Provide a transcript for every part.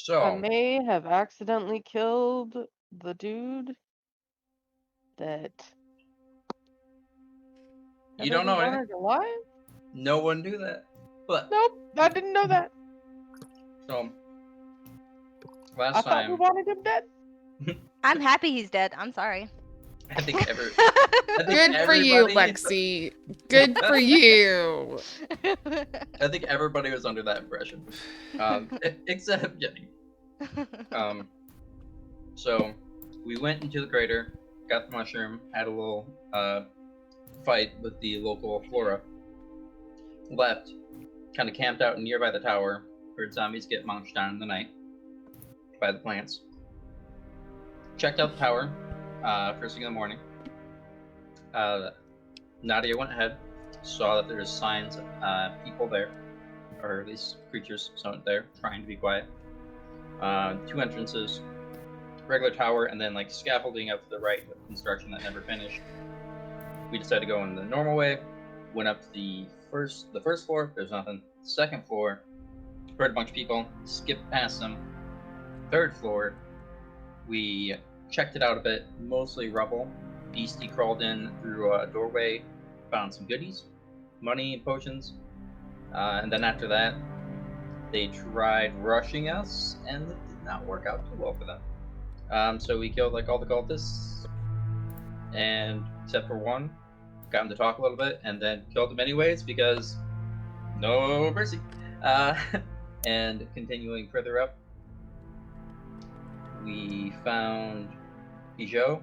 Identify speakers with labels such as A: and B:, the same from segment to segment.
A: I
B: So,
A: may have accidentally killed the dude that
B: you don't know
A: everybody
B: anything.
A: wanted alive?
B: No one knew that. But,
A: Nope, I didn't know that.
B: so,
A: I
B: last
A: thought we
B: time,
A: wanted him dead.
C: I'm happy he's dead. I'm sorry.
B: I think
D: Good for you,
B: everybody,
D: Lexi. Good for you.
B: I think everybody was under that impression. Except Jenny. So, we went into the crater, got the mushroom, had a little, fight with the local flora, left, kind of camped out nearby the tower, heard zombies get munched on in the night by the plants. Checked out the tower, first thing in the morning. Nadia went ahead, saw that there was signs of people there, or at least creatures there, trying to be quiet. 2 entrances, regular tower, and then like scaffolding up to the right with construction that never finished. We decided to go in the normal way. Went up to the first floor. There's nothing. Second floor, heard a bunch of people. Skipped past them. Third floor, we checked it out a bit. Mostly rubble. Beastie crawled in through a doorway, found some goodies, money and potions. And then after that, they tried rushing us, and it did not work out too well for them. So we killed like all the cultists, and except for one, got them to talk a little bit, and then killed them anyways because no mercy. And continuing further up, we found Bijou.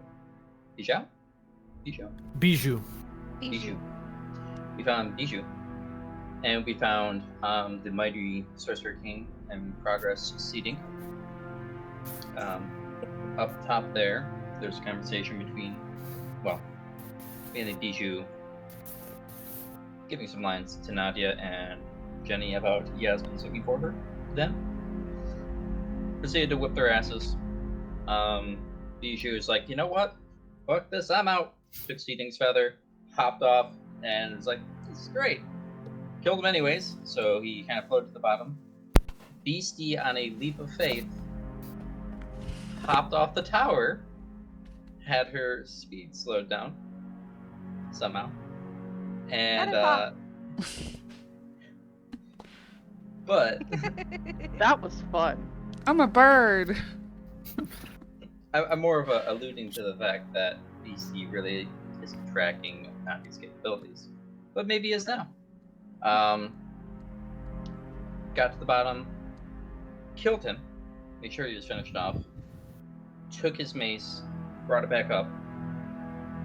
E: Bijou.
B: We found Bijou, and we found the mighty Sorcerer King and progress seating. Up top there's a conversation between, mainly Bijou giving some lines to Nadia and Jenny about Yasmin's looking for her. Then proceeded to whip their asses. Bijou is like, you know what? Fuck this, I'm out. Took Seating's feather, hopped off, and was like, this is great. Killed him anyways, so he kind of floated to the bottom. Beastie, on a leap of faith, hopped off the tower, had her speed slowed down somehow, and but
A: That was fun.
D: I'm a bird.
B: I'm more of alluding to the fact that Beastie really isn't tracking Naki's capabilities, but maybe is now. Got to the bottom, killed him, made sure he was finished off, took his mace, brought it back up,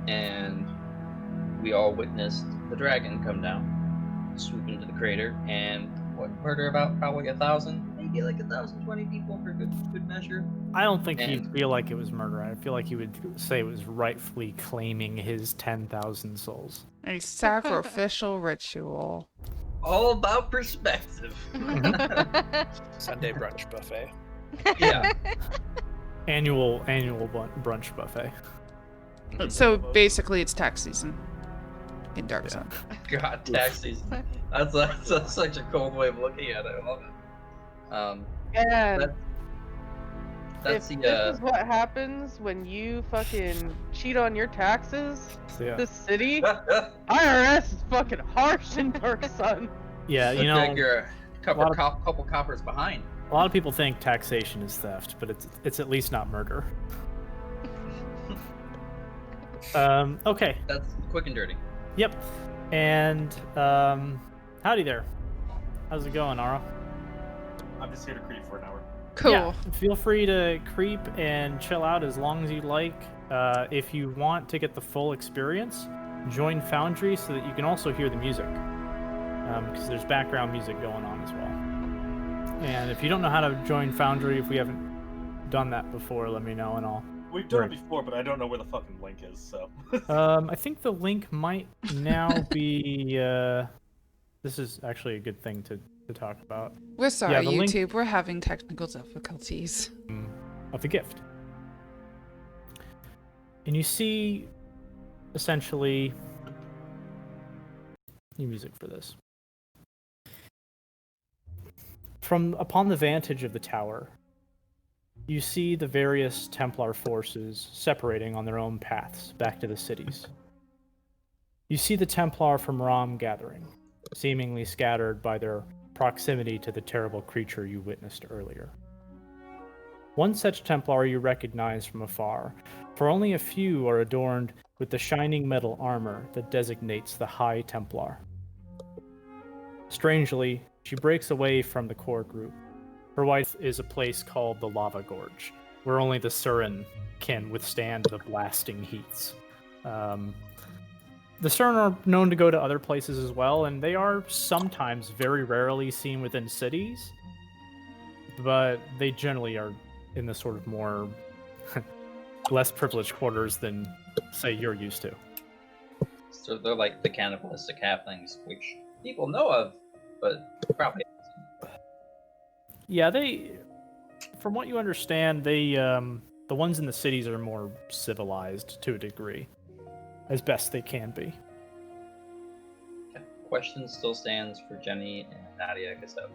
B: and we all witnessed the dragon come down, swoop into the crater, and murder about probably 1,000, maybe like 1,020 people for good measure.
E: I don't think he'd feel like it was murder. I feel like he would say it was rightfully claiming his 10,000 souls.
D: A sacrificial ritual.
B: All about perspective.
F: Sunday brunch buffet.
B: Yeah.
E: Annual brunch buffet.
D: So basically, it's tax season in Dark Zone.
B: God, tax season. That's such a cold way of looking at it. I love it.
A: And
B: That's
A: if
B: the
A: this is what happens when you fucking cheat on your taxes, this city, IRS is fucking harsh in Dark Sun.
E: Yeah, you know,
B: like you're a couple coppers behind.
E: A lot of people think taxation is theft, but it's at least not murder. Okay.
B: That's quick and dirty.
E: Yep. And howdy there. How's it going, Ara?
G: I'm just here to creep for an hour.
D: Cool.
E: Yeah, feel free to creep and chill out as long as you'd like. If you want to get the full experience, join Foundry so that you can also hear the music. Because there's background music going on as well. And if you don't know how to join Foundry, if we haven't done that before, let me know and I'll...
G: We've done it before, but I don't know where the fucking link is, so...
E: I think the link might now be... This is actually a good thing to talk about.
D: We're sorry, YouTube.
E: Link...
D: We're having technical difficulties.
E: Of the gift. And you see, essentially... New music for this. From upon the vantage of the tower, you see the various Templar forces separating on their own paths back to the cities. You see the Templar from Rom gathering, seemingly scattered by their proximity to the terrible creature you witnessed earlier. One such Templar you recognize from afar, for only a few are adorned with the shining metal armor that designates the High Templar. Strangely, she breaks away from the core group. Her wife is a place called the Lava Gorge, where only the Surin can withstand the blasting heats. The Surin are known to go to other places as well, and they are sometimes, very rarely, seen within cities, but they generally are in the sort of more less privileged quarters than, say, you're used to.
B: So they're like the cannibalistic halflings, which people know of, but probably.
E: Yeah, from what you understand, the ones in the cities are more civilized to a degree, as best they can be.
B: Okay. Question still stands for Jenny and Nadia, because that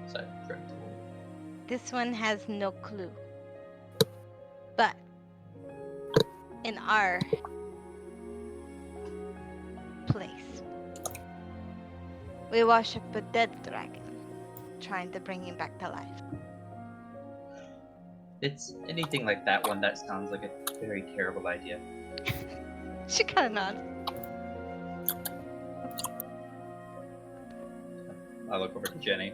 B: side trip.
C: This one has no clue. But in our place, we worship a dead dragon, trying to bring him back to life.
B: It's anything like that one that sounds like a very terrible idea.
C: She kind of nods.
B: I look over to Jenny.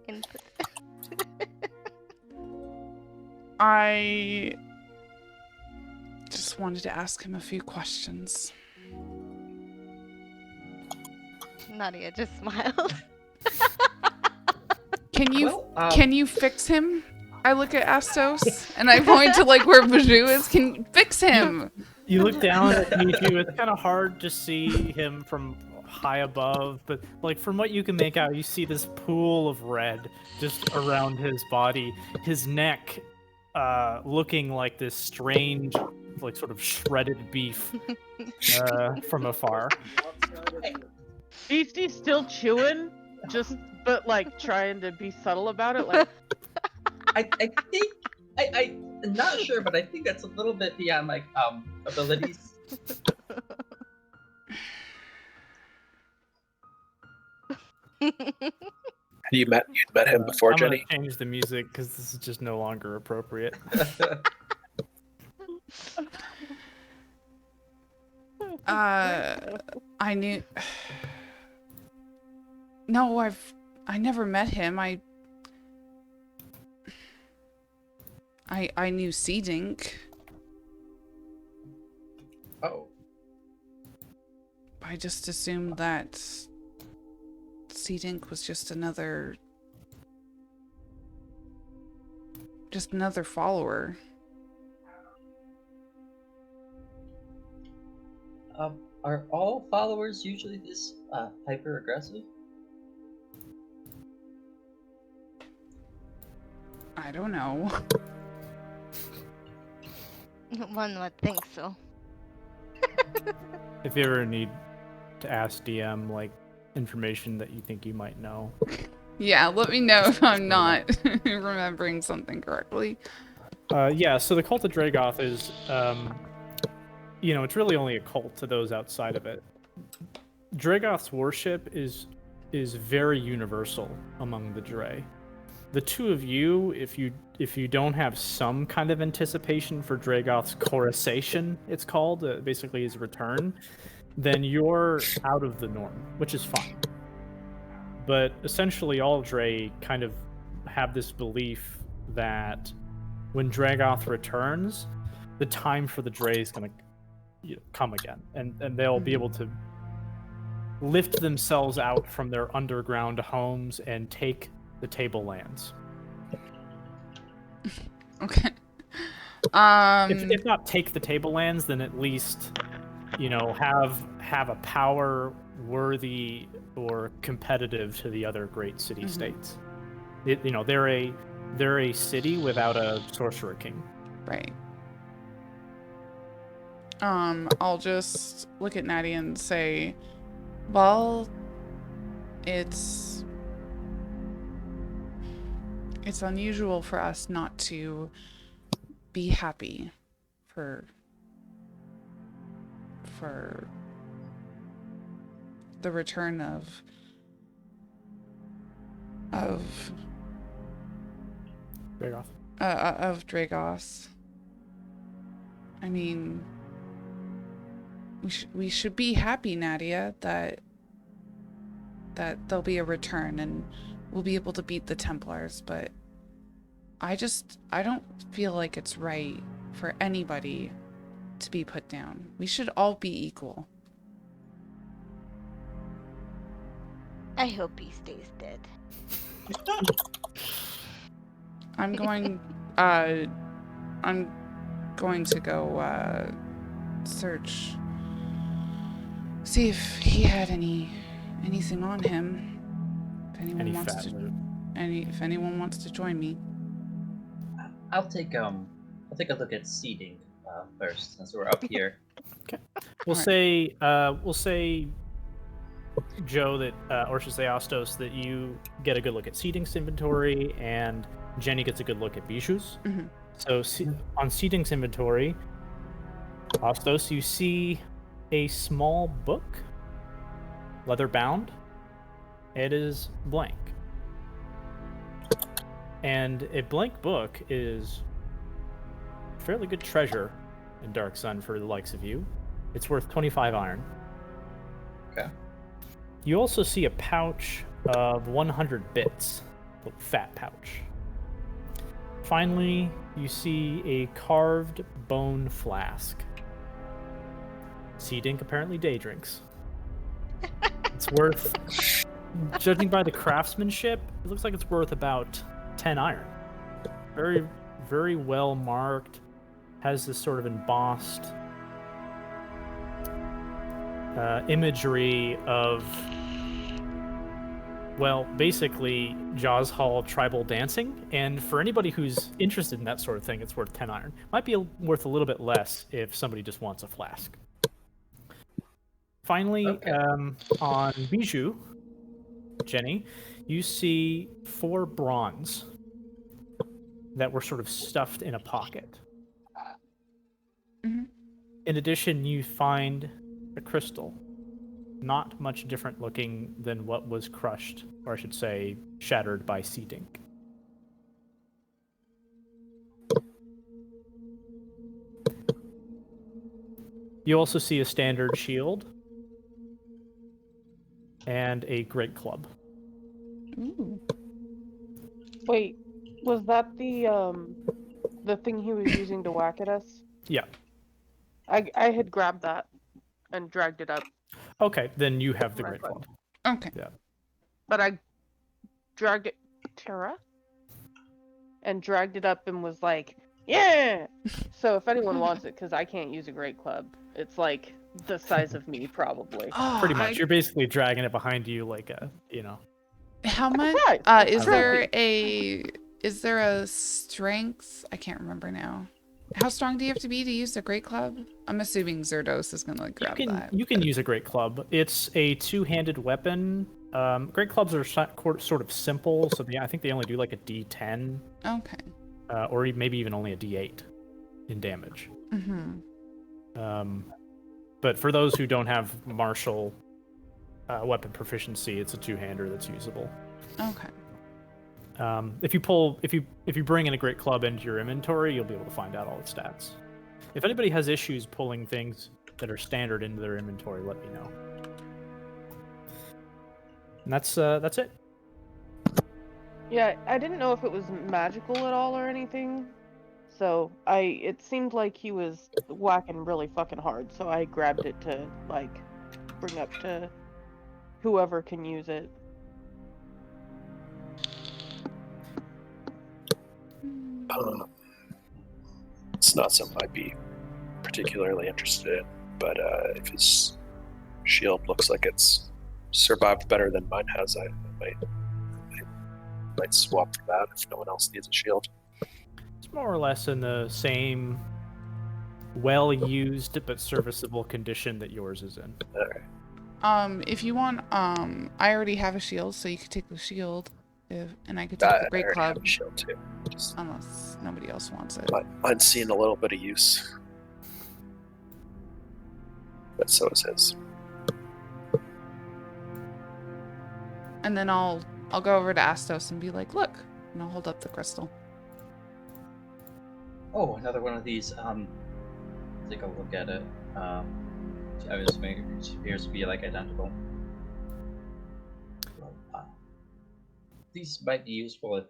C: Input.
D: I just wanted to ask him a few questions.
C: Nadia just smiled.
D: Can you fix him? I look at Astos and I point to like where Baju is. Can you fix him?
E: You look down at Miju. It's kind of hard to see him from high above, but like from what you can make out, you see this pool of red just around his body, his neck looking like this strange, like sort of shredded beef from afar.
A: Beastie's still chewing, but like trying to be subtle about it. Like,
B: I think I'm not sure, but I think that's a little bit beyond like abilities.
F: You'd met him before,
E: I'm
F: Jenny?
E: gonna change the music because this is just no longer appropriate.
D: I knew. No, I never met him. I knew Seedink.
B: Oh.
D: I just assumed that Seedink was just another follower.
B: Are all followers usually this hyper aggressive?
D: I don't know.
C: One would think so.
E: If you ever need to ask DM like information that you think you might know.
D: Yeah, let me know if I'm not remembering something correctly.
E: Yeah, so the cult of Dragoth is, it's really only a cult to those outside of it. Dragoth's worship is very universal among the Dre. The two of you, if you don't have some kind of anticipation for Dragoth's Coruscation, it's called, basically his return, then you're out of the norm, which is fine. But essentially all Dre kind of have this belief that when Dragoth returns, the time for the Dre is going to come again, and they'll be able to lift themselves out from their underground homes and take the tablelands.
D: Okay.
E: If not take the tablelands, then at least, have a power worthy or competitive to the other great city states. They're a city without a sorcerer king.
D: Right. I'll just look at Natty and say, well, it's It's unusual for us not to be happy for the return of Dragos. I mean, we should be happy, Nadia, that there'll be a return and we'll be able to beat the Templars, but I don't feel like it's right for anybody to be put down. We should all be equal.
C: I hope he stays dead.
D: I'm going to go search, see if he had anything on him. If anyone wants to join me.
B: I'll take a look at seeding first, since we're up here.
E: Okay. We'll say, Joe, that, or should I say Astos, that you get a good look at Seeding's inventory, and Jenny gets a good look at Bijou's.
D: Mm-hmm.
E: So on Seeding's inventory, Astos, you see a small book, leather bound. It is blank. And a blank book is fairly good treasure in Dark Sun for the likes of you. It's worth 25 iron.
B: Okay.
E: You also see a pouch of 100 bits, a fat pouch. Finally, you see a carved bone flask. Seeding apparently day drinks. It's worth, judging by the craftsmanship, it looks like it's worth about 10 iron. Very, very well marked. Has this sort of embossed imagery of, well, basically Jaws Hall tribal dancing. And for anybody who's interested in that sort of thing, it's worth 10 iron. Might be worth a little bit less if somebody just wants a flask. Finally, okay. On Bijou, Jenny, you see 4 bronze that were sort of stuffed in a pocket.
D: Mm-hmm.
E: In addition, you find a crystal, not much different looking than what was crushed, or I should say, shattered by Seeding. You also see a standard shield and a great club.
A: Ooh. Wait, was that the thing he was using to whack at us?
E: Yeah.
A: I had grabbed that and dragged it up.
E: Okay, then you have the great club.
D: Okay.
E: Yeah.
A: But I dragged it, Tara, and dragged it up and was like, yeah! So if anyone wants it, because I can't use a great club, it's like the size of me, probably.
D: Oh,
E: pretty much. You're basically dragging it behind you like a, you know.
D: How much?
A: Right.
D: Is there a strength? I can't remember now. How strong do you have to be to use a great club? I'm assuming Zerdos is gonna grab that.
E: You can use a great club. It's a two-handed weapon. Great clubs are sort of simple, so I think they only do like a D10.
D: Okay.
E: Or maybe even only a D8 in damage.
D: Mm-hmm.
E: But for those who don't have martial weapon proficiency, it's a two-hander that's usable.
D: Okay.
E: If you bring in a great club into your inventory, you'll be able to find out all its stats. If anybody has issues pulling things that are standard into their inventory, let me know. And that's it.
A: Yeah, I didn't know if it was magical at all or anything. So it seemed like he was whacking really fucking hard, so I grabbed it to like bring up to whoever can use it.
F: It's not something I'd be particularly interested in, but if his shield looks like it's survived better than mine has, I might swap for that if no one else needs a shield.
E: It's more or less in the same well-used but serviceable condition that yours is in.
F: All right.
D: If you want, I already have a shield, so you could take the shield. And I could take the
F: I
D: great
F: already have
D: club
F: a shield too. Just,
D: unless nobody else wants it.
F: mine's seen a little bit of use. But so is his.
D: And then I'll go over to Astos and be like, look, and I'll hold up the crystal.
B: Oh, another one of these. Take a look at it. I was making it appears to be like identical. Well, these might be useful if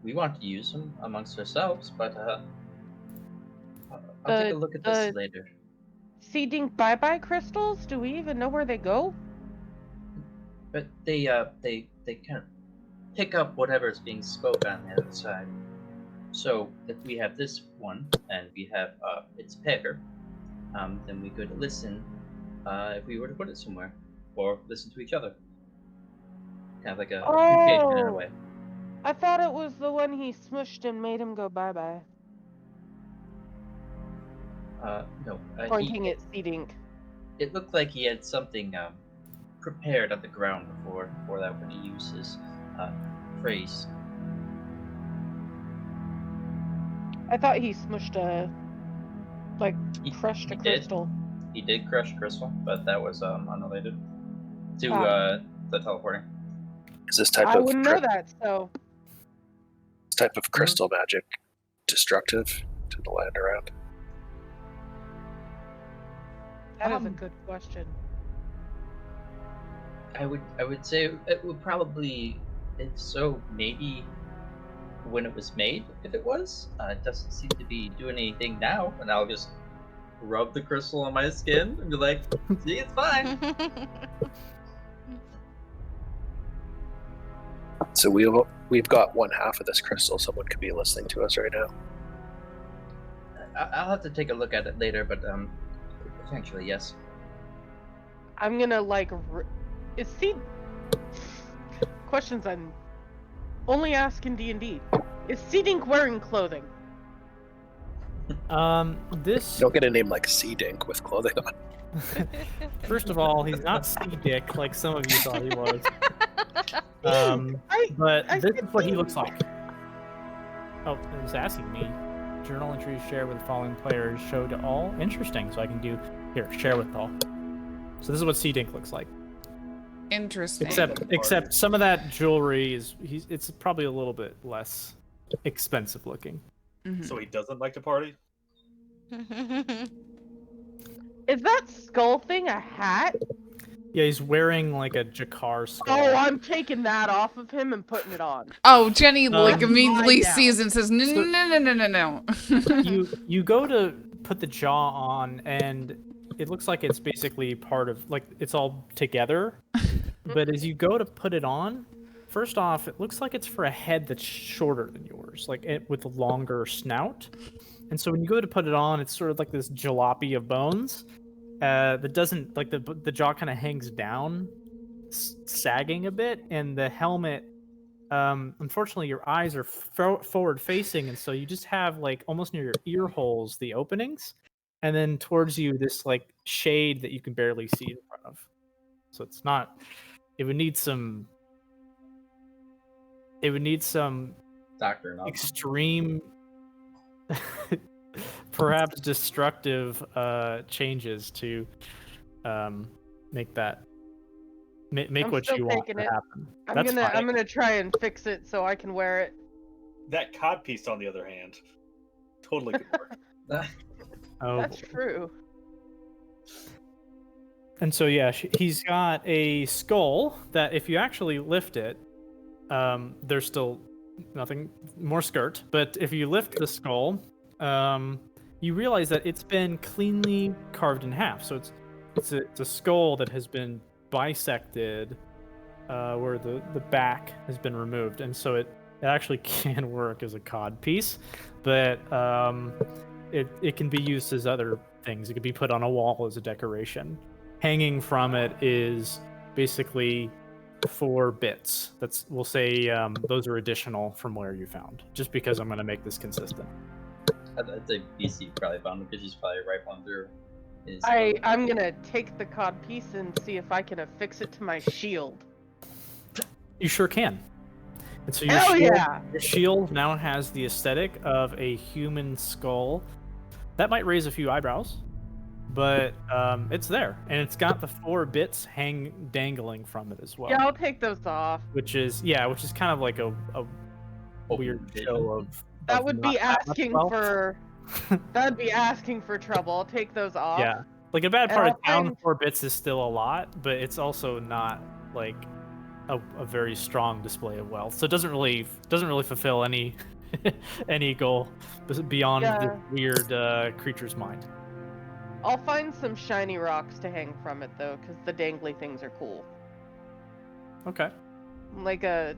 B: we want to use them amongst ourselves, but I'll take a look at this later.
A: Seeding bye-bye crystals? Do we even know where they go?
B: But they kind of pick up whatever's being spoken on the other side. So if we have this one and we have its pair, then we could listen if we were to put it somewhere, or listen to each other. Kind of like a communication in a way.
A: I thought it was the one he smushed and made him go bye-bye.
B: No.
A: Pointing at Seeding.
B: It looked like he had something prepared on the ground before that when he used his phrase.
A: I thought he smushed crushed a crystal.
B: He did crush crystal, but that was unrelated to the teleporting.
F: Is this type
A: I
F: of
A: wouldn't know that, so.
F: This type of crystal magic destructive to the land around?
A: That is a good question.
B: I would say it would probably, if so, maybe when it was made, if it was. It doesn't seem to be doing anything now, and I'll just rub the crystal on my skin and be like, see, it's fine.
F: So we've got one half of this crystal. Someone could be listening to us right now.
B: I'll have to take a look at it later, but potentially, yes.
A: I'm gonna is Seed... Questions I'm only asking D&D. Is Seedink wearing clothing?
E: This.
F: You don't get a name like Sea Dink with clothing on.
E: First of all, he's not Sea Dick like some of you thought he was. But this is what he looks like. Oh, it was asking me. Journal entries shared with the following players show to all. Interesting. So I can do here, share with all. So this is what Sea Dink looks like.
D: Interesting.
E: Except some of that jewelry it's probably a little bit less expensive looking.
D: Mm-hmm.
G: So he doesn't like to party?
A: Is that skull thing a hat?
E: Yeah, he's wearing like a Jakar skull.
A: Oh, I'm taking that off of him and putting it on.
D: Oh, Jenny immediately
A: now.
D: sees and says, no.
E: You go to put the jaw on, and it looks like it's basically part of, like, it's all together. But as you go to put it on, first off, it looks like it's for a head that's shorter than yours, like with a longer snout. And so when you go to put it on, it's sort of like this jalopy of bones that doesn't, like, the jaw kind of hangs down, sagging a bit, and the helmet, unfortunately, your eyes are forward facing, and so you just have, like, almost near your ear holes, the openings, and then towards you, this, like, shade that you can barely see in front of. So it's not. It would need some
B: Doctor, not
E: extreme, perhaps destructive changes to make that make
A: I'm
E: what
A: still
E: you want to
A: taking it.
E: happen.
A: I'm gonna try and fix it so I can wear it.
G: That cod piece, on the other hand, totally could work.
E: Oh,
A: That's true.
E: And so yeah, he's got a skull that if you actually lift it, there's still nothing more skirt. But if you lift the skull, you realize that it's been cleanly carved in half. So it's a skull that has been bisected, where the back has been removed, and so it actually can work as a cod piece, but it can be used as other things. It could be put on a wall as a decoration. Hanging from it is basically 4 bits. We'll say those are additional from where you found, just because I'm going to make this consistent.
B: I'd say BC probably found him because she's probably rifling through his.
A: I'm gonna take the cod piece and see if I can affix it to my shield.
E: You sure can. And so your
A: Hell
E: shield,
A: yeah!
E: your shield now has the aesthetic of a human skull. That might raise a few eyebrows, but it's there, and it's got the 4 bits dangling from it as well.
A: Yeah, I'll take those off.
E: Which is kind of like a weird
B: vision.
E: show of
A: That would be
E: not that much
A: asking
E: wealth.
A: for. That'd be asking for trouble. I'll take those off.
E: Yeah, like a bad
A: And
E: part of
A: I'll
E: town,
A: find-
E: 4 bits is still a lot, but it's also not like a very strong display of wealth. So it doesn't really fulfill any any goal beyond
A: Yeah.
E: this weird creature's mind.
A: I'll find some shiny rocks to hang from it though, because the dangly things are cool.
E: Okay.
A: I'm like a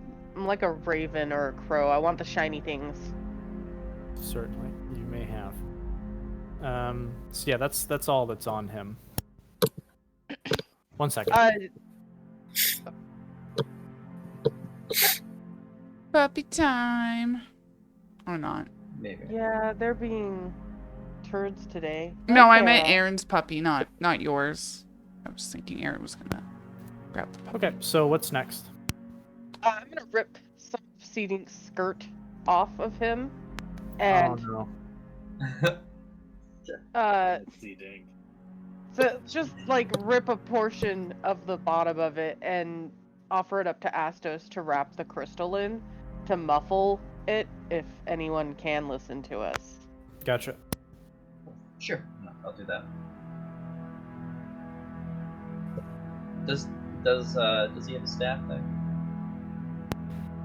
A: raven or a crow. I want the shiny things.
E: Certainly, you may have. So yeah, that's all that's on him. 1 second.
D: Puppy time. Or not.
B: Maybe.
A: Yeah, they're being turds today.
D: No, I
A: Okay.
D: meant Aaron's puppy, not yours. I was thinking Aaron was gonna grab the puppy.
E: Okay, so what's next?
A: I'm gonna rip some seating skirt off of him, and
E: Oh no.
G: Ding.
A: so just like rip a portion of the bottom of it and offer it up to Astos to wrap the crystal in to muffle it if anyone can listen to us.
E: Gotcha.
B: Sure, no, I'll do that. Does he have a staff there?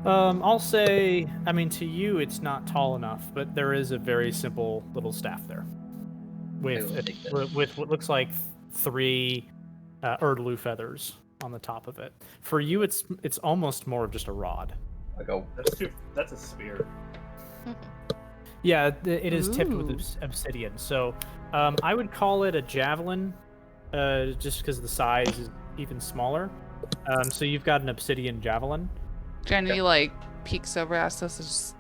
E: I'll say, I mean, to you it's not tall enough, but there is a very simple little staff there, with
B: will take that.
E: with what looks like 3 Erdlu feathers on the top of it. For you, it's almost more of just a rod.
B: Like a
G: That's a spear.
E: Yeah, it is tipped with
D: Ooh.
E: obsidian. So I would call it a javelin, just because the size is even smaller. So you've got an obsidian javelin.
D: Jenny like peeks over Astos'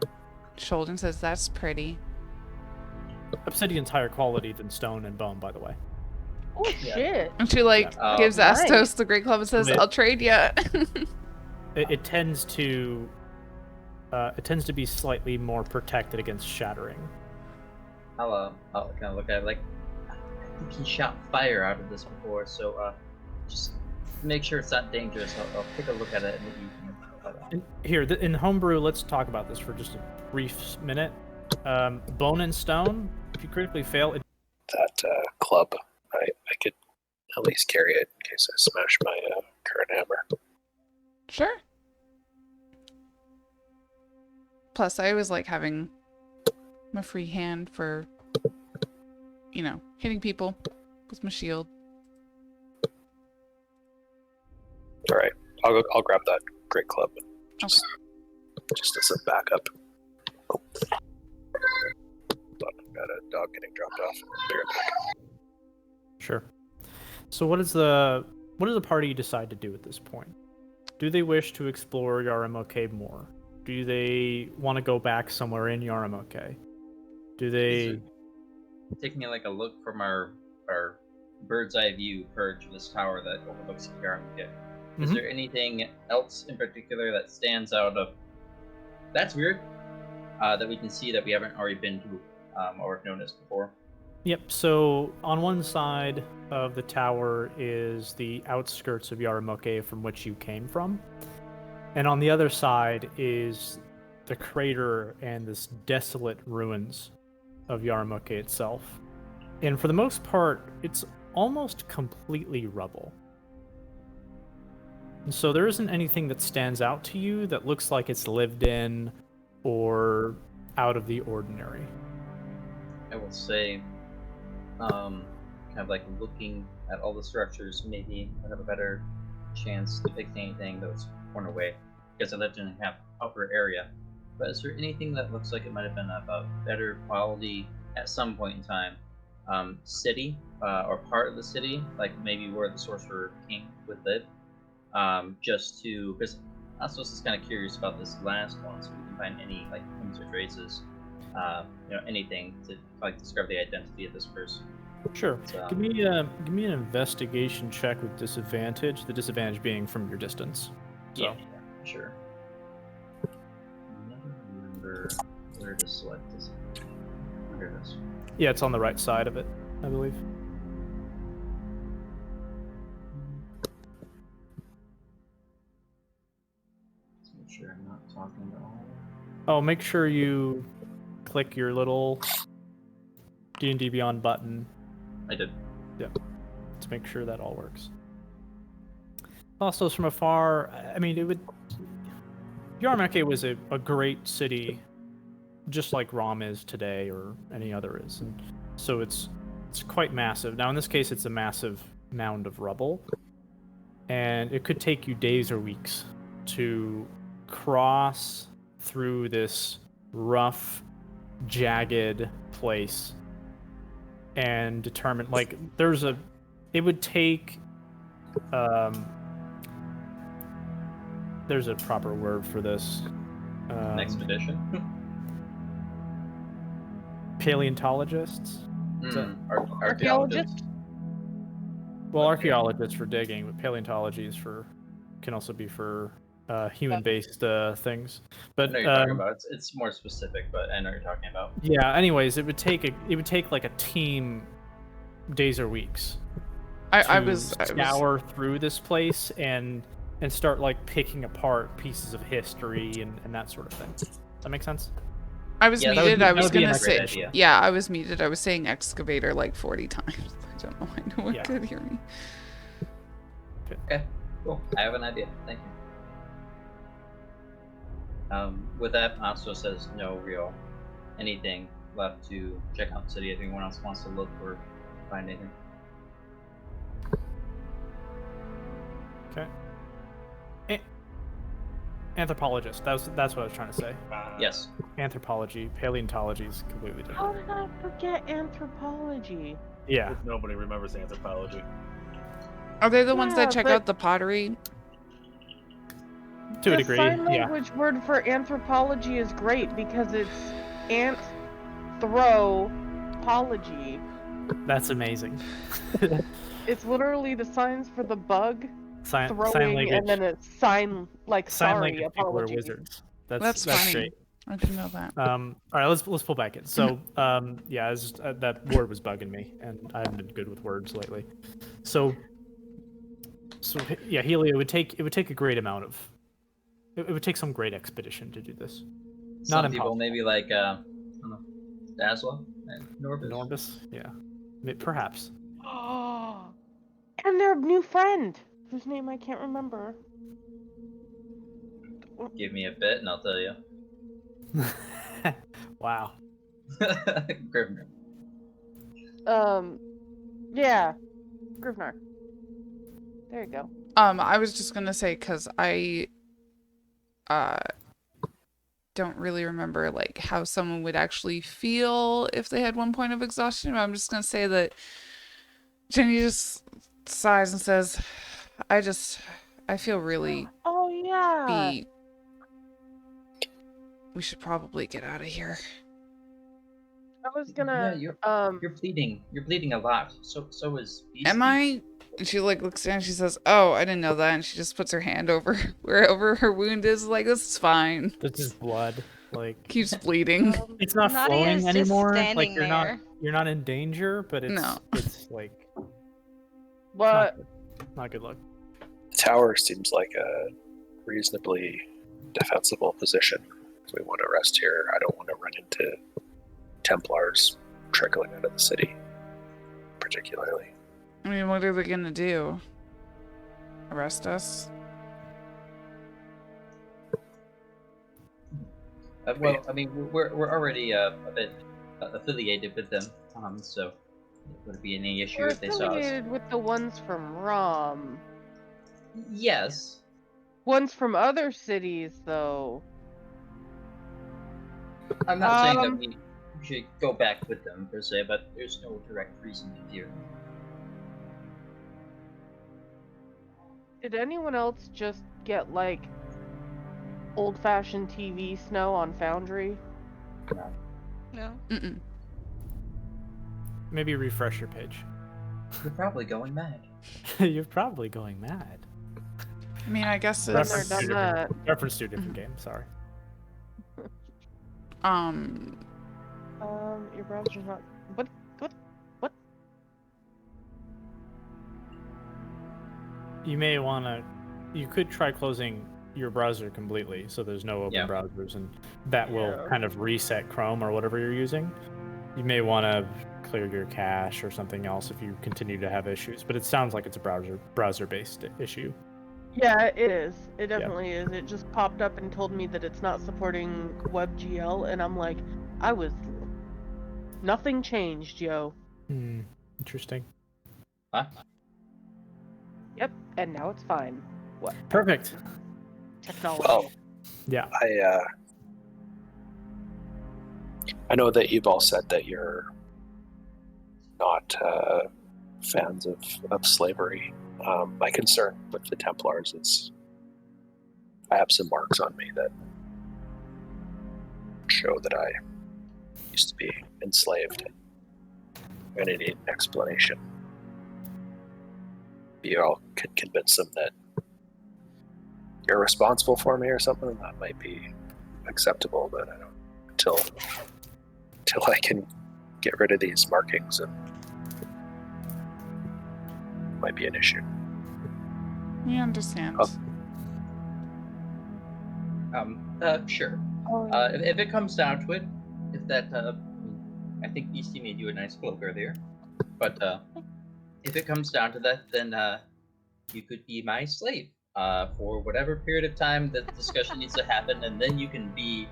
D: shoulder and says, "That's pretty."
E: Obsidian's higher quality than stone and bone, by the way.
A: Oh
B: Yeah.
A: shit!
D: And she like
B: Yeah.
D: gives
A: Nice.
D: Astos the great club and says,
E: Wait.
D: "I'll trade ya."
E: It tends to be slightly more protected against shattering.
B: I'll kind of look at it like, I think he shot fire out of this before, so just make sure it's not dangerous. I'll take a look at it and maybe you can.
E: And here, in homebrew, let's talk about this for just a brief minute. Bone and stone, if you critically fail,
F: That club, I could at least carry it in case I smash my current hammer.
D: Sure. Plus, I always like having my free hand for, hitting people with my shield.
F: All right, I'll grab that great club just as a backup. Oh. Thought I got a dog getting dropped off. Be right back.
E: Sure. So what does the party decide to do at this point? Do they wish to explore Yarramoke more? Do they want to go back somewhere in Yarramoke? Do they?
B: Taking like a look from our bird's eye view perch of this tower that overlooks Yarramuket. Is
E: Mhm.
B: there anything else in particular that stands out of that's weird that we can see that we haven't already been to or noticed before?
E: Yep. So on one side of the tower is the outskirts of Yarramoke from which you came from, and on the other side is the crater and this desolate ruins of Yarramoke itself. And for the most part, it's almost completely rubble. And so there isn't anything that stands out to you that looks like it's lived in or out of the ordinary.
B: I will say, kind of like looking at all the structures, maybe I have a better chance to fix anything that was torn away because I lived in a upper area. But is there anything that looks like it might have been of a better quality at some point in time? City or part of the city, like maybe where the Sorcerer King would live, just to because Astos is kind of curious about this last one, so we can find any like hints or traces, anything to like discover the identity of this person.
E: Sure.
B: So,
E: Give me an investigation check with disadvantage. The disadvantage being from your distance. So
B: yeah, sure. remember where to select this. Here it is.
E: Yeah, it's on the right side of it, I believe.
B: Let's make sure I'm not talking at all.
E: Oh, make sure you click your little D&D Beyond button
B: I did.
E: to make sure that all works. Also, from afar, I mean, it would. Yarmake was a great city, just like Rom is today, or any other is, and so it's quite massive. Now, in this case, it's a massive mound of rubble, and it could take you days or weeks to cross through this rough, jagged place and determine. Like, it would take. There's a proper word for this.
B: An expedition.
E: Paleontologists?
B: Archaeologist.
E: Well,
B: Okay.
E: archaeologists for digging, but paleontology is can also be for human-based things.
B: I
E: But
B: know what you're talking about. It's more specific, but I know what you're talking about.
E: yeah. Anyways, it would take like a team days or weeks
D: I
E: to
D: was
E: scour through this place and start like picking apart pieces of history and that sort of thing. Does that make sense?
D: I was
B: Yeah, that would
D: muted.
B: be-
D: I
B: that
D: was
B: would be
D: gonna
B: a great
D: say,
B: idea.
D: yeah, I was muted. I was saying excavator like 40 times. I don't know why no one
E: Yeah.
D: could hear me.
B: Okay, cool. I have an idea. Thank you. With that, Matsuo says no real anything left to check out the city. If anyone else wants to look or find anything.
E: Okay. Anthropologist. That's what I was trying to say.
B: Yes.
E: Anthropology, paleontology is completely
A: How
E: different.
A: did I forget anthropology?
E: Yeah.
G: Nobody remembers anthropology.
D: Are they the ones
A: Yeah,
D: that check
A: but-
D: out the pottery?
E: To a
A: The
E: degree,
A: sign
E: yeah.
A: language word for anthropology is great because it's anthropology.
E: That's amazing.
A: It's literally the signs for the bug
E: sign
A: throwing,
E: language.
A: and then it's sign like
E: sign
A: sorry
E: language people are
A: apology.
E: wizards.
D: That's
E: That's
D: funny.
E: great.
D: I didn't know that.
E: All right, let's pull back in. So, yeah, that word was bugging me, and I haven't been good with words lately. So yeah, Helio, it would take a great amount of. It would take some great expedition to do this.
B: Some
E: Not
B: people
E: impossible.
B: maybe like I don't know, Dazla and Norbis.
E: Norbis, yeah, perhaps.
A: And their new friend, whose name I can't remember.
B: Give me a bit and I'll tell you.
E: Wow.
B: Grimner.
A: Yeah, Grivnar. There you go.
D: I was just gonna say because I don't really remember like how someone would actually feel if they had 1 point of exhaustion. But I'm just gonna say that Jenny just sighs and says, I feel really
A: Oh yeah.
D: beat. We should probably get out of here.
A: I was gonna.
B: Yeah, you're bleeding. You're bleeding a lot. So is Beastie.
D: Am I? And she like looks down and she says, oh, I didn't know that. And she just puts her hand over wherever her wound is, like, this is fine.
E: That's just blood. Like
D: Keeps bleeding.
E: it's not
C: Nadia's
E: flowing
C: just
E: anymore. Like
C: standing there.
E: you're not in danger, but it's
D: No.
E: it's like
A: What?
E: not good luck.
F: The tower seems like a reasonably defensible position. If we want to rest here, I don't want to run into Templars trickling out of the city, particularly.
D: I mean, what are they gonna do? Arrest us?
B: Well, I mean, we're already a bit affiliated with them, so would it be any issue
A: We're
B: if they saw us?
A: affiliated with the ones from Rom.
B: Yes.
A: Ones from other cities, though.
B: I'm not saying that
A: Um,
B: we should go back with them per se, but there's no direct reason to fear them.
A: Did anyone else just get like old-fashioned TV snow on Foundry?
C: No.
D: Mm-mm.
E: Maybe refresh your page.
B: You're probably going mad.
E: You're probably going mad.
D: I mean, I guess
A: Been
D: it's...
A: there,
E: Reference
A: done
E: to,
A: that.
E: reference to a different game. Sorry.
A: Your browser's not. What?
E: You may want to. You could try closing your browser completely, so there's no open browsers, and that will kind of reset Chrome or whatever you're using. You may want to clear your cache or something else if you continue to have issues, but it sounds like it's a browser-based issue.
A: Yeah, it is. It definitely is. It just popped up and told me that it's not supporting WebGL, and I'm like, nothing changed, yo.
E: Interesting.
B: Huh?
A: Yep, and now it's fine. What?
E: Perfect.
A: Technology.
F: Well,
E: Yeah.
F: I know that you've all said that you're not fans of slavery. My concern with the Templars is I have some marks on me that show that I used to be enslaved, and I need an explanation. You all could convince them that you're responsible for me or something, that might be acceptable, but I don't until I can get rid of these markings, and it might be an issue.
D: We understand.
B: Sure. If it comes down to it, if that, I think Beastie made you a nice cloak earlier, but if it comes down to that, then you could be my slave for whatever period of time that discussion needs to happen, and then you can be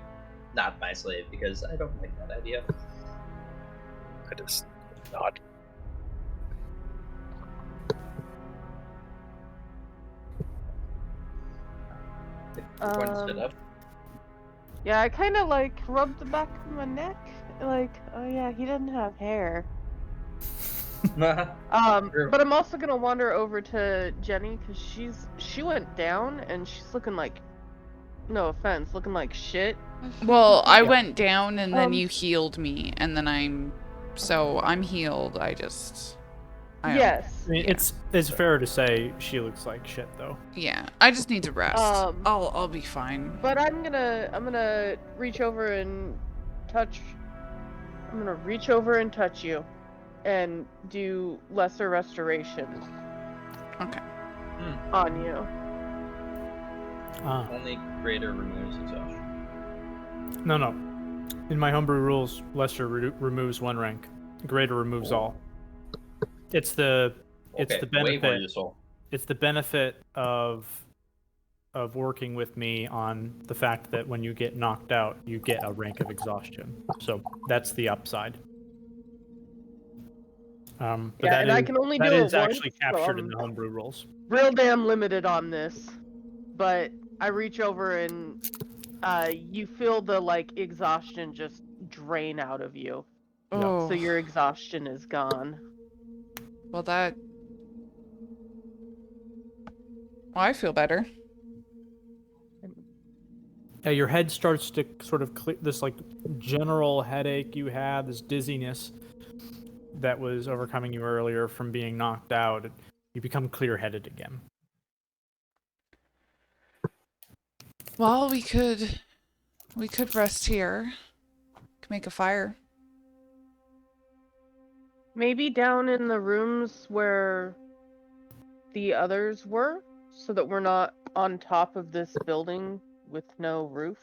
B: not my slave, because I don't like that idea.
F: I just not.
B: If you're going to sit up.
A: Yeah, I kind of like rubbed the back of my neck. Like, oh yeah, he doesn't have hair. But I'm also gonna wander over to Jenny because she went down and she's looking like, no offense, looking like shit.
D: Well, I went down and then you healed me, and then I'm healed.
A: Yes.
E: I mean, it's fair to say she looks like shit, though.
D: Yeah, I just need to rest. I'll be fine.
A: But I'm gonna reach over and touch. I'm gonna reach over and touch you, and do lesser restoration.
D: Okay.
A: On you.
B: Only greater removes exhaustion.
E: No. In my homebrew rules, lesser removes 1 rank. Greater removes all. It's the benefit. It's the benefit of working with me on the fact that when you get knocked out, you get a rank of exhaustion. So that's the upside. But
A: yeah, and I can only do it once.
E: That is actually captured in the homebrew rules.
A: Real damn limited on this, but I reach over and you feel the exhaustion just drain out of you.
D: Oh.
A: So your exhaustion is gone.
D: Well, I feel better.
E: Yeah, your head starts to sort of clear. This general headache you had, this dizziness that was overcoming you earlier from being knocked out, you become clear-headed again.
D: Well, we could rest here. Could make a fire.
A: Maybe down in the rooms where the others were, so that we're not on top of this building with no roof.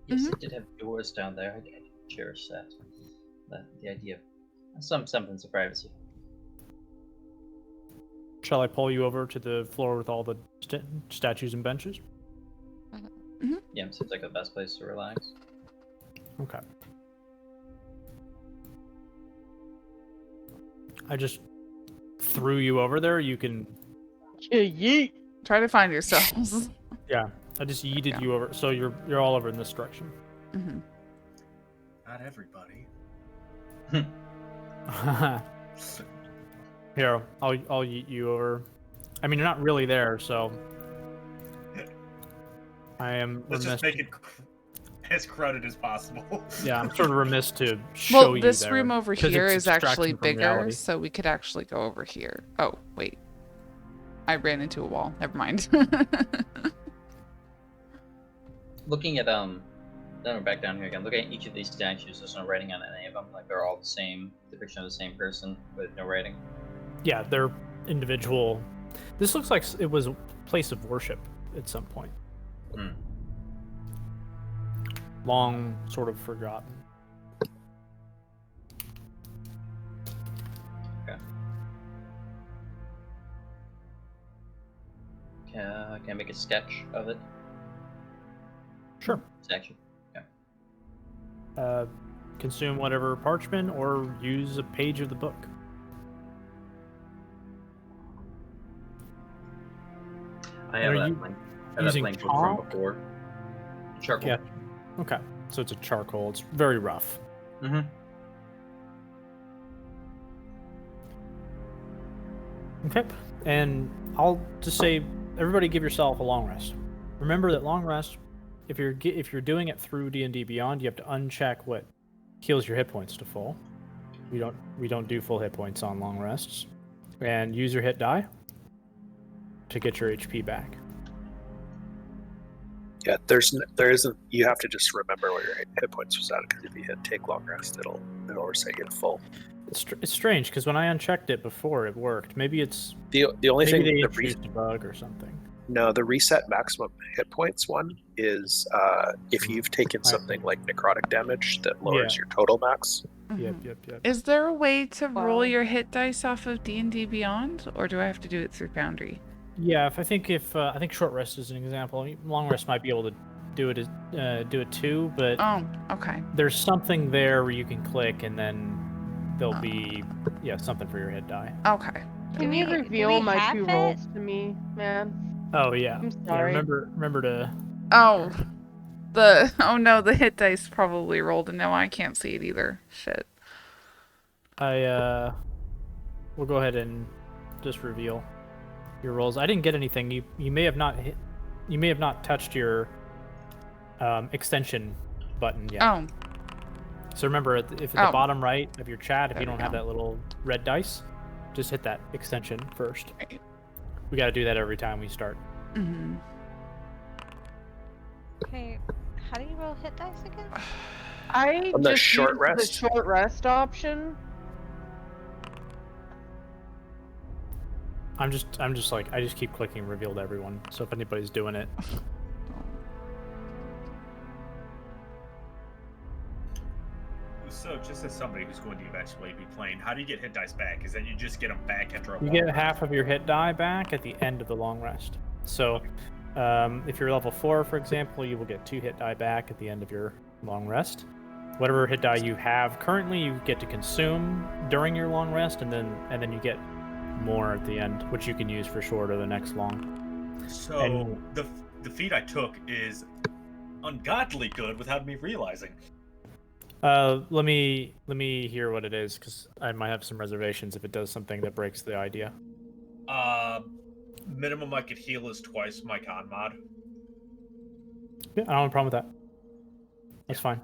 B: Yes, it did have doors down there. I cherish that. The idea of some semblance of privacy.
E: Shall I pull you over to the floor with all the statues and benches?
B: Yeah, it seems like the best place to relax.
E: Okay. I just threw you over there. You can...
A: Yeet!
D: Try to find yourselves.
E: Yeah, I just yeeted you over. So you're all over in this direction.
G: Not everybody.
E: Here, I'll yeet you over. I mean, you're not really there, so... I am
G: Let's
E: remiss.
G: just make it as crowded as possible.
E: Yeah, I'm sort of remiss to show you
D: this
E: there,
D: room over
E: 'cause
D: here
E: it's
D: is
E: a distraction
D: actually
E: from
D: bigger,
E: reality.
D: so we could actually go over here. Oh, wait. I ran into a wall. Never mind.
B: Looking at Then we're back down here again. Look at each of these statues. There's no writing on any of them. Like they're all the same depiction of the same person with no writing.
E: Yeah, they're individual. This looks like it was a place of worship at some point.
B: Hmm.
E: Long sort of forgotten.
B: Okay. Can I make a sketch of it?
E: Sure.
B: Statue.
E: Consume whatever parchment or use a page of the book.
B: I have
E: Are
B: that
E: you
B: blank. I have that
E: using
B: blank book from
E: chalk?
B: before. Charcoal.
E: Yeah. Okay. So it's a charcoal. It's very rough.
B: Mm-hmm.
E: Okay. And I'll just say, everybody, give yourself a long rest. Remember that long rest, if you're doing it through D&D Beyond, you have to uncheck what heals your hit points to full. We don't do full hit points on long rests. And use your hit die to get your HP back.
F: Yeah, there isn't. You have to just remember where your hit points was at, because if you hit take long rest, it'll reset you to full.
E: It's strange because when I unchecked it before, it worked. Maybe it's
F: The only
E: maybe
F: thing
E: they
F: the
E: introduced a bug or something.
F: No, the reset maximum hit points one is if you've taken something like necrotic damage that lowers your total max.
E: Yep.
D: Is there a way to roll
C: Wow.
D: your hit dice off of D&D Beyond, or do I have to do it through Foundry?
E: Yeah, I think short rest is an example. Long rest might be able to do it too, but
D: Oh, okay.
E: there's something there where you can click and then there'll be something for your hit die.
D: Okay.
A: Can
C: Do
A: you
C: we
A: reveal my
C: have
A: 2
C: it?
A: rolls to me, man?
E: Oh yeah.
A: I'm
E: Yeah,
A: sorry.
E: remember to.
D: Oh, oh no, the hit dice probably rolled, and now I can't see it either. Shit.
E: We'll go ahead and just reveal your rolls. I didn't get anything. You may have not hit. You may have not touched your extension button yet.
D: Oh,
E: So remember, if at the bottom right of your chat, if
D: There
E: you
D: we
E: don't have
D: go.
E: that little red dice, just hit that extension first.
D: Right.
E: We got to do that every time we start.
D: mm-hmm.
C: Okay, how do you roll hit dice again?
A: I
F: On the
A: just
F: short
A: used
F: rest?
A: the short rest option.
E: I'm just like, I just keep clicking reveal to everyone. So if anybody's doing it,
G: So, just as somebody who's going to eventually be playing, how do you get hit dice back? Is that you just get them back after a
E: you
G: long
E: get
G: rest?
E: half of your hit die back at the end of the long rest. So if you're level 4, for example, you will get 2 hit die back at the end of your long rest. Whatever hit die you have currently, you get to consume during your long rest, and then you get more at the end, which you can use for short or the next long.
G: So
E: And-
G: the feat I took is ungodly good without me realizing.
E: Let me hear what it is, because I might have some reservations if it does something that breaks the idea.
G: Minimum I could heal is twice my con mod.
E: Yeah, I don't have a problem with that. That's fine.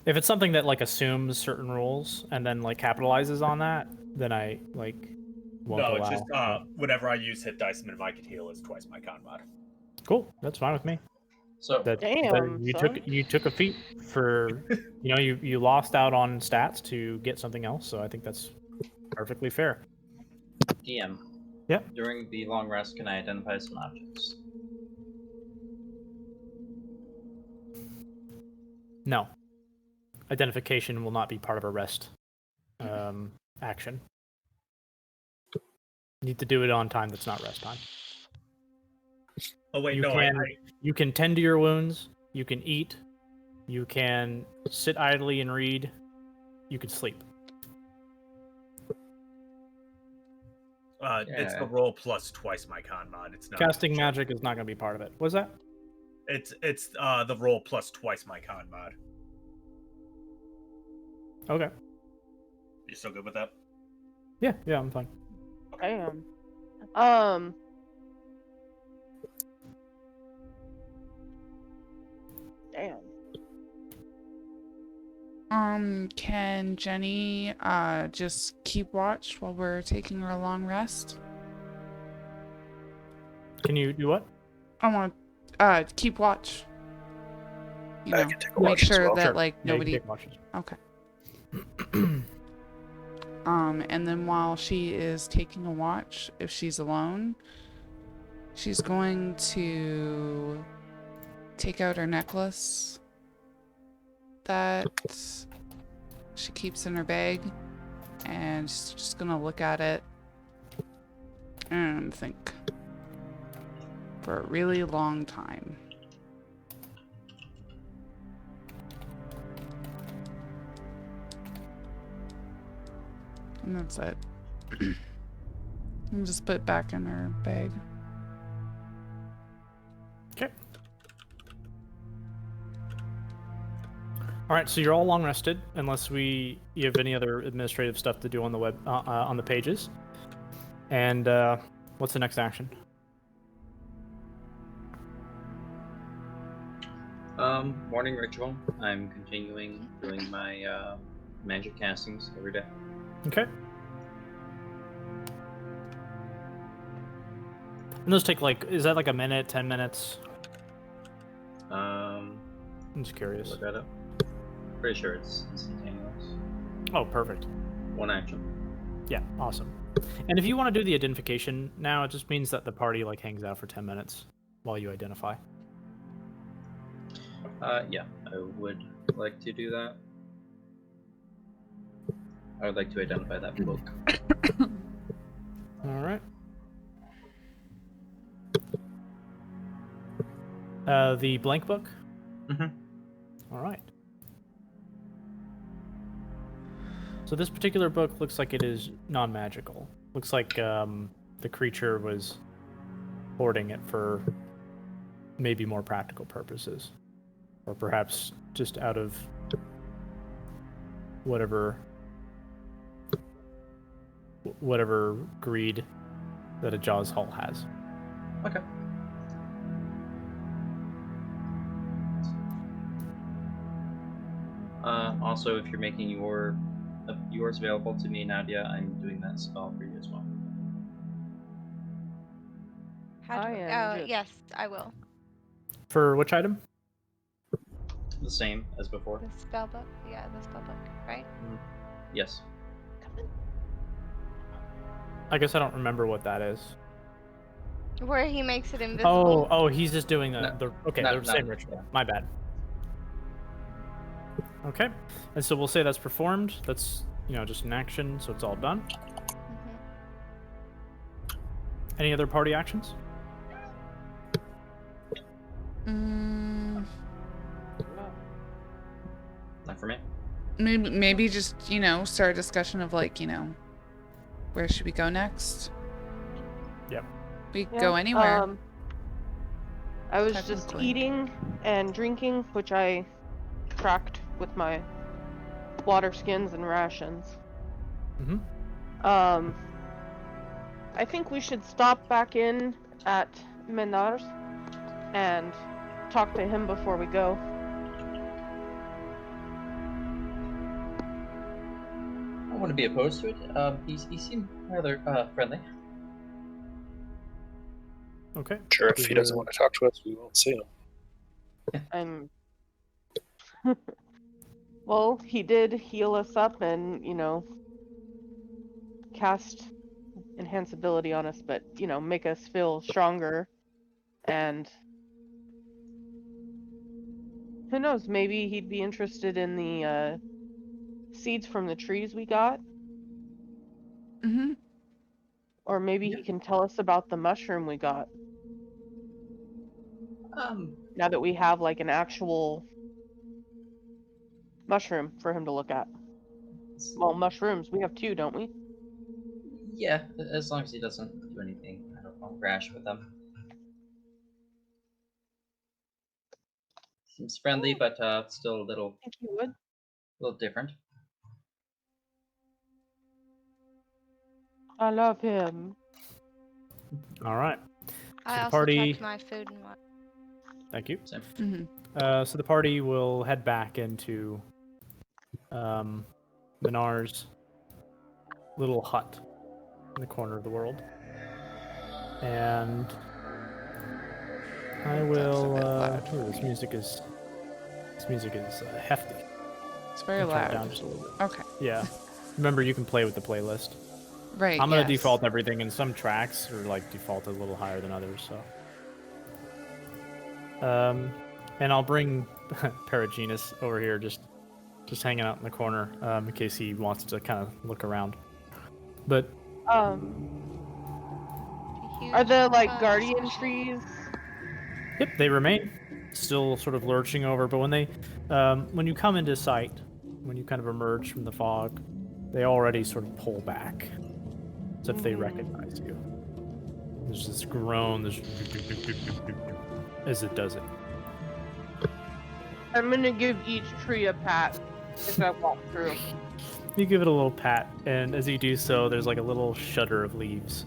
E: If it's something that like assumes certain rules and then like capitalizes on that, then I like won't
G: No,
E: allow.
G: it's just whenever I use hit dice, minimum I could heal is twice my con mod.
E: Cool. That's fine with me.
B: So
A: Damn,
E: You took a feat for you lost out on stats to get something else, so I think that's perfectly fair.
B: DM.
E: Yep.
B: During the long rest, can I identify some objects?
E: No. Identification will not be part of a rest action. You need to do it on time that's not rest time.
G: Oh wait,
E: You
G: no,
E: can you can tend to your wounds, you can eat, you can sit idly and read, you can sleep.
G: it's the
B: Yeah.
G: roll plus twice my con mod. It's not
E: Casting magic is not going to be part of it. What's that?
G: It's the roll plus twice my con mod.
E: Okay.
G: You still good with that?
E: Yeah, I'm fine.
A: Damn. Damn.
D: Can Jenny just keep watch while we're taking our long rest?
E: Can you do what?
D: I want keep watch. you
F: I
D: know,
F: can take a
D: make
F: watch as
D: sure
F: well.
D: that
E: Sure.
D: like
E: Yeah, you can
D: nobody.
E: take watches.
D: Okay. And then while she is taking a watch, if she's alone, she's going to take out her necklace that she keeps in her bag, and she's just gonna look at it and think for a really long time. And that's it. And just put it back in her bag.
E: Okay. All right, so you're all long rested, unless you have any other administrative stuff to do on the web on the pages. And what's the next action?
B: Morning ritual. I'm continuing doing my magic castings every day.
E: Okay. And those take is that like a minute, 10 minutes? I'm just curious.
B: Look that up. Pretty sure it's instantaneous.
E: Oh, perfect.
B: One action.
E: Yeah, awesome. And if you want to do the identification now, it just means that the party hangs out for 10 minutes while you identify.
B: Yeah, I would like to do that. I would like to identify that book.
E: All right. The blank book?
B: Mm-hmm.
E: All right. So this particular book looks like it is non-magical. Looks like the creature was hoarding it for maybe more practical purposes. Or perhaps just out of whatever greed that a Jaws hull has.
B: Okay. Also, if you're making yours available to me, Nadia, I'm doing that spell for you as well.
C: How do
A: I am just-
C: yes, I will.
E: For which item?
B: The same as before.
C: The spell book. Yeah, the spell book, right?
B: Yes.
E: I guess I don't remember what that is.
C: Where he makes it invisible.
E: Oh, he's just doing the
B: No,
E: same
B: no,
E: ritual.
B: yeah.
E: My bad. Okay, and so we'll say that's performed. That's just an action, so it's all done.
C: Mhm.
E: Any other party actions?
B: Not for me.
D: Maybe just, start a discussion of where should we go next?
E: Yep.
D: We could
A: Yeah,
D: go anywhere.
A: I was just
D: Technically.
A: eating and drinking, which I tracked with my water skins and rations.
E: Mm-hmm.
A: I think we should stop back in at Menar's and talk to him before we go.
B: I wouldn't be opposed to it. He seemed rather friendly.
E: Okay.
F: Sure, if he doesn't want to talk to us, we won't see him.
A: Well, he did heal us up and, cast enhance ability on us, but, make us feel stronger. And who knows, maybe he'd be interested in the seeds from the trees we got.
D: Mm-hmm.
A: Or maybe he can tell us about the mushroom we got. Now that we have an actual mushroom for him to look at. Well, mushrooms. We have 2, don't we?
B: Yeah, as long as he doesn't do anything, I don't know, rash with them. Seems friendly, but still a little
A: I think he would.
B: different.
A: I love him.
E: All right.
C: I
E: the
C: also
E: party-
C: checked my food and water.
E: Thank you.
B: Same.
D: Mm-hmm.
E: So the party will head back into Minar's little hut in the corner of the world. And I will...
D: That's a bit loud.
E: this music is This music is hefty.
D: It's very
E: Turn it
D: loud.
E: down just a little bit.
D: Okay.
E: Yeah. Remember, you can play with the playlist.
D: Right.
E: I'm gonna
D: yes.
E: default everything, and some tracks are like defaulted a little higher than others. So, and I'll bring Paragenus over here, just hanging out in the corner, in case he wants to kind of look around. But
A: Are the like guardian trees?
E: yep, they remain still sort of lurching over. But when you come into sight, when you kind of emerge from the fog, they already sort of pull back, as if they recognize you. There's this groan, as it does it.
A: I'm gonna give each tree a pat as I walk through.
E: You give it a little pat, and as you do so, there's like a little shudder of leaves,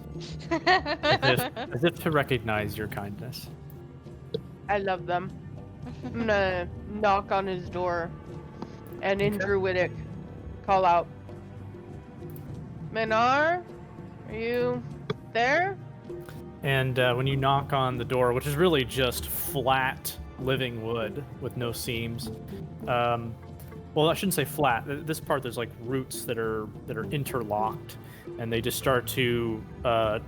E: as if to recognize your kindness.
A: I love them. I'm gonna knock on his door, and in Druidic, call out, Minar, are you there?
E: And when you knock on the door, which is really just flat living wood with no seams, well, I shouldn't say flat. This part, there's like roots that are interlocked, and they just start to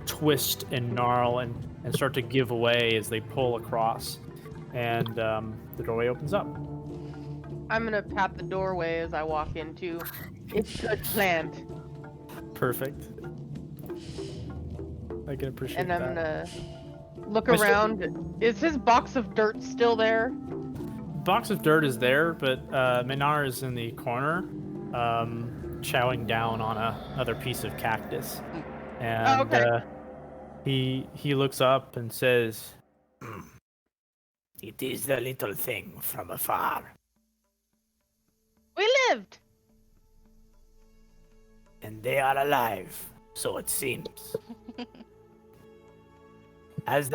E: twist and gnarl and start to give way as they pull across, and the doorway opens up.
A: I'm gonna pat the doorway as I walk in too. It's good planned.
E: Perfect. I can appreciate that.
A: And I'm gonna look around. Is his box of dirt still there?
E: Box of dirt is there, but Minar is in the corner, chowing down on another piece of cactus, and
A: okay.
E: he looks up and says, "It is the little thing from afar,
A: We lived.
E: and they are alive, so it seems. Have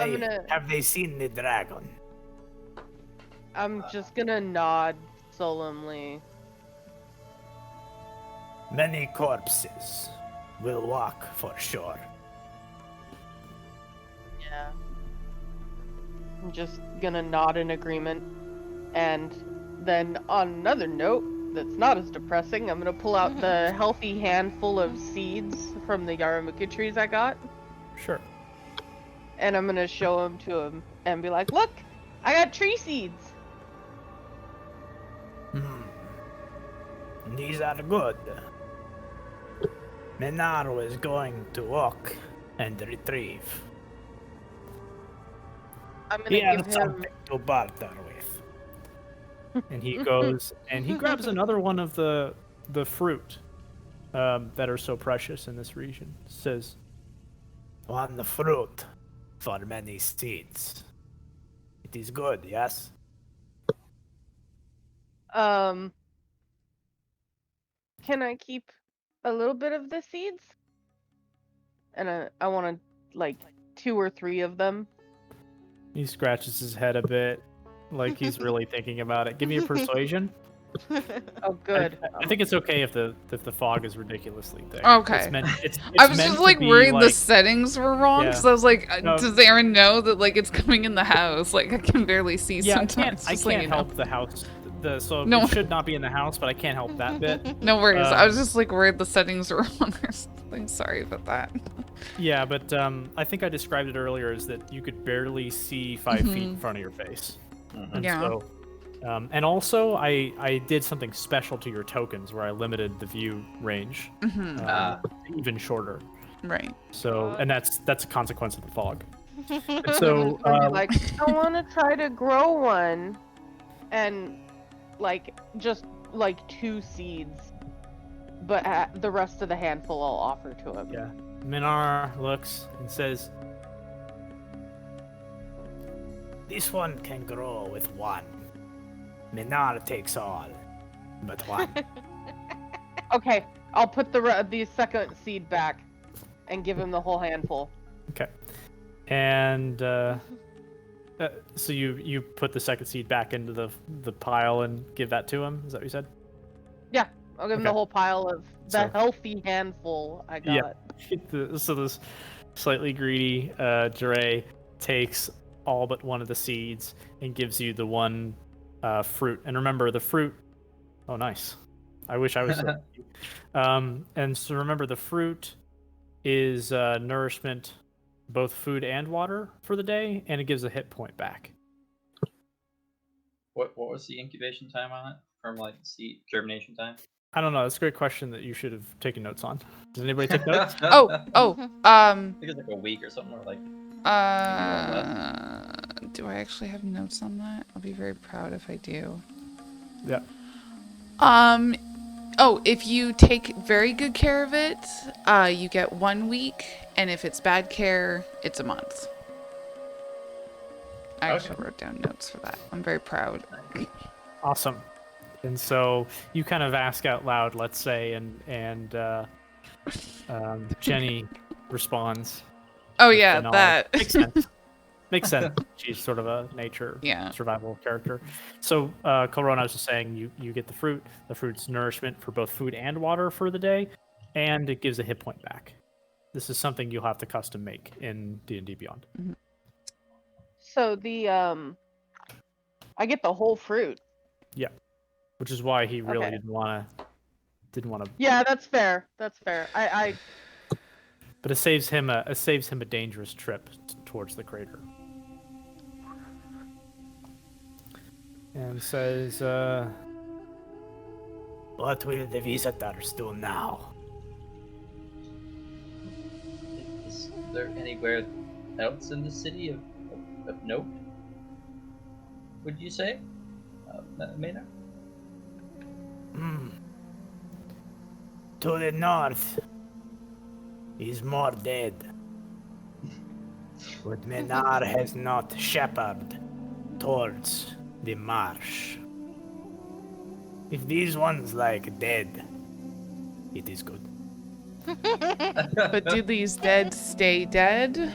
E: they seen the dragon?"
A: I'm just gonna nod solemnly.
E: Many corpses will walk for sure.
A: Yeah. I'm just gonna nod in agreement. And then on another note that's not as depressing, I'm gonna pull out the healthy handful of seeds from the Yaramuka trees I got.
E: Sure.
A: And I'm gonna show them to him and be like, look, I got tree seeds.
E: These are good. Minar is going to walk and retrieve.
A: I'm gonna give him
E: something to barter with. And he goes and he grabs another one of the fruit that are so precious in this region. Says, "One fruit for many seeds. It is good, yes?"
A: Can I keep a little bit of the seeds? And I want to, like, 2 or 3 of them.
E: He scratches his head a bit, like he's really thinking about it. Give me a persuasion.
A: Oh, good.
E: I think it's okay if the fog is ridiculously thick.
D: Okay.
E: It's
D: I was
E: meant
D: just
E: to
D: like
E: be,
D: worried the
E: like-
D: settings were wrong,
E: Yeah.
D: because I was like,
E: No.
D: does Aaron know that like it's coming in the house? Like I can barely see
E: Yeah,
D: sometimes.
E: I
D: just so
E: can't
D: you know.
E: help the house. So
D: No.
E: it should not be in the house, but I can't help that bit.
D: No worries. I was just like worried the settings were wrong or something. Sorry about that.
E: Yeah, but I think I described it earlier as that you could barely see 5 feet in front of your face. And
D: Yeah.
E: so, and also, I did something special to your tokens where I limited the view range even shorter.
D: Right.
E: So, and that's a consequence of the fog. And so,
A: I'd be like, I want to try to grow one, and like just like 2 seeds, but the rest of the handful I'll offer to him.
E: yeah, Minar looks and says, "This one can grow with 1. Minar takes all, but 1."
A: Okay, I'll put the second seed back and give him the whole handful.
E: Okay. And so you put the second seed back into the pile and give that to him? Is that what you said?
A: Yeah, I'll give him the
E: Okay.
A: whole pile of the
E: So-
A: healthy handful I got.
E: Yeah. So this slightly greedy Dre takes all but one of the seeds and gives you the one fruit. And remember, the fruit. Oh, nice. I wish I was. And so remember, the fruit is nourishment, both food and water for the day, and it gives a hit point back.
B: What was the incubation time on it? From like seed germination time?
E: I don't know. That's a great question that you should have taken notes on. Does anybody take notes?
D: Oh,
B: I think it's like a week or something, or like
D: do I actually have notes on that? I'll be very proud if I do.
E: Yeah.
D: Oh, if you take very good care of it, you get 1 week, and if it's bad care, it's a month. I actually wrote down notes for that. I'm very proud.
E: Awesome. And so you kind of ask out loud, let's say, and Jenny responds.
D: Oh
E: with
D: yeah,
E: the
D: that
E: makes sense. Makes sense. She's sort of a nature survival character. So Corona was just saying you get the fruit. The fruit's nourishment for both food and water for the day, and it gives a hit point back. This is something you'll have to custom make in D&D Beyond.
D: Mm-hmm.
A: So the I get the whole fruit.
E: Yeah, which is why he really
A: Okay.
E: didn't want to.
A: Yeah, that's fair. That's fair. I
E: But it saves him a dangerous trip towards the crater. And says, "What will the visitors do now?"
B: Is there anywhere else in the city of note? Would you say, Maynard?
E: To the north is more dead. But Menar has not shepherded towards the marsh. If these ones like dead, it is good.
D: But do these dead stay dead?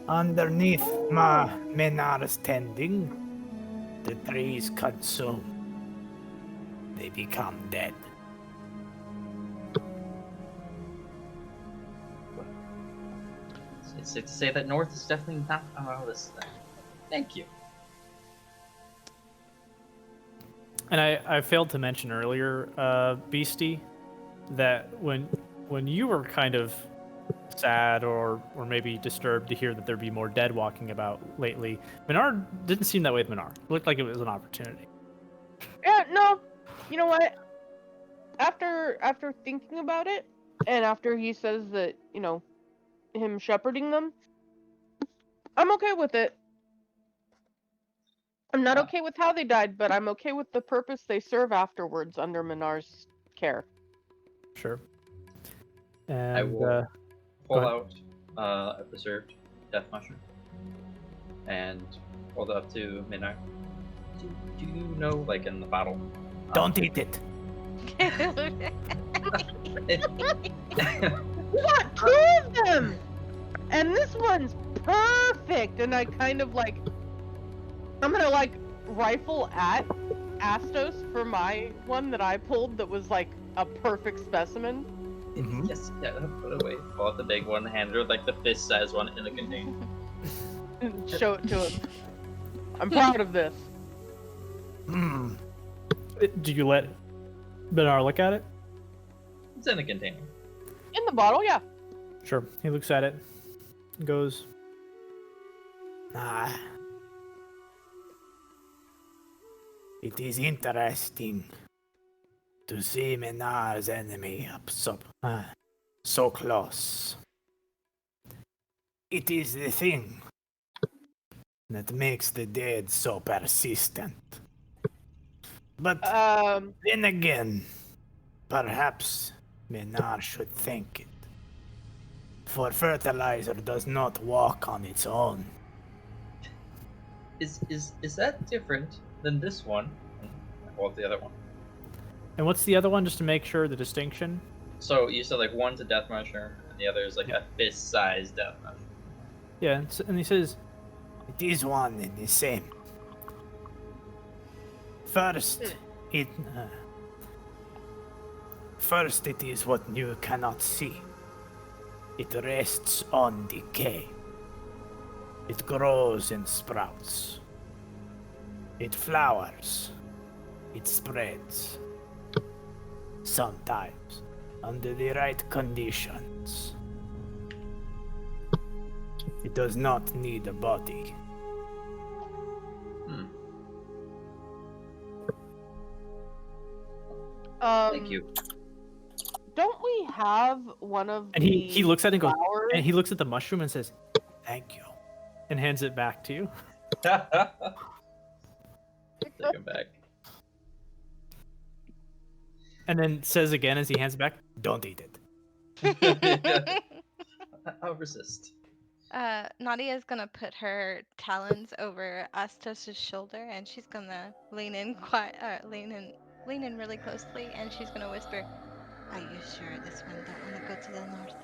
E: Underneath Menar's tending, the trees consume. They become dead.
B: It's safe to say that north is definitely not on our list then. Thank you.
E: And I failed to mention earlier, Beastie, that when you were kind of sad or maybe disturbed to hear that there'd be more dead walking about lately, Menard didn't seem that way with Menard. It looked like it was an opportunity.
A: Yeah, no. You know what? After thinking about it, and after he says that, him shepherding them, I'm okay with it. I'm not okay with how they died, but I'm okay with the purpose they serve afterwards under Minar's care.
E: Sure. And
B: I will pull
E: go
B: out a preserved death mushroom and hold it up to Maynard. Do you know, like in the bottle?
E: don't eat it.
A: We got 2 of them! And this one's perfect! And I kind of I'm gonna rifle at Astos for my one that I pulled that was a perfect specimen.
E: Mhm.
B: Yes, yeah, put it away. Pull out the big one, hand her the fist-sized one in the container.
A: And show it to him. I'm proud of this.
E: Do you let Menard look at it?
B: It's in the container.
A: In the bottle, yeah.
E: Sure. He looks at it and goes, it is interesting to see Menard's enemy up so close. It is the thing that makes the dead so persistent. But then again, perhaps Menard should thank it. For fertilizer does not walk on its own.
B: Is that different than this one? Well, the other one.
E: And what's the other one, just to make sure the distinction?
B: So you said one's a death mushroom and the other is a fist-sized death mushroom.
E: Yeah, and he says, it is one and the same. First, it is what you cannot see. It rests on decay. It grows and sprouts. It flowers. It spreads. Sometimes, under the right conditions. It does not need a body.
B: Thank you.
A: Don't we have one of
E: And he looks at it and goes,
A: flowers?
E: and he looks at the mushroom and says, "Thank you," and hands it back to you.
B: Take him back.
E: And then says again as he hands it back, "Don't eat it."
B: I'll resist.
C: Nadia is gonna put her talons over Astos' shoulder, and she's gonna lean in lean in really closely, and she's gonna whisper, "Are you sure this one don't want to go to the north?"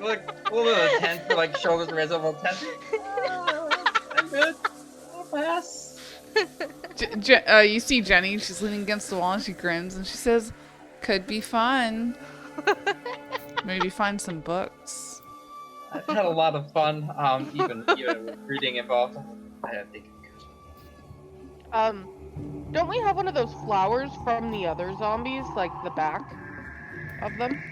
B: Look, a little tent for like shoulders raised over a tent. I'm good. I'll pass.
D: You see Jenny, she's leaning against the wall and she grins and she says, "Could be fun. Maybe find some books."
B: I've had a lot of fun, even with reading involved. I think I'm good.
A: Don't we have one of those flowers from the other zombies, like the back of them?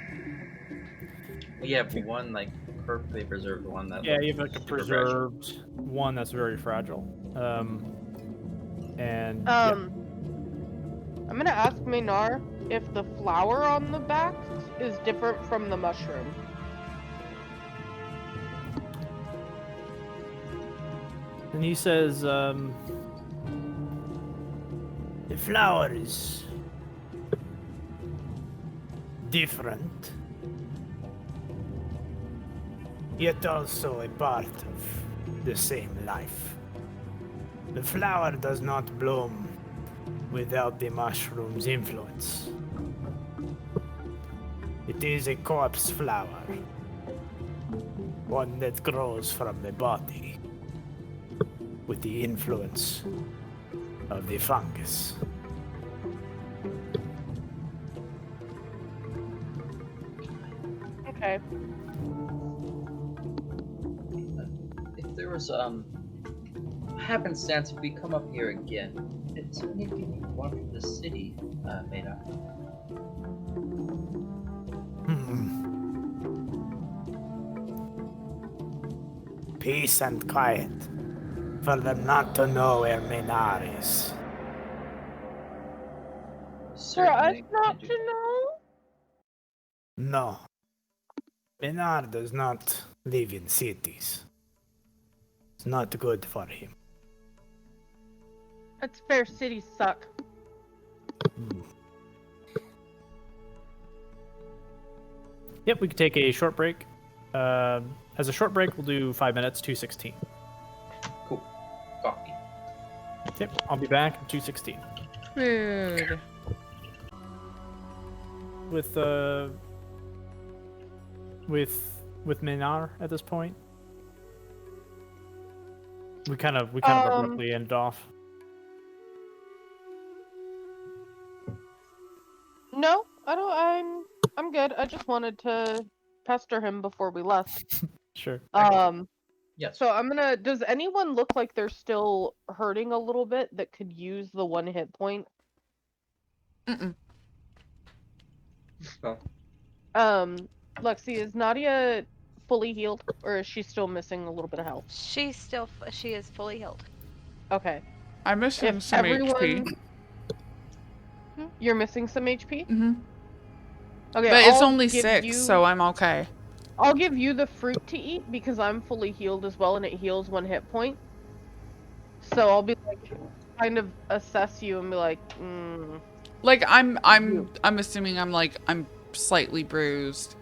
B: We have one like perfectly preserved one that.
E: Yeah,
B: looks
E: you have like a
B: super fragile.
E: preserved one that's very fragile. And
A: I'm gonna ask Maynar if the flower on the back is different from the mushroom.
E: And he says, the flower is different, yet also a part of the same life. The flower does not bloom without the mushroom's influence. It is a corpse flower, one that grows from the body, with the influence of the fungus.
A: Okay.
B: If there was happenstance, if we come up here again, is there anything you want from the city, Maida?
E: Peace and quiet, for them not to know where Menar is.
A: For us
B: Certainly,
A: not
B: I do.
A: to know?
E: No. Menar does not live in cities. It's not good for him.
A: That's fair, cities suck.
E: Yep, we can take a short break. As a short break, we'll do 5 minutes, 2:16.
B: Cool. Coffee.
E: Yep, I'll be back at 2:16.
D: Rude.
E: With Minar at this point. We kind of abruptly end off.
A: No, I don't. I'm good. I just wanted to pester him before we left.
E: Sure.
B: Yes.
A: So I'm gonna. Does anyone look like they're still hurting a little bit that could use the 1 hit point?
D: Mm-mm.
B: Well,
A: Lexi, is Nadia fully healed, or is she still missing a little bit of health?
C: She is fully healed.
A: Okay.
D: I'm missing
A: If
D: some
A: everyone,
D: HP.
A: You're missing some HP.
D: Mm-hmm.
A: Okay,
D: But it's
A: I'll
D: only
A: give
D: 6,
A: you-
D: so I'm okay.
A: I'll give you the fruit to eat because I'm fully healed as well, and it heals 1 hit point. So I'll be like, kind of assess you and be like,
D: Like I'm assuming I'm slightly bruised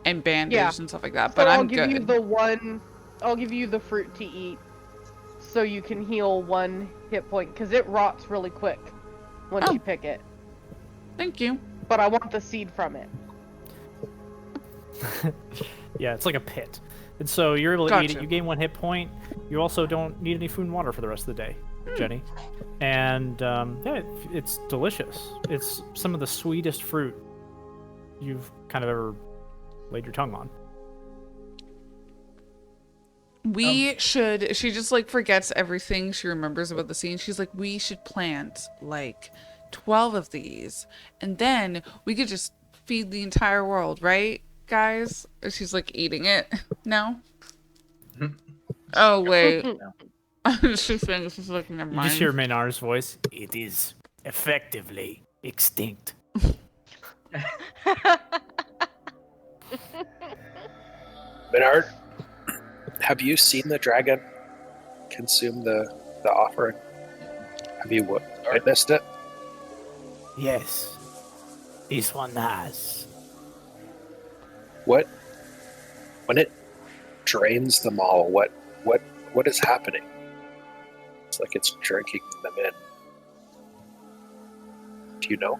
D: and bandaged and stuff like that, but
A: so
D: I'm
A: I'll give
D: good.
A: you the one. I'll give you the fruit to eat, so you can heal 1 hit point because it rots really quick once
D: Oh.
A: you pick it.
D: Thank you.
A: But I want the seed from it.
E: Yeah, it's like a pit. And so you're able to eat it.
D: Gotcha.
E: You gain 1 hit point. You also don't need any food and water for the rest of the day, Jenny. And yeah, it's delicious. It's some of the sweetest fruit you've kind of ever laid your tongue on.
D: We should, she just like forgets everything she remembers about the scene. She's like, we should plant like 12 of these and then we could just feed the entire world, right, guys? She's like eating it. No? Oh, wait. She's saying, she's looking at
E: You
D: mine.
E: just hear Menar's voice. It is effectively extinct.
F: Menard, have you seen the dragon consume the offering? Have you witnessed it?
E: Yes, this one has.
F: When it drains them all, what is happening? It's like it's drinking them in. Do you know?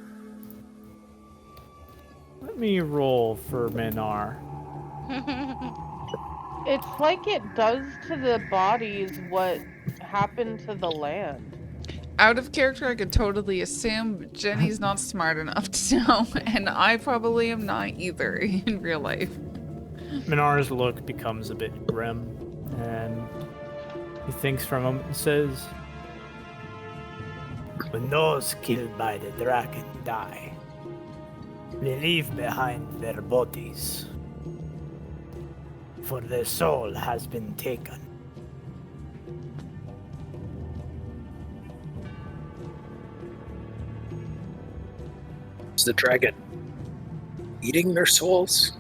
E: Let me roll for Menar.
A: It's like it does to the bodies what happened to the land.
D: Out of character, I could totally assume, but Jenny's not smart enough to know, and I probably am not either in real life.
E: Menar's look becomes a bit grim, and he thinks for a moment and says, when those killed by the dragon die, they leave behind their bodies, for their soul has been taken.
F: Is the dragon eating their souls?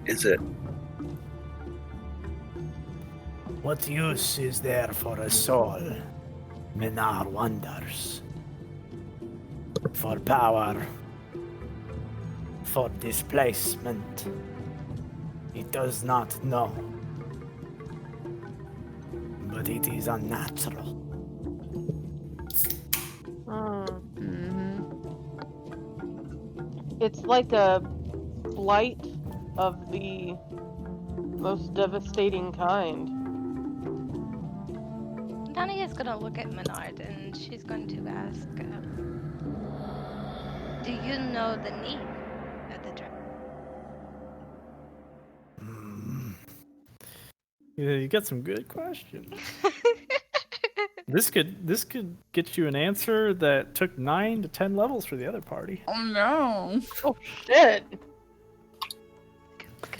F: Is it?
E: What use is there for a soul? Menar wonders. For power, for displacement. He does not know. But it is unnatural.
A: It's like a blight of the most devastating kind.
C: Danny is gonna look at Menard and she's going to ask, do you know the name of the dragon?
E: Yeah, you got some good questions. This could get you an answer that took 9 to 10 levels for the other party.
D: Oh no.
A: Oh shit!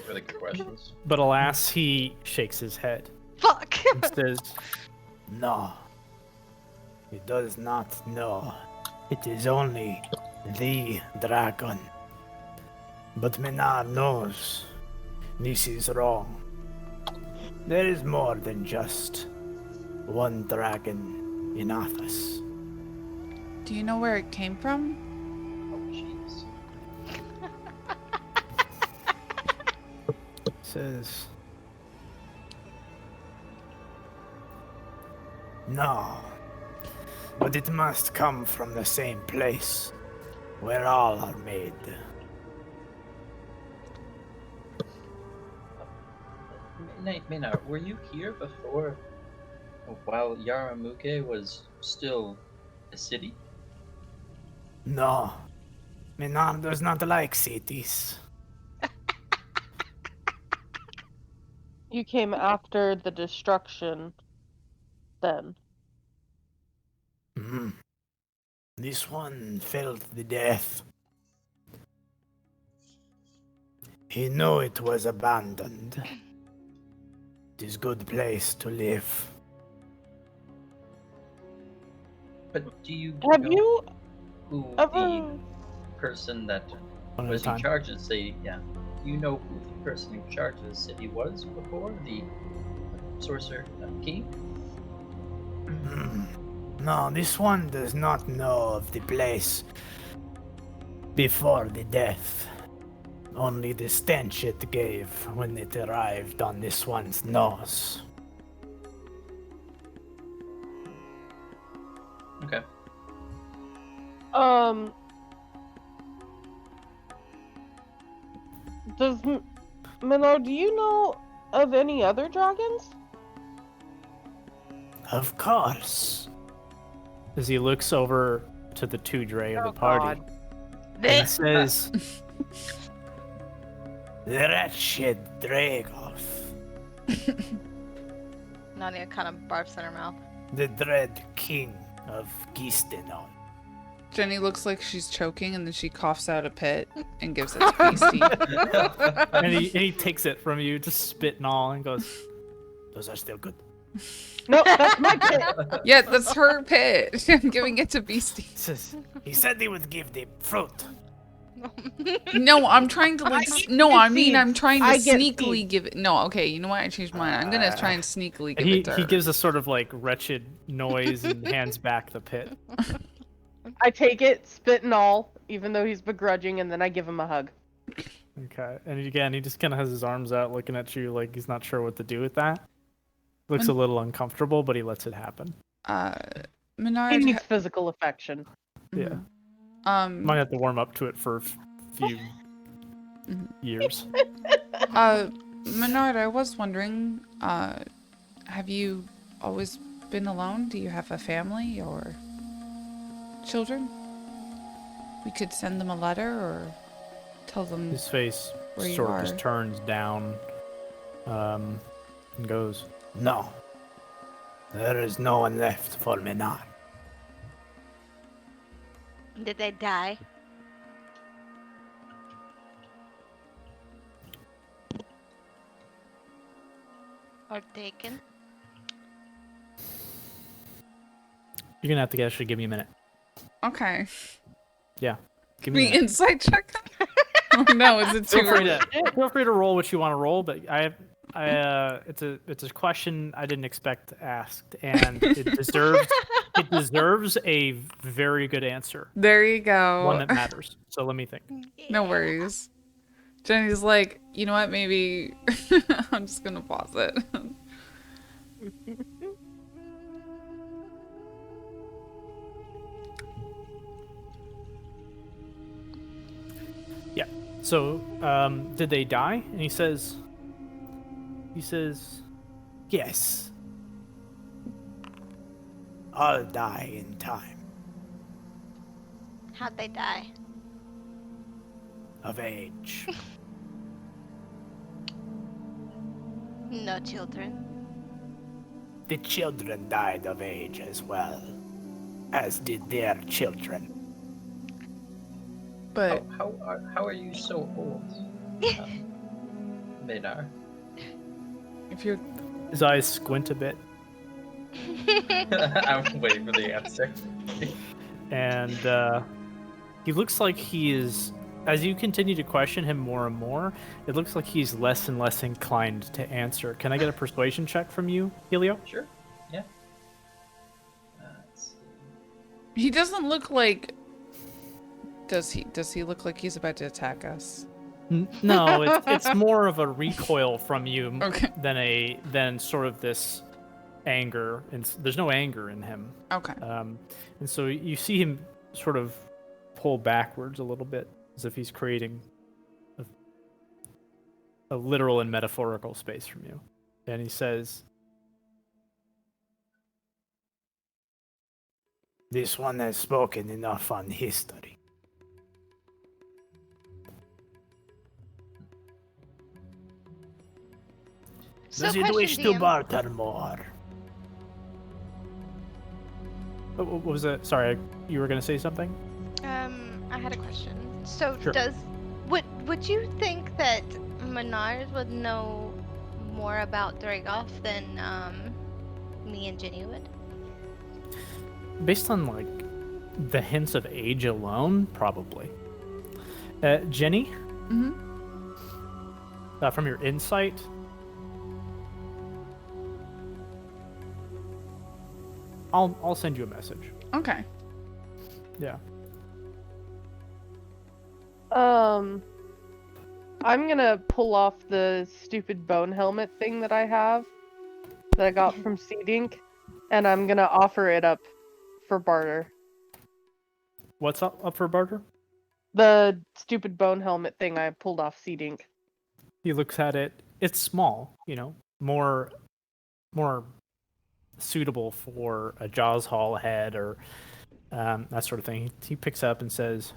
B: Really good questions.
E: But alas, he shakes his head
C: Fuck!
E: and says, no, he does not know. It is only the dragon. But Menard knows this is wrong. There is more than just one dragon in Athos.
D: Do you know where it came from?
B: Oh, jeez.
E: Says, no, but it must come from the same place where all are made.
B: Maynard, were you here before, while Yaramuke was still a city?
E: No, Menard does not like cities.
A: You came after the destruction, then.
E: This one felt the death. He knew it was abandoned. It is a good place to live.
B: But do you
A: Have
B: know
A: you
B: who
A: ever?
B: the person that
E: One at a
B: was in
E: time.
B: charge of the city? Yeah. Do you know who the person in charge of the city was before the sorcerer king?
E: No, this one does not know of the place before the death. Only the stench it gave when it arrived on this one's nose.
B: Okay.
A: Does Menard, do you know of any other dragons?
E: Of course. As he looks over to the two Dre of the party and says, the wretched Dragoth
C: Nadia kind of barfs in her mouth.
E: The dread king of Gistenon.
D: Jenny looks like she's choking, and then she coughs out a pit and gives it to Beastie.
E: And he takes it from you, just spit and all, and goes, "Those are still good."
A: No, that's my pit.
D: Yeah, that's her pit. I'm giving it to Beastie.
E: He said he would give the fruit.
D: No, I'm trying to like. I'm trying to
A: I get
D: sneakily
A: seeds.
D: give it. No, okay, you know what? I changed mine. I'm gonna try and sneakily give it to her.
E: He gives a sort of like wretched noise and hands back the pit.
A: I take it, spit and all, even though he's begrudging, and then I give him a hug.
E: Okay, and again, he just kind of has his arms out, looking at you like he's not sure what to do with that. Looks a little uncomfortable, but he lets it happen.
A: He
D: Menard.
A: needs physical affection.
E: Yeah.
D: Menard,
E: Might have to warm up to it for a few years.
D: I was wondering, have you always been alone? Do you have a family or children? We could send them a letter or tell them
E: His face
D: where you
E: sort of
D: are.
E: just turns down and goes, "No. There is no one left for me now."
C: Did they die? Or taken?
E: You're gonna have to actually give me a minute.
D: Okay.
E: Yeah. Give me a
D: Me
E: minute.
D: insight check? Oh, no, is it too
E: Feel free to roll what you want to roll, but it's a question I didn't expect asked, and it deserves a very good answer,
D: There you go.
E: one that matters. So let me think.
D: No worries. Jenny's like, you know what, maybe I'm just gonna pause it.
E: Yeah. So, did they die? And he says, yes. I'll die in time.
C: How'd they die?
E: Of age.
C: No children.
E: The children died of age as well, as did their children.
D: But
B: How are you so old? Maynard.
D: if you're
E: His eyes squint a bit,
B: I'm waiting for the answer.
E: and he looks like he is. As you continue to question him more and more, it looks like he's less and less inclined to answer. Can I get a persuasion check from you, Helio?
B: Sure. Yeah. Let's see.
D: he doesn't look like does he look like he's about to attack us?
E: No, it's more of a recoil from you
D: Okay.
E: than sort of this anger, and there's no anger in him.
D: Okay.
E: And so you see him sort of pull backwards a little bit, as if he's creating a literal and metaphorical space from you. And he says, "This one has spoken enough on history.
C: So
E: Does it
C: question,
E: wish to
C: DM.
E: barter more?" What was that? Sorry, you were going to say something?
C: I had a question. So
E: Sure.
C: would you think that Menard would know more about Dragoff than me and Jenny would?
E: Based on like the hints of age alone, probably. Jenny,
D: Mm-hmm.
E: from your insight, I'll send you a message.
D: Okay.
E: Yeah.
A: I'm gonna pull off the stupid bone helmet thing that I have that I got from Seed Ink, and I'm gonna offer it up for barter.
E: What's up for barter?
A: The stupid bone helmet thing I pulled off Seed Ink.
E: He looks at it. It's small, more suitable for a Jaws Hall head or that sort of thing. He picks up and says,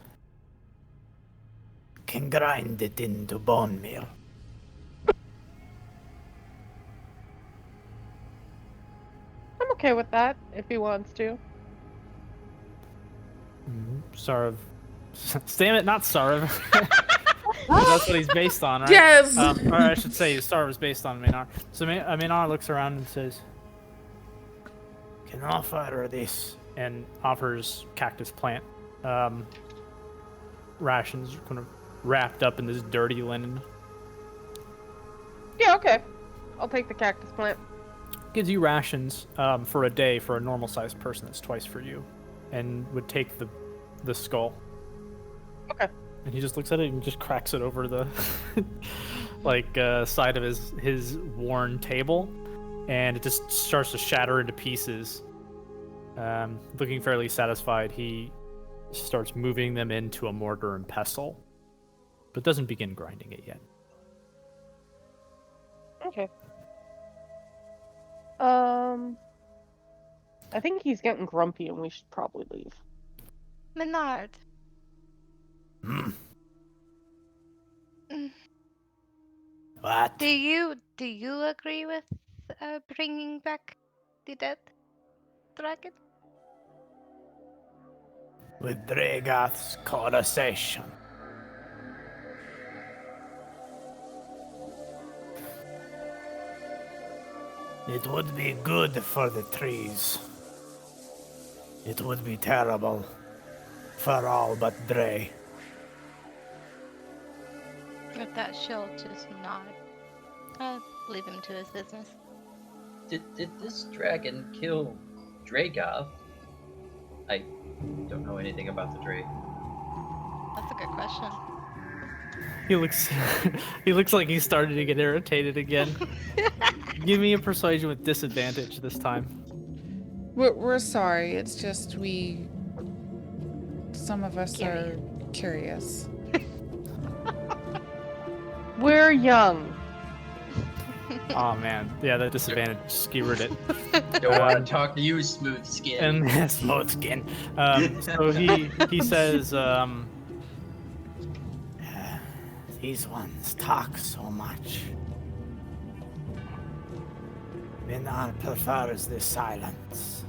E: "Can grind it into bone meal."
A: okay with that if he wants to.
E: Sarv. Damn it, not Sarv. That's what he's based on, right?
D: Yes.
E: Or I should say, Sarv is based on Minar. So Minar looks around and says, "Can I offer this?" and offers cactus plant rations, kind of wrapped up in this dirty linen.
A: Yeah, okay. I'll take the cactus plant.
E: Gives you rations for a day for a normal-sized person. That's twice for you, and would take the skull.
A: Okay.
E: And he just looks at it and just cracks it over the side of his worn table, and it just starts to shatter into pieces. Looking fairly satisfied, he starts moving them into a mortar and pestle, but doesn't begin grinding it yet.
A: Okay. I think he's getting grumpy and we should probably leave.
C: Menard.
E: What?
C: Do you agree with bringing back the dead dragon?
E: With Dregath's conversation. It would be good for the trees. It would be terrible for all but Dre.
C: With that, she'll just nod. Leave him to his business.
B: Did this dragon kill Dragoth? I don't know anything about the Dre.
C: That's a good question.
E: He looks like he's starting to get irritated again. Give me a persuasion with disadvantage this time.
D: We're sorry. It's just some of us are curious.
A: We're young.
E: Oh man, yeah, that disadvantage skewered it.
B: Don't want to talk to you, smooth skin.
E: And smooth skin. So he says, these ones talk so much. Minar prefers the silence.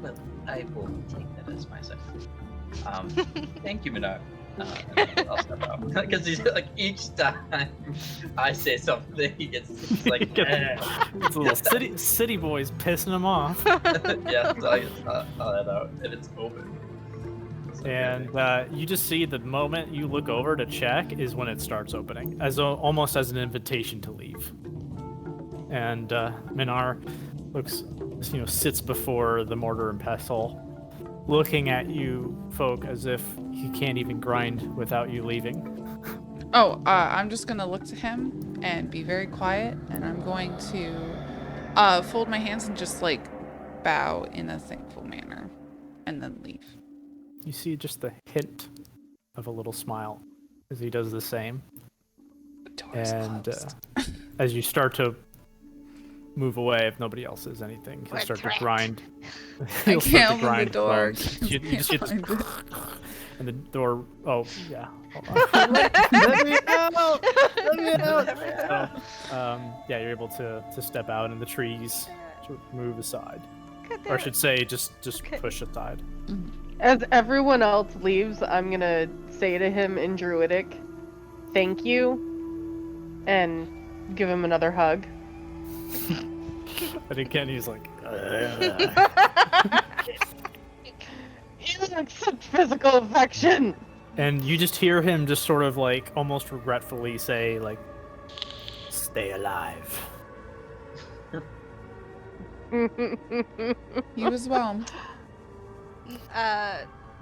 B: Well, I will take that as my second. Thank you, Minar. I'll step out. Because he's like, each time I say something, he gets like,
E: It's a little city boys pissing him off.
B: Yeah, so I head out, and it's open. So,
E: And you just see the moment you look over to check is when it starts opening, almost as an invitation to leave. And Minar sits before the mortar and pestle, looking at you folk as if he can't even grind without you leaving.
D: Oh, I'm just gonna look to him and be very quiet, and I'm going to fold my hands and just like bow in a thankful manner, and then leave.
E: You see just the hint of a little smile as he does the same.
D: The door's closed.
E: As you start to move away, if nobody else says anything, he'll
C: We're
E: start
C: trapped.
E: to grind.
D: I
E: He'll
D: can't
E: start to
D: open the
E: grind
D: door.
E: closed. You just hear this, and the door. Oh yeah. Hold on.
A: Let me out! Let me out!
E: So, yeah, you're able to step out, and the trees sort of move aside,
C: Could
E: or I
C: there-
E: should say, just
C: Okay.
E: push aside.
A: As everyone else leaves, I'm gonna say to him in Druidic, "Thank you," and give him another hug.
E: But again, he's like,
A: You accept physical affection.
E: and you just hear him just sort of like almost regretfully say like, "Stay alive."
D: You as well.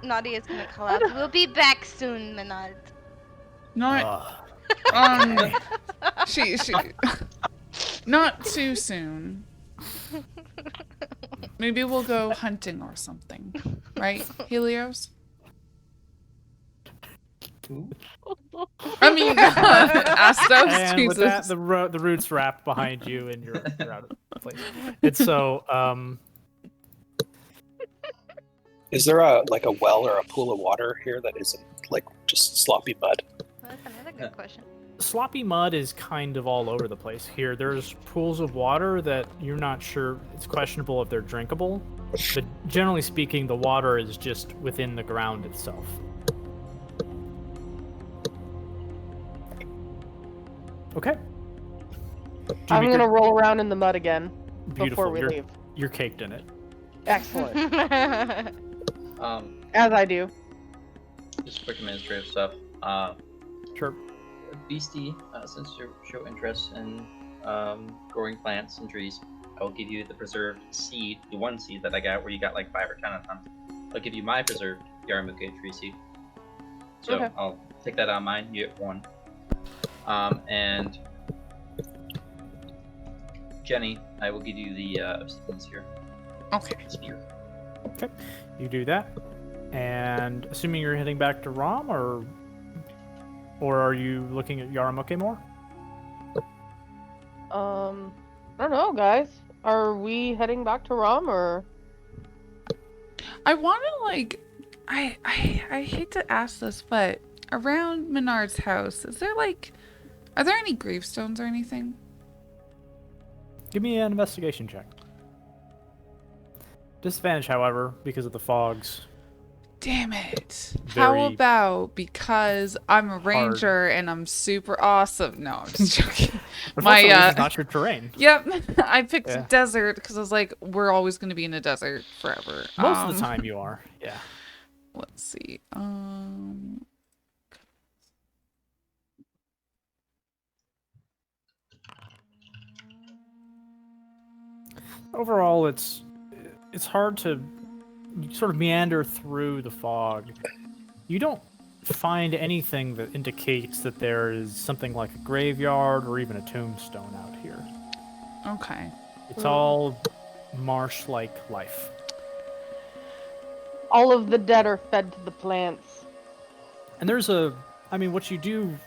C: Nadia's gonna call out. We'll be back soon, Menard.
D: Not
E: Ugh.
D: she not too soon. Maybe we'll go hunting or something. Right, Helios? I mean, Astos,
E: And with
D: Jesus.
E: that, the roots wrap behind you, and you're out of place. And so,
F: Is there a well or a pool of water here that isn't like just sloppy mud?
C: Well, that's another good question.
E: sloppy mud is kind of all over the place here. There's pools of water that you're not sure, it's questionable if they're drinkable, but generally speaking, the water is just within the ground itself. Okay.
A: I'm gonna roll around in the mud again
E: Beautiful.
A: before we leave.
E: You're caked in it.
A: Excellent.
B: Um,
A: As I do.
B: just quick administrative stuff.
E: Sure.
B: Beastie, since you show interest in growing plants and trees, I will give you the preserved seed, the one seed that I got where you got like 5 or 10 of them. I'll give you my preserved Yarmulke tree seed. So
A: Okay.
B: I'll take that on mine, you get 1. And Jenny, I will give you the sphere.
D: Okay.
B: Spear.
E: You do that. And assuming you're heading back to Rom, or are you looking at Yarmulke more?
A: I don't know, guys. Are we heading back to Rom or?
D: I want to like, I hate to ask this, but around Menard's house, is there like, are there any gravestones or anything?
E: Give me an investigation check. Disadvantage, however, because of the fogs.
D: Damn it. How
E: Very
D: about because I'm a ranger and I'm super awesome? No, I'm just joking.
E: Unfortunately, this is not your terrain.
D: Yep. I picked
E: Yeah.
D: desert because I was like, we're always going to be in a desert forever.
E: Most of the time you are, yeah.
D: Let's see.
E: Overall, it's hard to sort of meander through the fog. You don't find anything that indicates that there is something like a graveyard or even a tombstone out here.
D: Okay.
E: It's all marsh-like life.
A: All of the dead are fed to the plants.
E: And there's what you do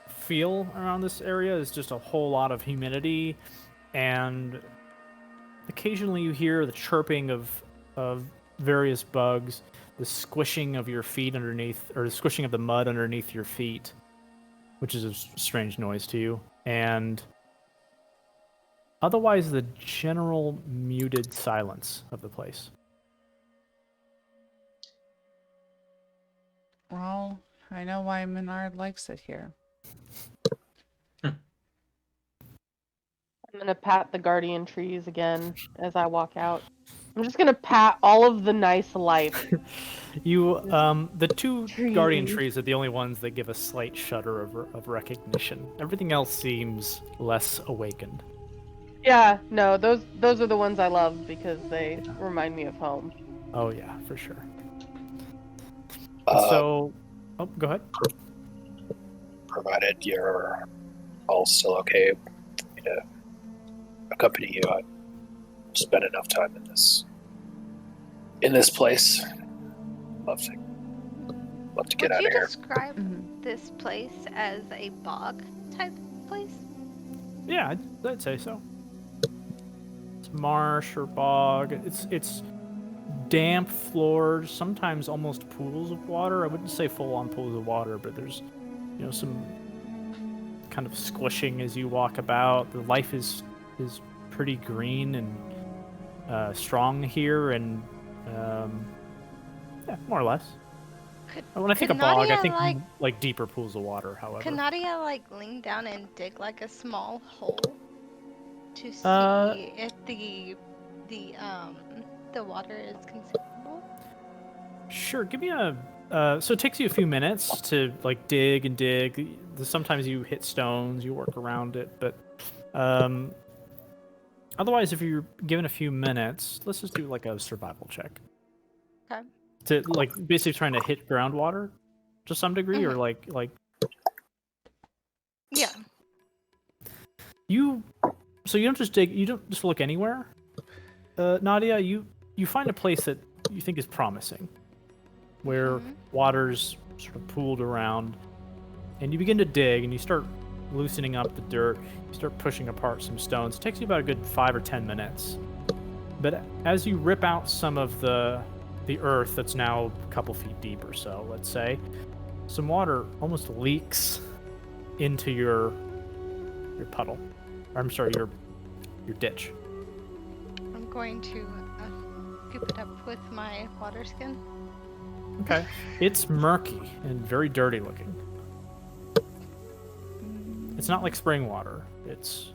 E: feel around this area is just a whole lot of humidity, and occasionally you hear the chirping of various bugs, the squishing of your feet underneath, or the squishing of the mud underneath your feet, which is a strange noise to you, and otherwise the general muted silence of the place.
D: Well, I know why Menard likes it here.
A: I'm gonna pat the guardian trees again as I walk out. I'm just gonna pat all of the nice life.
E: You, the 2 guardian
A: Trees.
E: trees are the only ones that give a slight shudder of recognition. Everything else seems less awakened.
A: Yeah, no, those are the ones I love because they remind me of home.
E: Oh yeah, for sure.
F: Uh,
E: So, go ahead.
F: Provided you're all still okay, me to accompany you. I've spent enough time in this place. Love to get
C: Would
F: out
C: you
F: of here.
C: describe
D: Mhm.
C: this place as a bog type place?
E: Yeah, I'd say so. It's marsh or bog. It's damp floors, sometimes almost pools of water. I wouldn't say full-on pools of water, but there's some kind of squishing as you walk about. The life is pretty green and strong here, and yeah, more or less. When I think of bog, I
C: Nadia,
E: think like deeper pools of water. However,
C: Can Nadia lean down and dig like a small hole to see
E: Uh,
C: if the water is consumable?
E: Sure, give me a. So it takes you a few minutes to like dig and dig. Sometimes you hit stones, you work around it, but otherwise, if you're given a few minutes, let's just do like a survival check.
C: Okay.
E: To like basically trying to hit groundwater to some degree, or like
C: Yeah.
E: So you don't just dig. You don't just look anywhere. Nadia, you find a place that you think is promising, where water's sort of pooled around, and you begin to dig, and you start loosening up the dirt. You start pushing apart some stones. It takes you about a good 5 or 10 minutes. But as you rip out some of the earth that's now a couple feet deep or so, let's say, some water almost leaks into your puddle. Or, I'm sorry, your ditch.
C: I'm going to scoop it up with my water skin.
E: Okay. It's murky and very dirty looking. It's not like spring water. It's,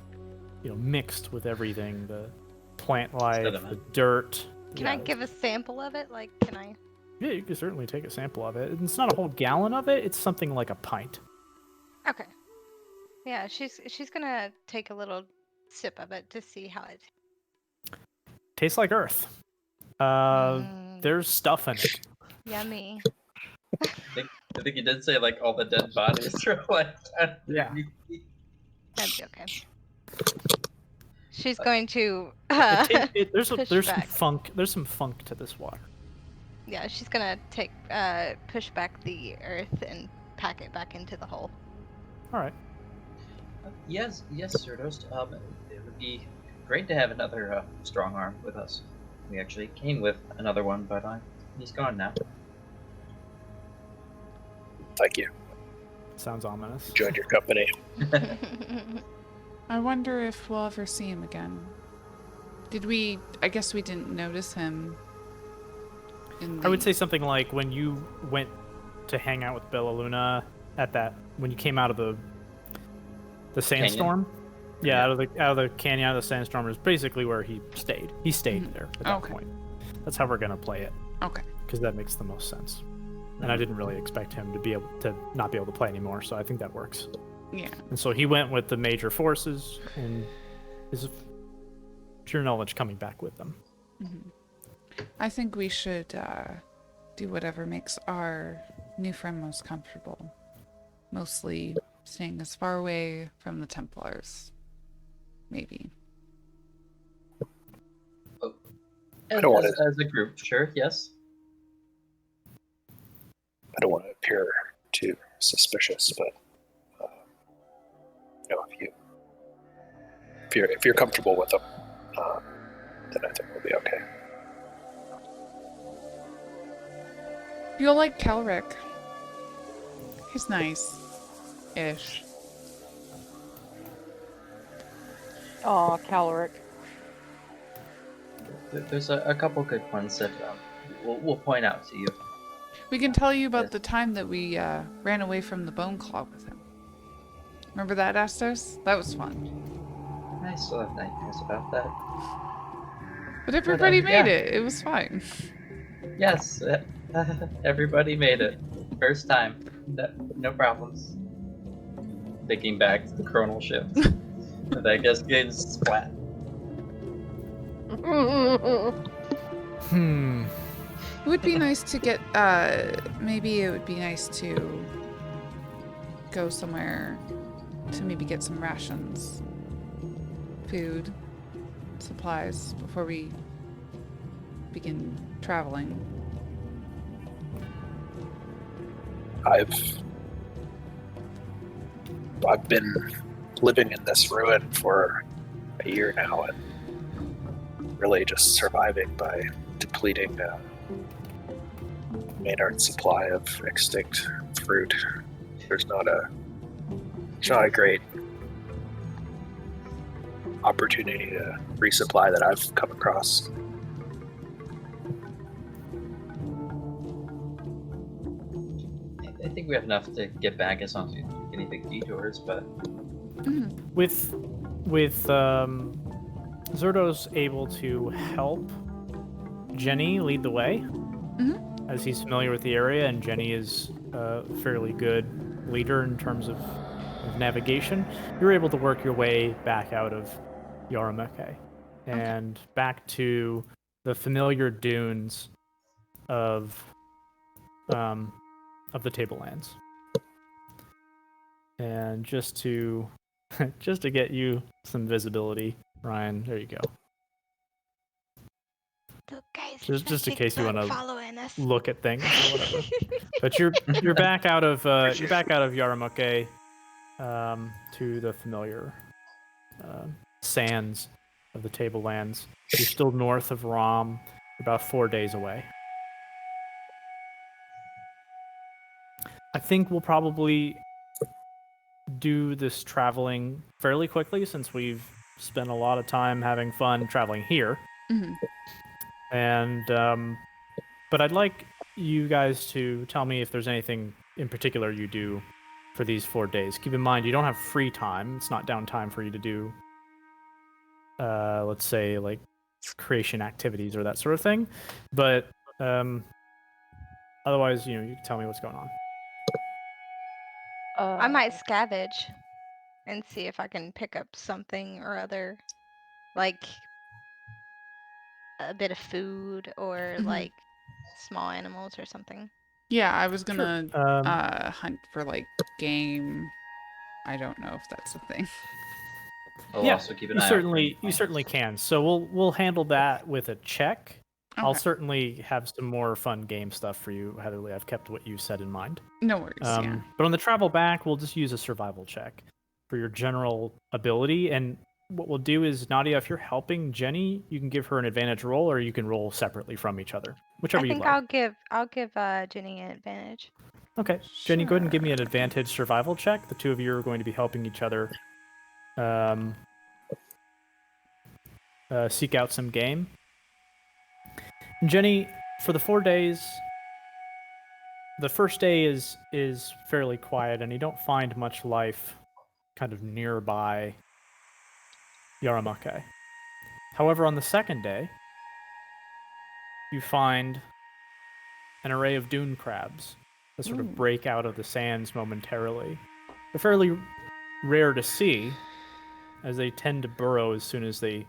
E: mixed with everything, the plant life, the
B: Sediment.
E: dirt.
C: Can I give a sample of it? Like, can I?
E: Yeah, you can certainly take a sample of it. It's not a whole gallon of it. It's something like a pint.
C: Okay. Yeah, she's gonna take a little sip of it to see how it.
E: Tastes like earth. There's stuff in it.
C: Yummy.
B: I think you did say like all the dead bodies are like.
E: Yeah.
C: That'd be okay. She's going to
E: There's
C: push
E: some
C: back.
E: funk. There's some funk to this water.
C: Yeah, she's gonna push back the earth and pack it back into the hole.
E: All right.
B: Yes, Cerdos. It would be great to have another strong arm with us. We actually came with another one, but he's gone now.
F: Thank you.
E: Sounds ominous.
F: Enjoyed your company.
D: I wonder if we'll ever see him again. I guess we didn't notice him.
E: I would say something like when you went to hang out with Bella Luna when you came out of the sandstorm. Yeah, out of the canyon, out of the sandstorm is basically where he stayed. He stayed there at that point. That's how we're gonna play it.
D: Okay.
E: Because that makes the most sense. And I didn't really expect him to not be able to play anymore, so I think that works.
D: Yeah.
E: And so he went with the major forces and is pure knowledge coming back with them.
D: Mm-hmm. I think we should do whatever makes our new friend most comfortable. Mostly staying as far away from the Templars. Maybe.
F: I don't want
B: as a group, sure, yes.
F: I don't want to appear too suspicious, but if you're comfortable with them, then I think we'll be okay.
D: You'll like Kelric. He's nice-ish.
A: Aw, Caloric.
B: There's a couple good ones that we'll point out to you.
D: We can tell you about the time that we ran away from the Bone Claw with him. Remember that, Astos? That was fun.
B: I still have nightmares about that.
D: But everybody made
B: yeah.
D: it. It was fine.
B: Yes, everybody made it. First time. No problems. Thinking back to the chronal shift. And I guess getting splat.
D: It would be nice to get, maybe it would be nice to go somewhere to maybe get some rations, food, supplies before we begin traveling.
F: I've been living in this ruin for a year now and really just surviving by depleting Maynard's supply of extinct fruit. It's not a great opportunity to resupply that I've come across.
B: I think we have enough to get back as long as we don't take any big detours, but
E: With Zerdo's able to help Jenny lead the way, as he's familiar with the area, and Jenny is a fairly good leader in terms of navigation. You're able to work your way back out of Yarameke and back to the familiar dunes of the Tablelands. And just to get you some visibility, Ryan, there you go.
C: Look, guys,
E: Just in case you want to
C: following us.
E: look at things or whatever. But you're back out of Yaramuke to the familiar sands of the Tablelands. You're still north of Rom, about 4 days away. I think we'll probably do this traveling fairly quickly since we've spent a lot of time having fun traveling here.
D: Mhm.
E: And but I'd like you guys to tell me if there's anything in particular you do for these 4 days. Keep in mind, you don't have free time. It's not downtime for you to do, let's say, like creation activities or that sort of thing. But otherwise, you can tell me what's going on.
C: I might scavenge and see if I can pick up something or other, like a bit of food or
D: Mhm.
C: like small animals or something.
D: Yeah, I was gonna
E: Um,
D: hunt for like game. I don't know if that's a thing.
B: I'll
E: yeah,
B: also keep an
E: you
B: eye out for
E: certainly
B: any
E: you certainly can. So we'll handle that with a check. I'll
D: Okay.
E: certainly have some more fun game stuff for you, Heatherly. I've kept what you said in mind.
D: No worries. Yeah.
E: But on the travel back, we'll just use a survival check for your general ability. And what we'll do is, Nadia, if you're helping Jenny, you can give her an advantage roll, or you can roll separately from each other, whichever
C: I
E: you'd
C: think
E: like.
C: I'll give Jenny an advantage.
E: Okay, Jenny, go ahead and give me an
D: Sure.
E: advantage survival check. The two of you are going to be helping each other seek out some game. Jenny, for the 4 days, the first day is fairly quiet, and you don't find much life kind of nearby Yaramake. However, on the second day, you find an array of dune crabs that sort of
D: Ooh.
E: break out of the sands momentarily. They're fairly rare to see, as they tend to burrow as soon as they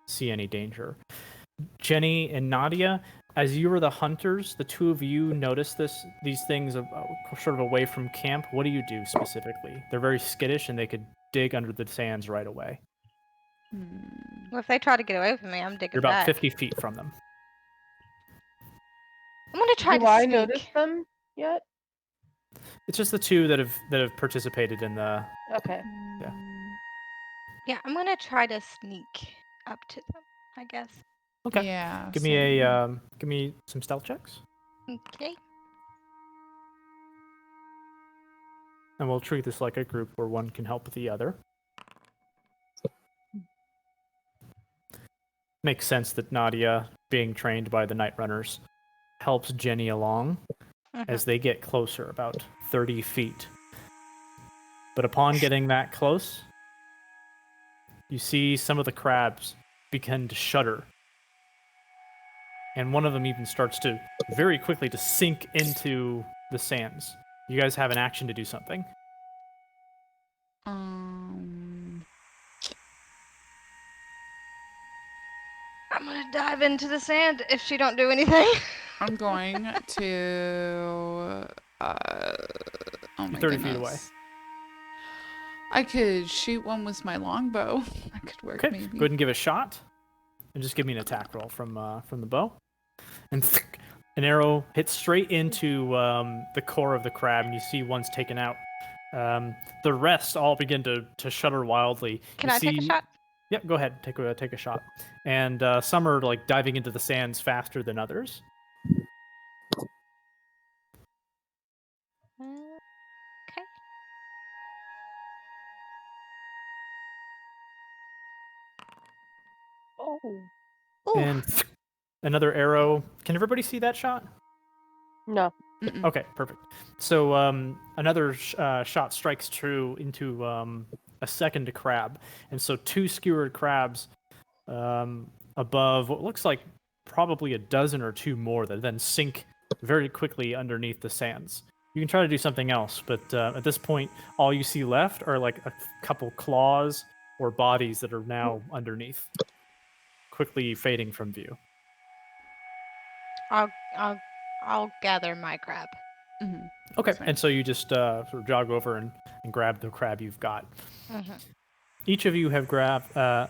E: see any danger. Jenny and Nadia, as you were the hunters, the two of you notice these things sort of away from camp. What do you do specifically? They're very skittish, and they could dig under the sands right away.
C: Well, if they try to get away from me, I'm digging
E: You're about
C: back.
E: 50 feet from them.
C: I'm gonna try
A: Do
C: to
A: I
C: sneak.
A: notice them yet?
E: It's just the two that have participated in the.
A: Okay.
E: Yeah.
C: Yeah, I'm gonna try to sneak up to them, I guess.
E: Okay.
D: Yeah.
E: Give me some stealth checks,
C: Okay.
E: and we'll treat this like a group where one can help the other. Makes sense that Nadia, being trained by the Night Runners, helps Jenny along as they get closer, about 30 feet. But upon getting that close, you see some of the crabs begin to shudder. And one of them even starts to very quickly to sink into the sands. You guys have an action to do something.
C: I'm gonna dive into the sand if she don't do anything.
D: I'm going to. Oh my
E: 30 feet away.
D: goodness. I could shoot one with my longbow. That could work,
E: Okay,
D: maybe.
E: go ahead and give a shot. And just give me an attack roll from the bow. And an arrow hits straight into the core of the crab, and you see one's taken out. The rest all begin to shudder wildly.
C: Can
E: You
C: I take a
E: see-
C: shot?
E: Yep, go ahead. Take a shot. And some are like diving into the sands faster than others.
C: Okay.
A: Oh.
C: Ooh.
E: And another arrow. Can everybody see that shot?
A: No.
D: Mm-mm.
E: Okay, perfect. So another shot strikes true into a second crab, and so two skewered crabs above what looks like probably a dozen or two more that then sink very quickly underneath the sands. You can try to do something else, but at this point, all you see left are like a couple claws or bodies that are now underneath, quickly fading from view.
C: I'll gather my crab.
D: Mm-hmm.
E: Okay,
D: Fine.
E: and so you just sort of jog over and grab the crab you've got.
C: Mm-hmm.
E: Each of you have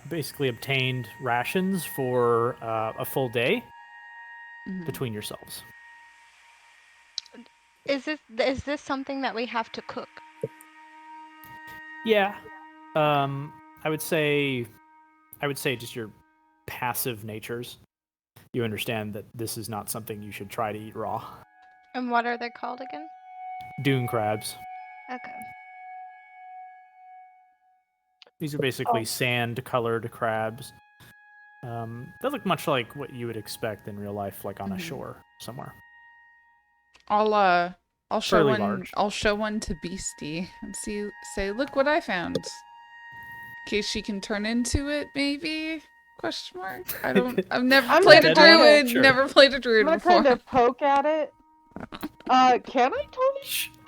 E: basically obtained rations for a full day
D: Mm-hmm.
E: between yourselves.
C: Is this something that we have to cook?
E: Yeah, I would say just your passive natures. You understand that this is not something you should try to eat raw.
C: And what are they called again?
E: Dune crabs.
C: Okay.
E: These are basically
A: Oh.
E: sand-colored crabs. They look much like what you would expect in real life, like on a
D: Mhm.
E: shore somewhere.
D: I'll show
E: Fairly
D: one.
E: large.
D: I'll show one to Beastie and say, look what I found. In case she can turn into it, maybe? Question mark. I don't. I've never
A: I'm
D: played
A: gonna
D: a
A: kinda-
D: druid.
E: Sure.
D: Never played a druid
A: I'm gonna
D: before.
A: kind of poke at it. Can I, Tony?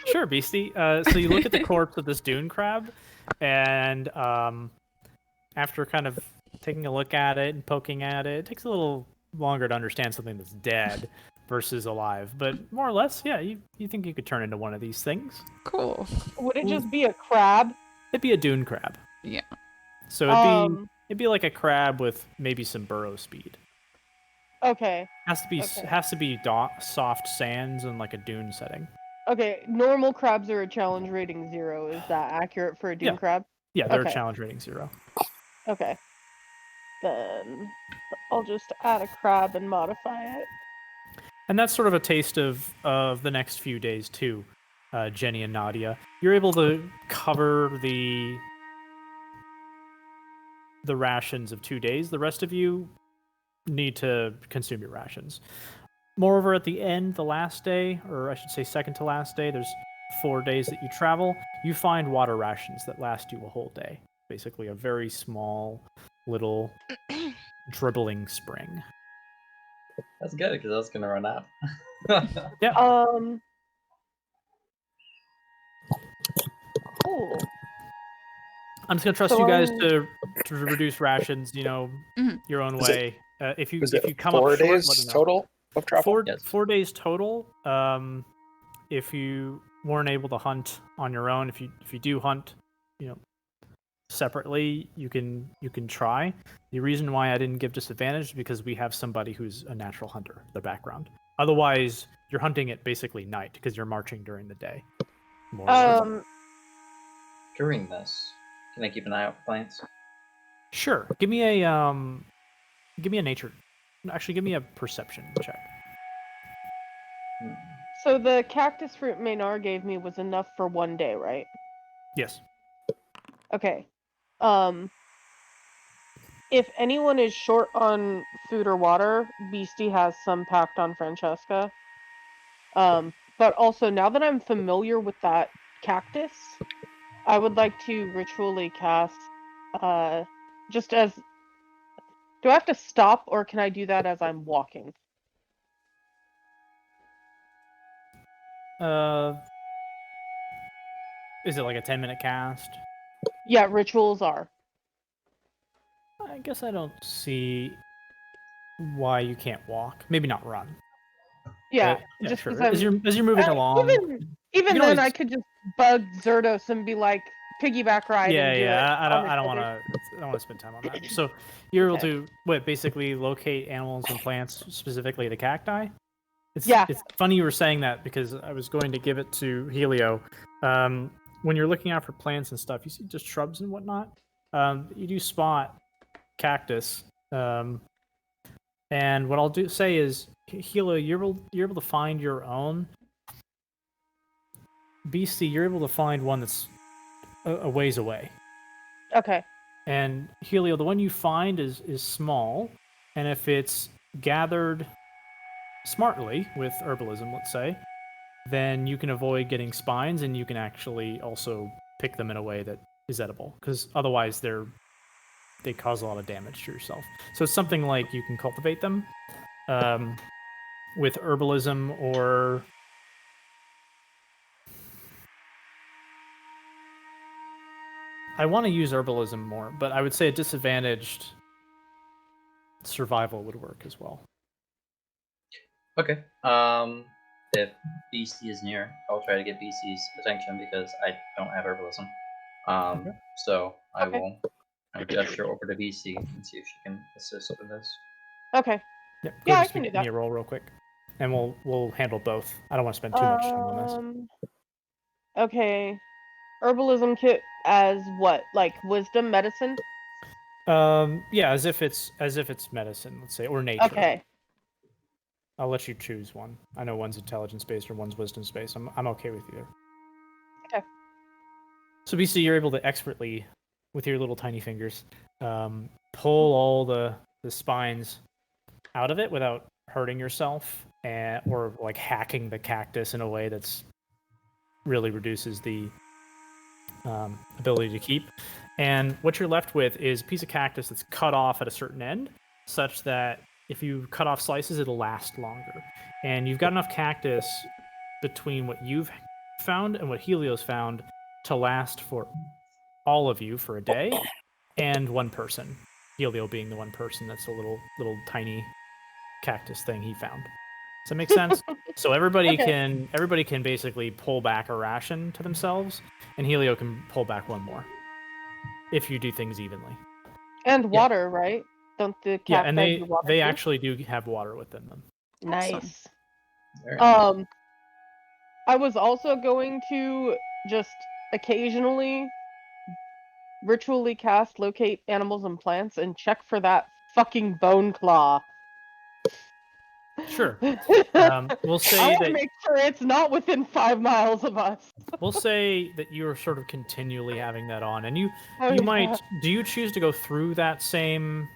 E: Sure, Beastie. So you look at the corpse of this dune crab, and after kind of taking a look at it and poking at it, it takes a little longer to understand something that's dead versus alive. But more or less, yeah, you think you could turn into one of these things.
D: Cool.
A: Would it just be a crab?
E: It'd be a dune crab.
D: Yeah.
E: So it'd be like a crab with maybe some burrow speed.
A: Okay.
E: Has to be
A: Okay.
E: soft sands and like a dune setting.
A: Okay, normal crabs are a challenge rating 0. Is that accurate for a dune
E: Yeah.
A: crab?
E: Yeah, they're
A: Okay.
E: a challenge rating 0.
A: Okay. Then I'll just add a crab and modify it.
E: And that's sort of a taste of the next few days too, Jenny and Nadia. You're able to cover the rations of 2 days. The rest of you need to consume your rations. Moreover, at the end, the last day, or I should say second to last day, there's 4 days that you travel, you find water rations that last you a whole day. Basically a very small little dribbling spring.
B: That's good because I was gonna run out.
E: Yeah.
A: Cool.
E: I'm just gonna trust
A: So
E: you guys to reduce rations,
D: Mhm.
E: your own
F: Is it-
E: way. If you
F: Was
E: if
F: it
E: you come
F: 4
E: up short,
F: days
E: let me know.
F: total of travel?
B: Yes.
E: 4 days total. If you weren't able to hunt on your own, if you do hunt, separately, you can try. The reason why I didn't give disadvantage is because we have somebody who's a natural hunter, the background. Otherwise, you're hunting at basically night because you're marching during the day. More or less.
B: During this, can I keep an eye out for plants?
E: Sure. Give me a nature. Actually, give me a perception check.
A: So the cactus fruit Maynard gave me was enough for 1 day, right?
E: Yes.
A: Okay. If anyone is short on food or water, Beastie has some packed on Francesca. But also, now that I'm familiar with that cactus, I would like to ritually cast, just as... Do I have to stop, or can I do that as I'm walking?
E: Is it like a 10-minute cast?
A: Yeah, rituals are.
E: I guess I don't see why you can't walk. Maybe not run.
A: Yeah,
E: Yeah,
A: just
E: sure.
A: because I'm...
E: As you're moving along.
A: Even
E: can
A: then,
E: always-
A: I could just bug Zerdos and be like, piggyback ride and do it.
E: I don't
A: on
E: want
A: each
E: to spend time on that. So you're able
A: Okay.
E: to basically locate animals and plants, specifically the cacti.
A: Yeah.
E: It's funny you were saying that because I was going to give it to Helio. When you're looking out for plants and stuff, you see just shrubs and whatnot. You do spot cactus. And what I'll say is, Helio, you're able to find your own. Beastie, you're able to find one that's a ways away.
A: Okay.
E: And Helio, the one you find is small, and if it's gathered smartly with herbalism, let's say, then you can avoid getting spines, and you can actually also pick them in a way that is edible, because otherwise they cause a lot of damage to yourself. So it's something like you can cultivate them with herbalism, or I want to use herbalism more, but I would say a disadvantaged survival would work as well.
B: Okay. If Beastie is near, I'll try to get Beastie's attention because I don't have herbalism.
E: Okay.
B: So I
A: Okay.
B: will gesture over to Beastie and see if she can assist with this.
A: Okay.
E: Yeah,
A: Yeah, I
E: just
A: can do
E: give me
A: that.
E: a roll real quick, and we'll handle both. I don't want to spend too much time on this.
A: Okay. Herbalism kit as what? Like wisdom, medicine?
E: Yeah, as if it's medicine, let's say, or nature.
A: Okay.
E: I'll let you choose one. I know one's intelligence based or one's wisdom based. I'm okay with either.
A: Okay.
E: So BC, you're able to expertly with your little tiny fingers, pull all the spines out of it without hurting yourself, or like hacking the cactus in a way that's really reduces the ability to keep. And what you're left with is a piece of cactus that's cut off at a certain end, such that if you cut off slices, it'll last longer. And you've got enough cactus between what you've found and what Helios found to last for all of you for a day, and one person. Helio being the one person that's a little tiny cactus thing he found. Does that make sense? So everybody can basically pull back a ration to themselves, and Helio can pull back one more if you do things evenly.
A: And water, right? Don't the
E: Yeah,
A: cacti
E: and
A: do water
E: they
A: too?
E: actually do have water within them.
A: Nice.
B: Very nice.
A: I was also going to just occasionally ritually cast locate animals and plants and check for that fucking bone claw.
E: Sure. We'll
A: I
E: say
A: want to
E: that
A: make sure it's not within 5 miles of us.
E: we'll say that you're sort of continually having that on, and you
A: Oh, yeah.
E: might. Do you choose to go through that same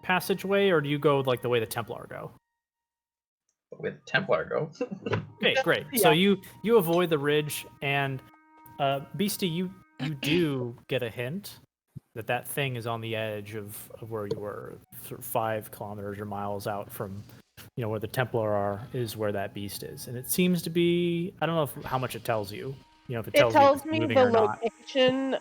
E: passageway, or do you go like the way the Templar go?
B: With Templar go.
E: Okay, great.
A: Yeah.
E: So you avoid the ridge, and Beastie, you do get a hint that thing is on the edge of where you were, sort of 5 kilometers or miles out from, where the Templar are, is where that beast is, and it seems to be. I don't know how much it tells you. If it
A: It
E: tells you
A: tells
E: if it's
A: me
E: moving
A: the
E: or not.
A: location.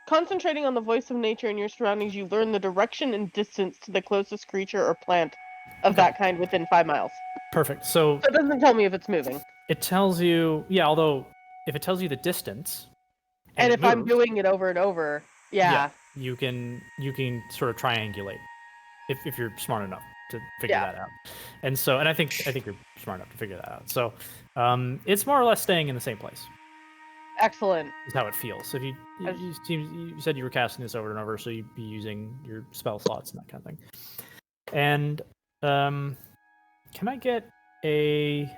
A: Concentrating on the voice of nature in your surroundings, you learn the direction and distance to the closest creature or plant of
E: Okay.
A: that kind within 5 miles.
E: Perfect. So
A: it doesn't tell me if it's moving.
E: it tells you, although if it tells you the distance,
A: And
E: it
A: if I'm
E: moves,
A: doing it over and over, yeah.
E: you can sort of triangulate if you're smart enough to figure that out. And so, and I think you're smart enough to figure that out. So, it's more or less staying in the same place.
A: Excellent.
E: Is how it feels. If you said you were casting this over and over, so you'd be using your spell slots and that kind of thing. And can I get a?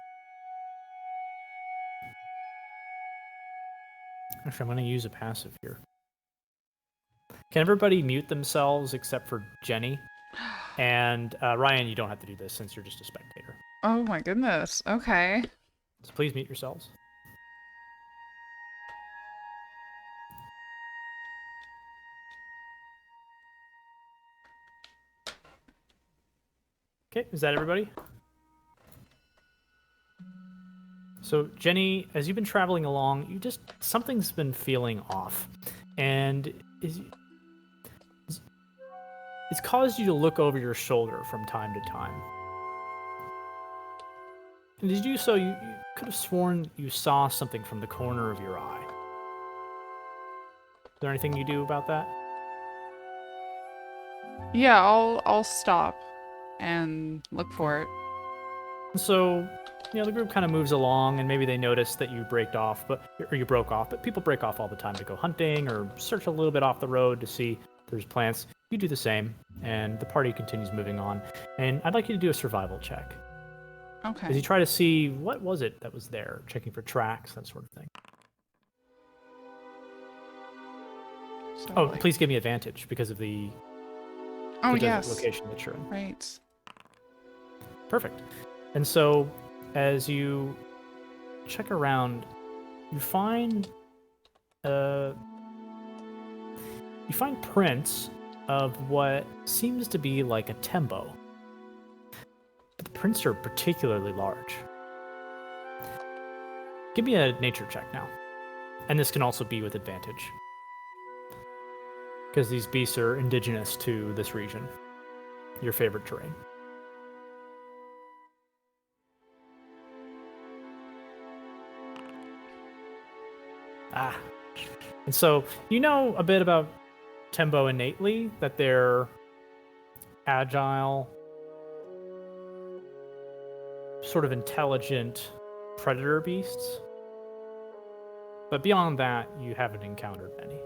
E: Actually, I'm going to use a passive here. Can everybody mute themselves except for Jenny? And Ryan, you don't have to do this since you're just a spectator.
D: Oh my goodness. Okay.
E: So please mute yourselves. Okay, is that everybody? So Jenny, as you've been traveling along, something's been feeling off, and it's caused you to look over your shoulder from time to time. And as you do so, you could have sworn you saw something from the corner of your eye. Is there anything you do about that?
D: Yeah, I'll stop and look for it.
E: So, the group kind of moves along, and maybe they notice that you broke off, but people break off all the time to go hunting or search a little bit off the road to see if there's plants. You do the same, and the party continues moving on. And I'd like you to do a survival check.
D: Okay.
E: As you try to see what was it that was there, checking for tracks, that sort of thing.
D: So,
E: Oh, please give me advantage because of the
D: yes.
E: location that you're in.
D: Right.
E: Perfect. And so, as you check around, you find prints of what seems to be like a tembo. But the prints are particularly large. Give me a nature check now. And this can also be with advantage, because these beasts are indigenous to this region, your favorite terrain. And so you know a bit about tembo innately, that they're agile, sort of intelligent predator beasts. But beyond that, you haven't encountered any.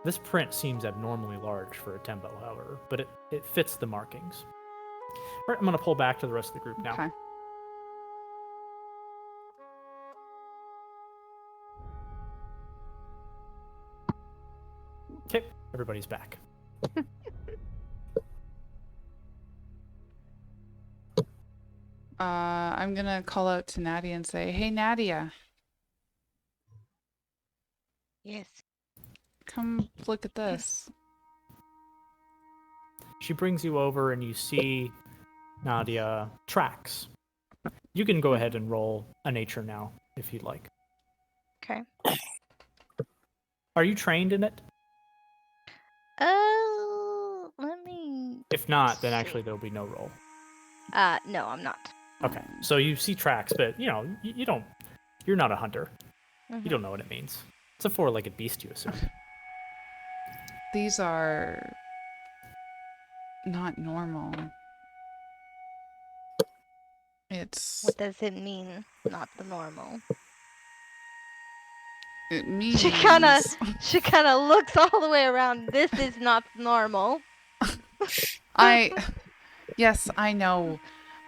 E: This print seems abnormally large for a tembo, however, but it fits the markings. All right, I'm going to pull back to the rest of the group now.
D: Okay.
E: Okay, everybody's back.
D: I'm gonna call out to Nadia and say, "Hey, Nadia,
C: Yes.
D: come look at this."
E: She brings you over, and you see Nadia tracks. You can go ahead and roll a nature now if you'd like.
C: Okay.
E: Are you trained in it?
C: Oh, let me.
E: If not, then
C: see.
E: actually there'll be no roll.
C: No, I'm not.
E: Okay, so you see tracks, but you don't. You're not a hunter.
C: Mhm.
E: You don't know what it means. It's a four-legged beast, you assume.
D: These are not normal. It's
C: What does it mean? Not the normal.
D: it means
C: She kind of looks all the way around. This is not normal.
D: Yes, I know.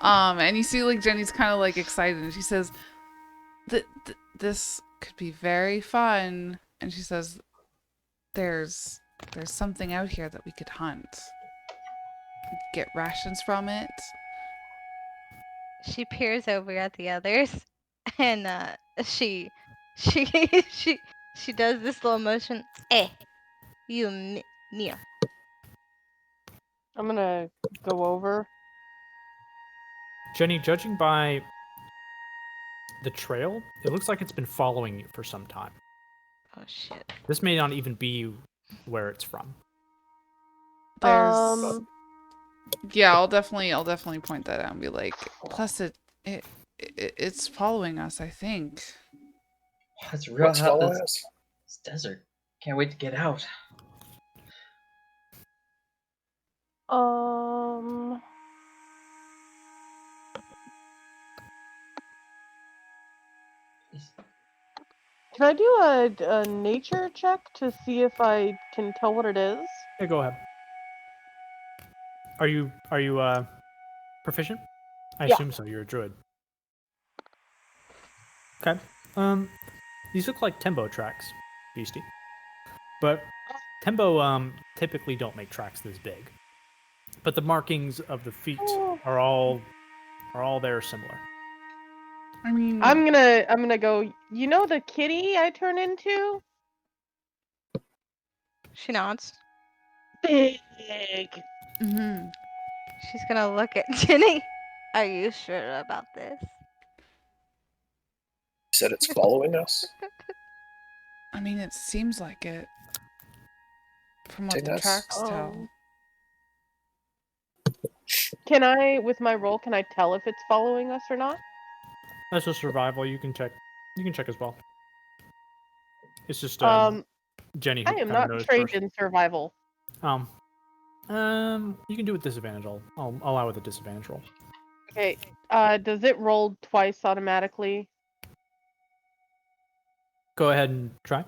D: And you see like Jenny's kind of like excited and she says this could be very fun, and she says there's something out here that we could hunt. Get rations from it.
C: She peers over at the others, and she she does this little motion. You Mia.
A: I'm gonna go over.
E: Jenny, judging by the trail, it looks like it's been following you for some time.
C: Oh shit.
E: This may not even be where it's from.
D: There's yeah, I'll definitely point that out and be like, plus it's following us, I think.
B: It's real
F: What's
B: hot.
F: following us?
B: This desert. Can't wait to get out.
A: Can I do a nature check to see if I can tell what it is?
E: Yeah, go ahead. Are you proficient? I
A: Yeah.
E: assume so. You're a druid. Okay. These look like tembo tracks, beastie. But tembo typically don't make tracks this big. But the markings of the feet are all there similar.
D: I mean,
A: I'm gonna go. You know the kitty I turn into?
C: She nods.
A: Big.
D: mm-hmm.
C: She's gonna look at Jenny. Are you sure about this?
F: You said it's following us?
D: I mean, it seems like it from what
F: Take
D: the
F: us.
D: tracks tell.
A: Can I, with my roll, can I tell if it's following us or not?
E: That's a survival. You can check. You can check as well. It's just Jenny who
A: I am
E: kind of
A: not
E: noticed
A: trained
E: first.
A: in survival.
E: You can do it with disadvantage. I'll allow with a disadvantage roll.
A: Okay. Does it roll twice automatically?
E: Go ahead and try.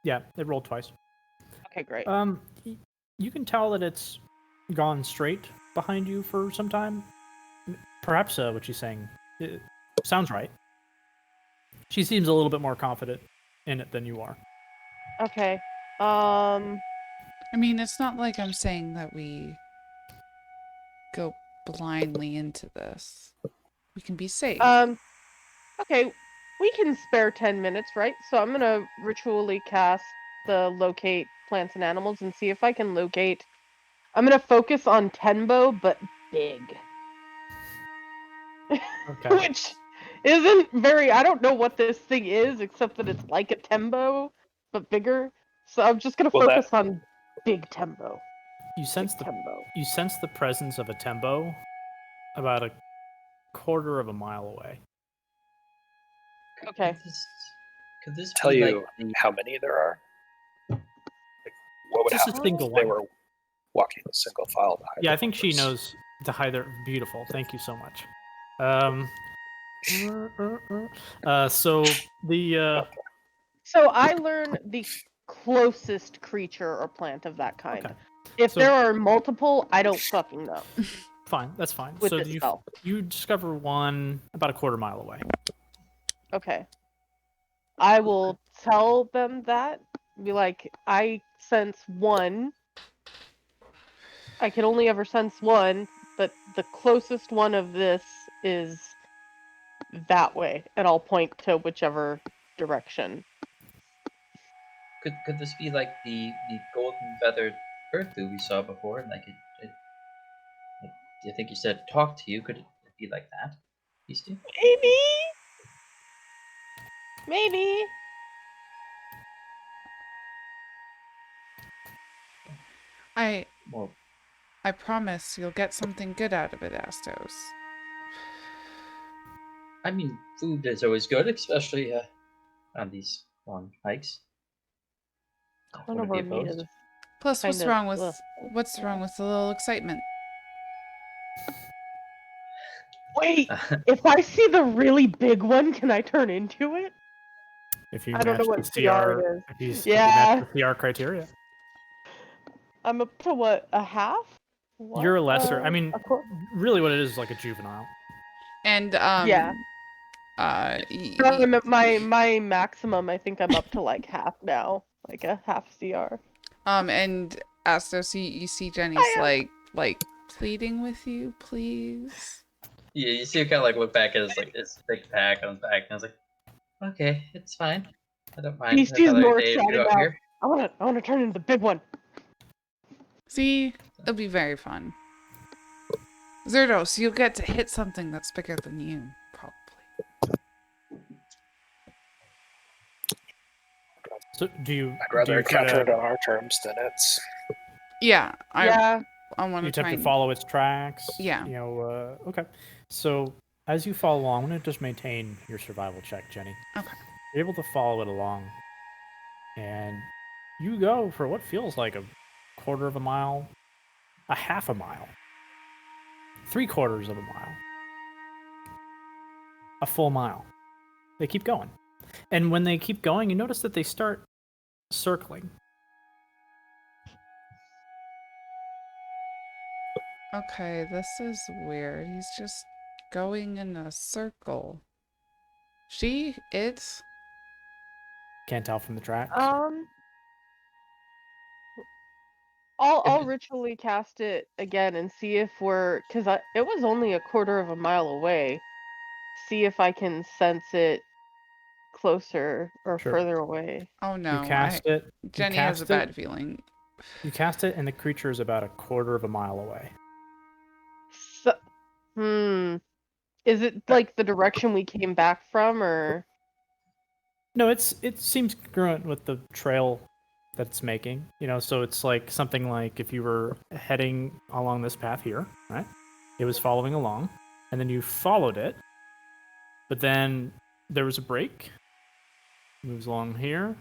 E: Yeah, it rolled twice.
A: Okay, great.
E: You can tell that it's gone straight behind you for some time. Perhaps what she's saying it sounds right. She seems a little bit more confident in it than you are.
A: Okay.
D: I mean, it's not like I'm saying that we go blindly into this. We can be safe.
A: Okay. We can spare 10 minutes, right? So I'm gonna ritually cast the locate plants and animals and see if I can locate. I'm gonna focus on Tenbo, but big.
E: Okay.
A: Which isn't very. I don't know what this thing is, except that it's like a Tembo, but bigger. So I'm just gonna
F: Well,
A: focus on big Tembo.
E: You sense
A: Big Tembo.
E: you sense the presence of a tembo about a quarter of a mile away.
A: Okay.
B: Could this
F: Tell
B: be
F: you
B: like the
F: how many there are? Like, what would
E: Just a
F: happen
E: single
F: if they
E: one.
F: were walking a single file behind
E: Yeah, I
F: the
E: think she
F: others?
E: knows to hide their beautiful. Thank you so much. So the
A: So I learn the closest creature or plant of that kind.
E: okay,
A: If
E: So-
A: there are multiple, I don't fucking know.
E: fine, that's fine.
A: With
E: So
A: this spell.
E: you discover one about a quarter mile away.
A: Okay. I will tell them that. Be like, I sense one. I can only ever sense one, but the closest one of this is that way, and I'll point to whichever direction.
B: Could this be like the golden feathered earthoo we saw before? Like do you think you said talk to you? Could it be like that? Beastie?
A: Maybe. Maybe.
B: Well,
D: I promise you'll get something good out of it, Astos.
B: I mean, food is always good, especially on these long hikes. Wouldn't be
A: Carnivore meat
B: opposed.
A: is
D: Plus,
A: kind
D: what's
A: of.
D: wrong with
A: ugh.
D: a little excitement?
A: Wait, if I see the really big one, can I turn into it?
E: If you
A: I don't know
E: match
A: what
E: the
A: CR
E: CR,
A: it
E: if you
A: is.
E: if you match
A: Yeah,
E: the CR criteria,
A: I'm up to what, a half? What?
E: you're a lesser. I mean,
A: a quarter?
E: really, what it is like a juvenile.
D: And
A: Yeah. My maximum, I think I'm up to like half now, like a half CR.
D: and Astos, you see Jenny's
A: I
D: like pleading with you, please.
B: Yeah, you see him kind of like look back at his big pack on his back, and I was like, okay, it's fine. I don't mind
A: Beastie's
B: another
A: more
B: day or two
A: excited
B: out
A: now.
B: here.
A: I wanna turn into the big one.
D: See, it'll be very fun. Zerdos, you'll get to hit something that's bigger than you, probably.
E: So do you?
F: I'd rather
E: do you try
F: encounter it
E: to?
F: on our terms than it's.
D: Yeah,
A: Yeah.
D: I want
E: You
D: to try
E: attempt to
D: and
E: follow its tracks.
D: Yeah.
E: You know. Okay. So as you follow along, I'm gonna just maintain your survival check, Jenny.
D: Okay.
E: You're able to follow it along, and you go for what feels like a quarter of a mile, a half a mile, 3/4 of a mile, a full mile. They keep going. And when they keep going, you notice that they start circling.
D: Okay, this is weird. He's just going in a circle. It?
E: Can't tell from the tracks.
A: I'll ritually cast it again and see if because it was only a quarter of a mile away. See if I can sense it closer or
E: Sure.
A: further away.
D: Oh no,
E: You cast it.
D: Jenny has a bad feeling.
E: You cast it, and the creature is about a quarter of a mile away.
A: So, is it like the direction we came back from, or?
E: No, it seems congruent with the trail that it's making. You know, so it's like something like if you were heading along this path here, right? It was following along, and then you followed it, but then there was a break. Moves along here,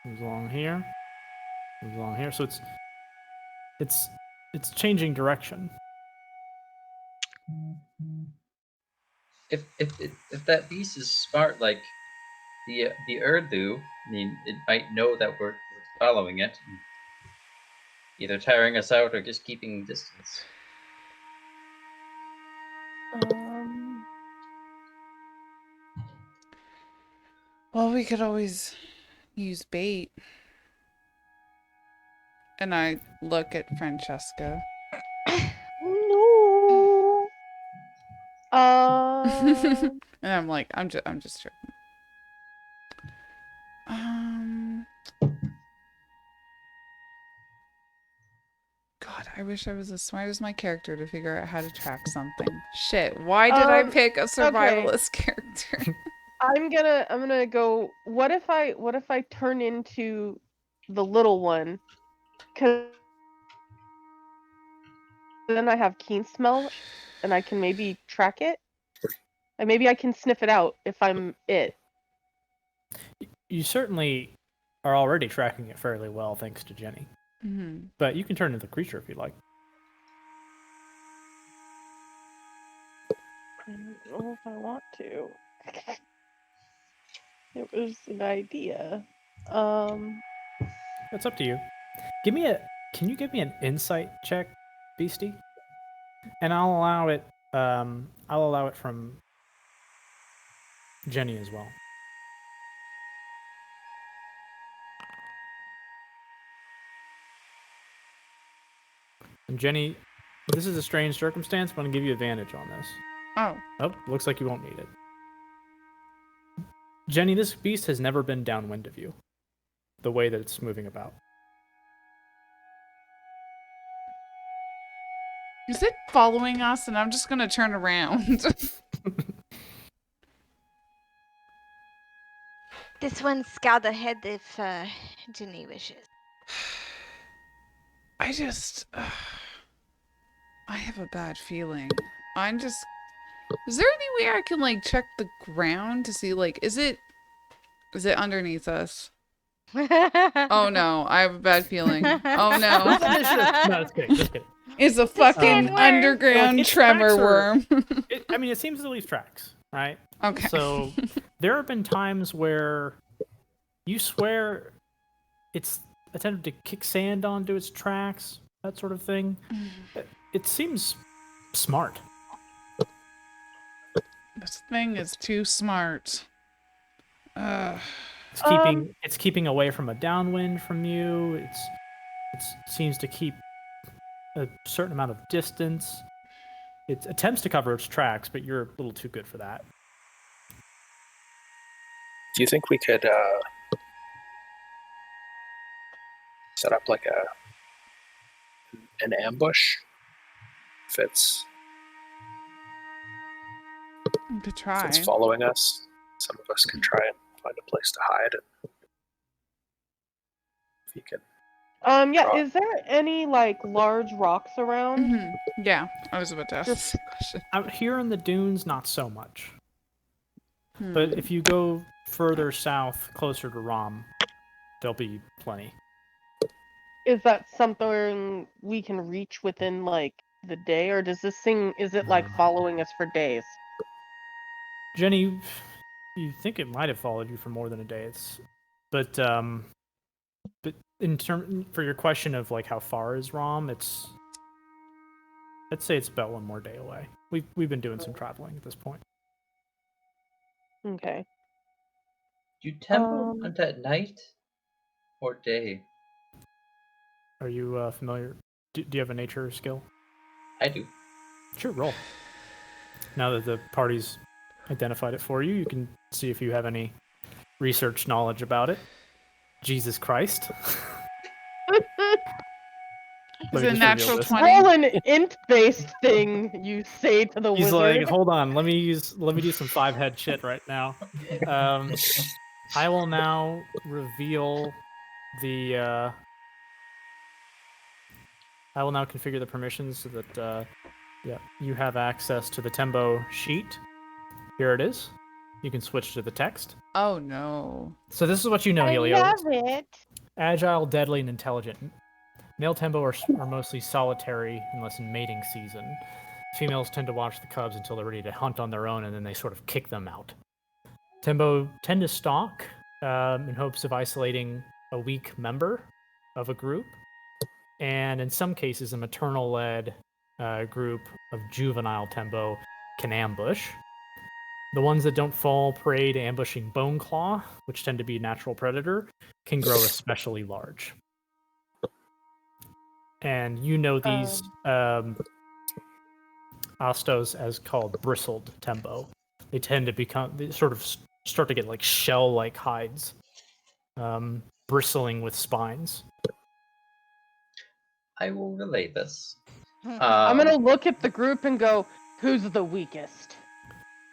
E: moves along here, moves along here. So it's changing direction.
B: If that beast is smart, like the Urdu, I mean, it might know that we're following it, and either tiring us out or just keeping distance.
D: Well, we could always use bait. And I look at Francesca.
A: No.
D: And I'm like, I'm just joking. God, I wish I was as smart as my character to figure out how to track something. Shit, why did I pick a survivalist character?
A: I'm gonna go. What if I turn into the little one? Cause then I have keen smell, and I can maybe track it, and maybe I can sniff it out if I'm it.
E: You certainly are already tracking it fairly well, thanks to Jenny.
D: Mm-hmm.
E: But you can turn into the creature if you'd like.
A: I don't know if I want to. It was an idea.
E: It's up to you. Can you give me an insight check, Beastie? And I'll allow it. I'll allow it from Jenny as well. And Jenny, this is a strange circumstance, but I'm going to give you advantage on this.
D: Oh.
E: Oh, looks like you won't need it. Jenny, this beast has never been downwind of you, the way that it's moving about.
D: Is it following us? And I'm just gonna turn around.
C: This one scout ahead if Ginny wishes.
D: I just... I have a bad feeling. Is there any way I can, like, check the ground to see, like, is it underneath us? Oh no, I have a bad feeling. Oh no.
E: No, just kidding. Just kidding.
D: It's a fucking
C: Worm.
D: underground
E: Like, its
D: tremor
E: tracks are-
D: worm.
E: I mean, it seems to leave tracks, right?
D: Okay.
E: So there have been times where you swear it's attempted to kick sand onto its tracks, that sort of thing. It seems smart.
D: This thing is too smart.
E: It's keeping away from a downwind from you. It seems to keep a certain amount of distance. It attempts to cover its tracks, but you're a little too good for that.
F: Do you think we could set up like an ambush? If it's following us, some of us can try and find a place to hide. And if you can.
A: Yeah.
F: Draw.
A: Is there any like large rocks around?
D: Mm-hmm. Yeah, I was about to ask
A: Just-
D: this question.
E: Out here in the dunes, not so much. But if you go further south, closer to Rom, there'll be plenty.
A: Is that something we can reach within like the day, or does this thing? Is it like following us for days?
E: Jenny, you think it might have followed you for more than a day. But in term for your question of like how far is Rom, I'd say it's about one more day away. We've been doing some traveling at this point.
A: Okay.
B: Do you temple hunt at night or day?
E: Are you familiar? Do you have a nature skill?
B: I do.
E: Sure, roll. Now that the party's identified it for you, you can see if you have any research knowledge about it. Jesus Christ.
D: Is
E: Let me
D: it
E: just
D: natural
E: reveal this.
D: 20?
A: Roll an int-based thing, you say to the
E: He's
A: wizard.
E: like, hold on, let me do some 5-head shit right now. I will now reveal the. I will now configure the permissions so that you have access to the Tembo sheet. Here it is. You can switch to the text.
D: Oh no.
E: So this is what you know,
A: I
E: Helio.
A: love it.
E: Agile, deadly, and intelligent. Male Tembo are mostly solitary unless in mating season. Females tend to watch the cubs until they're ready to hunt on their own, and then they sort of kick them out. Tembo tend to stalk in hopes of isolating a weak member of a group. And in some cases, a maternal-led group of juvenile Tembo can ambush. The ones that don't fall prey to ambushing Bone Claw, which tend to be a natural predator, can grow especially large. And you know these Astos as called bristled Tembo. They tend to they sort of start to get like shell-like hides, bristling with spines.
B: I will relay this.
A: I'm gonna look at the group and go, "Who's the weakest?"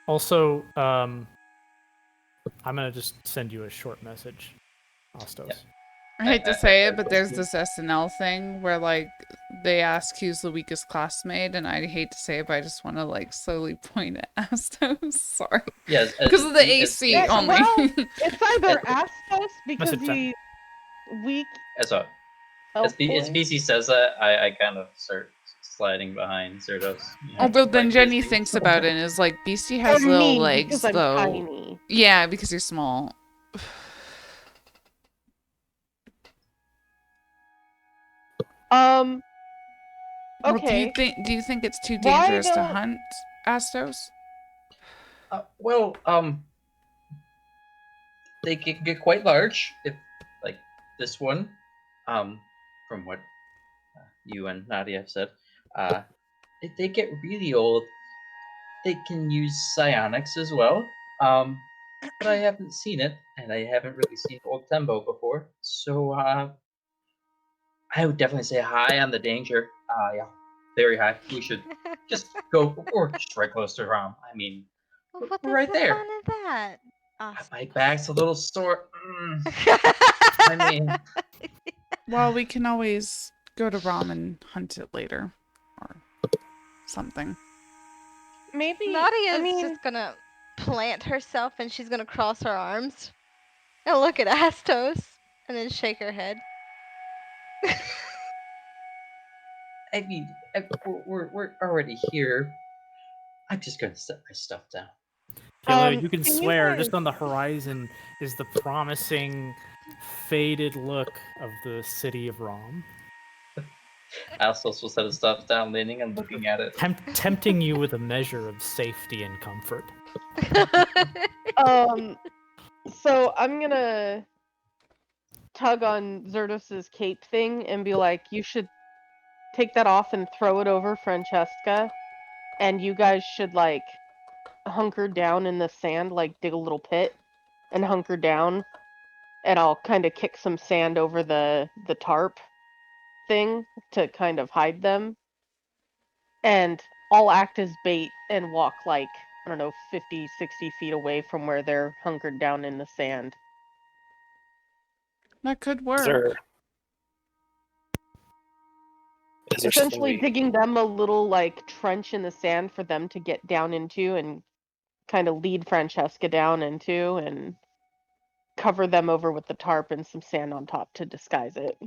E: Also, I'm gonna just send you a short message, Astos.
B: Yeah.
D: I hate to say it, but there's this SNL thing where like they ask who's the weakest classmate, and I hate to say it, but I just want to like slowly point at Astos. Sorry.
B: Yes,
D: Because of the AC
A: Yeah,
D: only.
A: well, it's either Astos because
E: Message sent.
A: he's weak.
B: As
A: elf boy.
B: BC says that, I kind of start sliding behind Zerdos.
D: Oh, but then Jenny thinks about it and is like, Beastie has
A: Or
D: little
A: me,
D: legs
A: because I'm
D: though.
A: tiny.
D: Yeah, because you're small.
A: Okay.
D: Well, do you think it's too
A: Why
D: dangerous to
A: don't-
D: hunt Astos?
B: They can get quite large if, like this one, from what you and Nadia have said, if they get really old, they can use psionics as well. But I haven't seen it, and I haven't really seen old Tembo before, so I would definitely say high on the danger. Yeah, very high. We should just go, or just right close to Ram. I mean,
C: What
B: we're
C: is
B: right
C: the
B: there.
C: fun of that?
B: My back's a little sore. I mean,
D: Well, we can always go to Rom and hunt it later. Or something.
A: Maybe.
C: Nadia's
A: I mean,
C: just gonna plant herself and she's gonna cross her arms and look at Astos and then shake her head.
B: we're already here. I'm just gonna set my stuff down.
E: Helio, you can
A: can you
E: swear
A: guys-
E: just on the horizon is the promising, faded look of the city of Rom,
B: Astos will set his stuff down, leaning and looking at it.
E: tempting you with a measure of safety and comfort.
A: So I'm gonna tug on Zerdos's cape thing and be like, you should take that off and throw it over Francesca, and you guys should like hunker down in the sand, like dig a little pit and hunker down, and I'll kind of kick some sand over the tarp thing to kind of hide them, and I'll act as bait and walk like, I don't know, 50, 60 feet away from where they're hunkered down in the sand.
D: That could
F: Is
D: work.
F: there something
A: Essentially
F: we,
A: digging them a little like trench in the sand for them to get down into and kind of lead Francesca down into, and cover them over with the tarp and some sand on top to disguise it.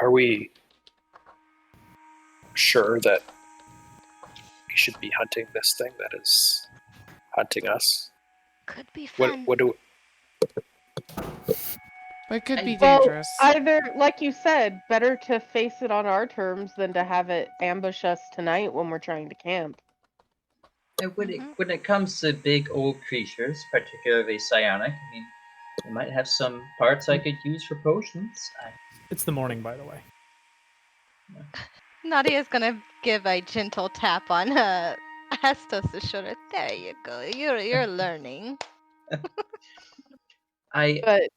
F: are we sure that we should be hunting this thing that is hunting us?
C: Could be fun.
F: What do
D: But it could be
A: Well,
D: dangerous.
A: either, like you said, better to face it on our terms than to have it ambush us tonight when we're trying to camp.
B: And when it comes to big old creatures, particularly psionic, I mean, we might have some parts I could use for potions.
E: It's the morning, by the way.
C: Nadia's gonna give a gentle tap on Astos' shoulder. There you go. You're learning.
A: But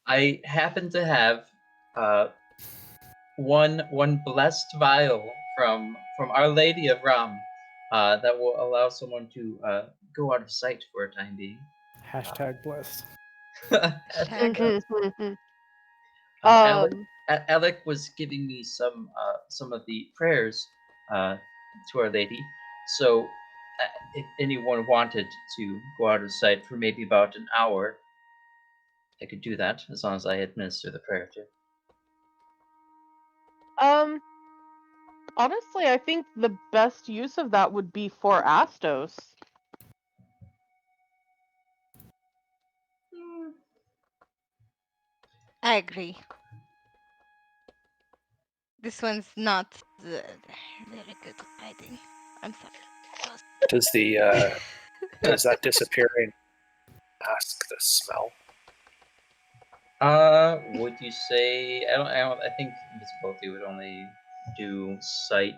B: I happen to have one blessed vial from Our Lady of Ram that will allow someone to go out of sight for a time being.
E: Hashtag blessed.
C: Hashtag.
B: Alec was giving me some of the prayers to Our Lady, so if anyone wanted to go out of sight for maybe about an hour, I could do that as long as I administer the prayer too.
A: Honestly, I think the best use of that would be for Astos.
C: I agree. This one's not very good at hiding. I'm sorry.
F: does the does that disappearing mask the smell?
B: Would you say I think invisibility would only do sight,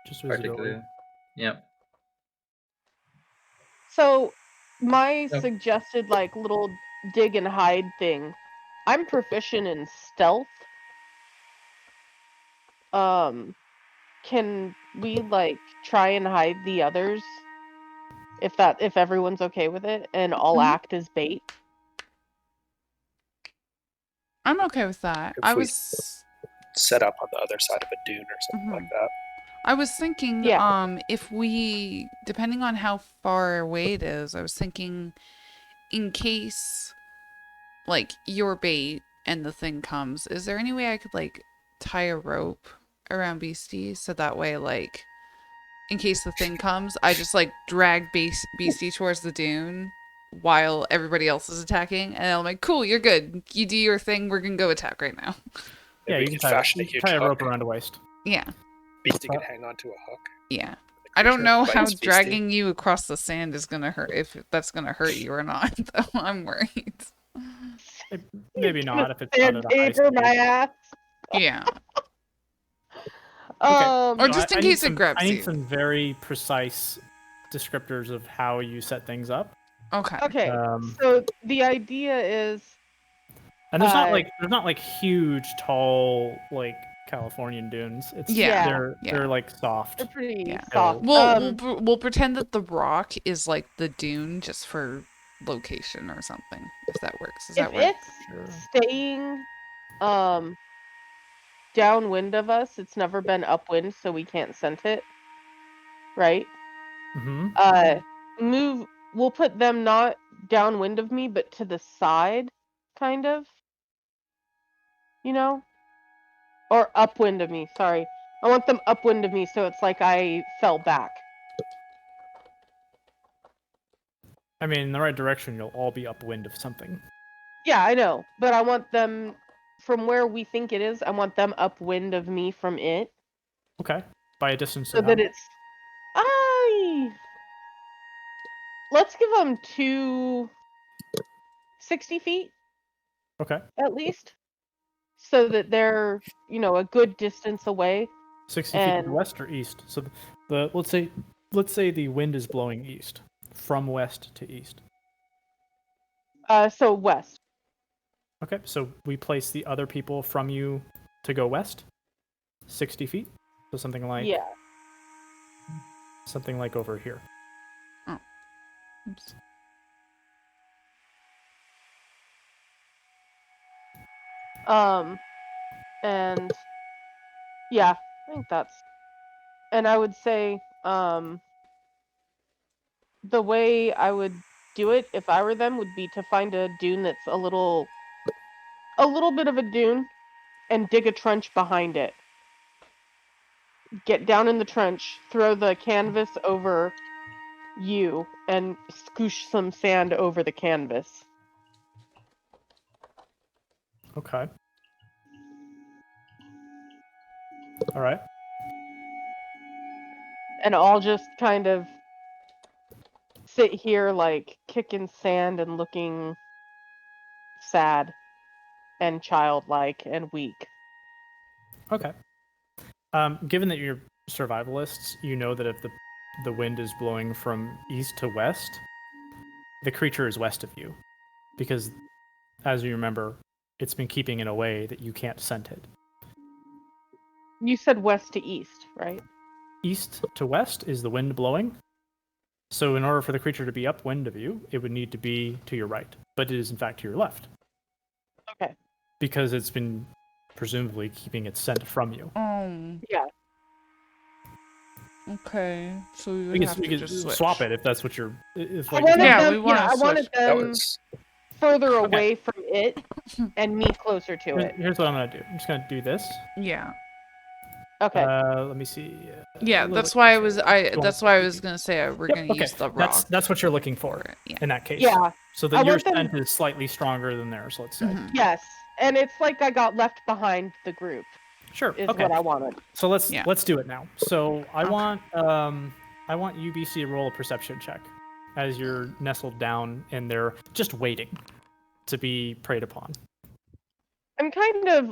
E: Just visibility.
B: particularly. Yep.
A: So, my
B: Yep.
A: suggested like little dig and hide thing, I'm proficient in stealth. Can we like try and hide the others? If everyone's okay with it, and I'll
D: Mhm.
A: act as bait.
D: I'm okay with that.
F: If
D: I
F: we-
D: was
F: Set up on the other side of a dune or something like that.
D: I was thinking
A: Yeah.
D: if we, depending on how far away it is, I was thinking in case like your bait and the thing comes, is there any way I could like tie a rope around Beastie so that way like in case the thing comes, I just like drag Beastie towards the dune while everybody else is attacking, and I'm like, cool, you're good. You do your thing, we're gonna go attack right now.
E: Yeah,
F: we
E: you
F: could
E: can
F: fashion a
E: tie
F: huge
E: a rope
F: hook.
E: around a waist.
D: Yeah.
F: Beastie could hang onto a hook.
D: Yeah.
F: The
D: I don't
F: creature
D: know how
F: bites Beastie.
D: dragging you across the sand is gonna hurt, if that's gonna hurt you or not, though. I'm worried.
E: Maybe not if it's not at a high
A: Sandpaper
E: speed.
A: my ass.
D: Yeah.
A: Um,
D: Or just in
E: I need
D: case it
E: some,
D: grabs
E: I need
D: you.
E: some very precise descriptors of how you set things up.
D: Okay.
A: okay,
E: Um,
A: so the idea is,
E: And there's
A: Uh,
E: not like huge, tall like Californian dunes. It's
D: Yeah.
E: they're
D: Yeah.
E: like soft.
A: they're pretty
D: Yeah.
A: soft.
D: We'll pretend that the rock is like the dune just for location or something. If that works. Does
A: if
D: that work?
A: it's
E: Sure.
A: staying downwind of us, it's never been upwind, so we can't scent it. Right?
E: Mm-hmm.
A: We'll put them not downwind of me, but to the side, kind of. You know? Or upwind of me, sorry. I want them upwind of me, so it's like I fell back.
E: I mean, in the right direction, you'll all be upwind of something.
A: Yeah, I know. But I want them, from where we think it is, I want them upwind of me from it.
E: Okay. By a distance
A: So
E: of how
A: that
E: much?
A: it's... Let's give them 60 feet,
E: Okay.
A: at least. So that they're, a good distance away.
E: 60 feet to
A: And
E: the west or east. So the let's say the wind is blowing east, from west to east.
A: so west.
E: Okay. So we place the other people from you to go west, 60 feet. So something like
A: Yeah.
E: over here.
D: Oops.
A: And yeah, I think that's... And I would say, the way I would do it if I were them would be to find a dune that's a little bit of a dune and dig a trench behind it. Get down in the trench, throw the canvas over you, and scoosh some sand over the canvas.
E: Okay. All right.
A: And I'll just kind of sit here like kicking sand and looking sad and childlike and weak.
E: Okay. Given that you're survivalists, you know that if the wind is blowing from east to west, the creature is west of you, because, as you remember, it's been keeping it away that you can't scent it.
A: You said west to east, right?
E: East to west is the wind blowing. So in order for the creature to be upwind of you, it would need to be to your right, but it is in fact to your left.
A: Okay.
E: Because it's been presumably keeping its scent from you.
A: Yeah.
D: Okay. So we would
E: We
D: have
E: could,
D: to just switch.
E: swap it if that's what you're. If
A: I
E: like,
A: wanted
D: Yeah,
A: them,
D: we wanna
A: I wanted
D: switch.
F: That
A: them
F: was
A: further away from it and me closer to it.
E: Here's what I'm gonna do. I'm just gonna do this.
D: Yeah.
A: Okay.
E: Let me see.
D: Yeah, that's why I was gonna say we're gonna use the rock.
E: That's what you're looking for
D: Yeah.
E: in that case.
A: Yeah.
E: So
A: I
E: that your
A: want them-
E: scent is slightly stronger than theirs, let's say.
D: Mhm.
A: Yes. And it's like I got left behind the group
E: Sure.
A: is
E: Okay.
A: what I wanted.
E: So let's
D: Yeah.
E: do it now. So I
D: Okay.
E: want UBC to roll a perception check as you're nestled down and they're just waiting to be preyed upon.
A: I'm kind of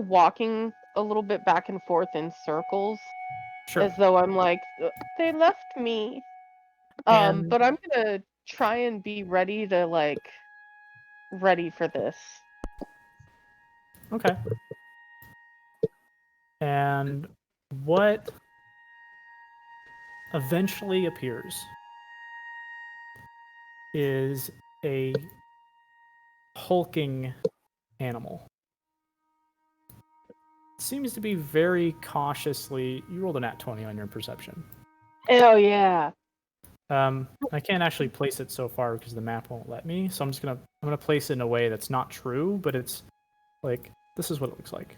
A: walking a little bit back and forth in circles.
E: Sure.
A: As though I'm like, they left me.
E: And-
A: But I'm gonna try and be ready for this.
E: Okay. And what eventually appears is a hulking animal. Seems to be very cautiously. You rolled a nat 20 on your perception.
A: Oh yeah.
E: I can't actually place it so far because the map won't let me. So I'm gonna place it in a way that's not true, but it's like this is what it looks like.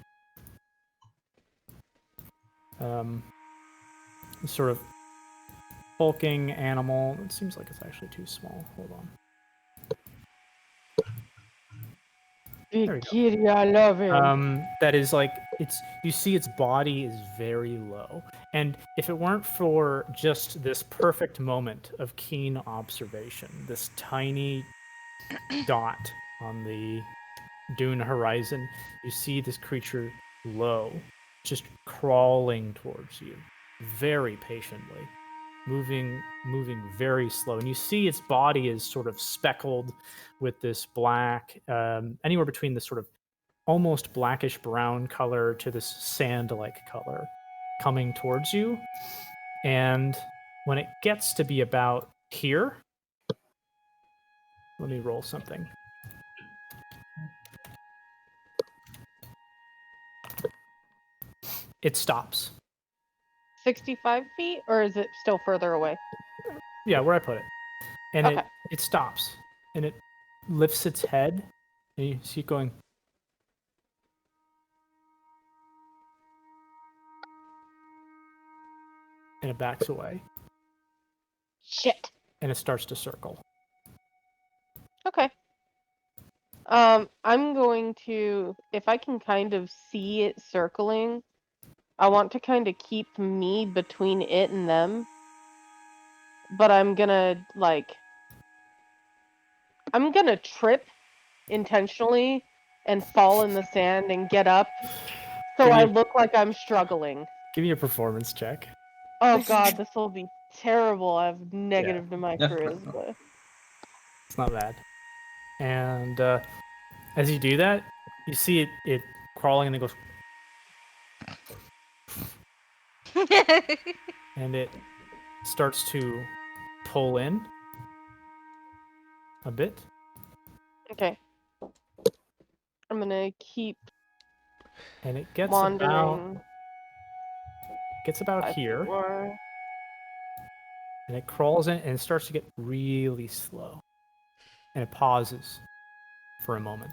E: This sort of hulking animal. It seems like it's actually too small. Hold on. There we
A: Big
E: go.
A: kitty, I love him.
E: That is like you see its body is very low, and if it weren't for just this perfect moment of keen observation, this tiny dot on the dune horizon, you see this creature low, just crawling towards you, very patiently, moving very slow. And you see its body is sort of speckled with this black, anywhere between this sort of almost blackish brown color to this sand-like color coming towards you. And when it gets to be about here, let me roll something. It stops.
A: 65 feet, or is it still further away?
E: Yeah, where I put it. And
A: Okay.
E: it stops. And it lifts its head. And you see it going. And it backs away.
A: Shit.
E: And it starts to circle.
A: Okay. I'm going to, if I can kind of see it circling, I want to kind of keep me between it and them. But I'm gonna trip intentionally and fall in the sand and get up so
E: Give me
A: I
E: a-
A: look like I'm struggling.
E: Give me a performance check.
A: Oh god, this will be terrible. I have negative to my
B: Yeah.
A: charisma.
E: It's not bad. And as you do that, you see it crawling and it goes. And it starts to pull in a bit.
A: Okay. I'm gonna keep
E: And it gets
A: wandering.
E: about
A: 5 feet
E: here.
A: more.
E: And it crawls in and it starts to get really slow. And it pauses for a moment.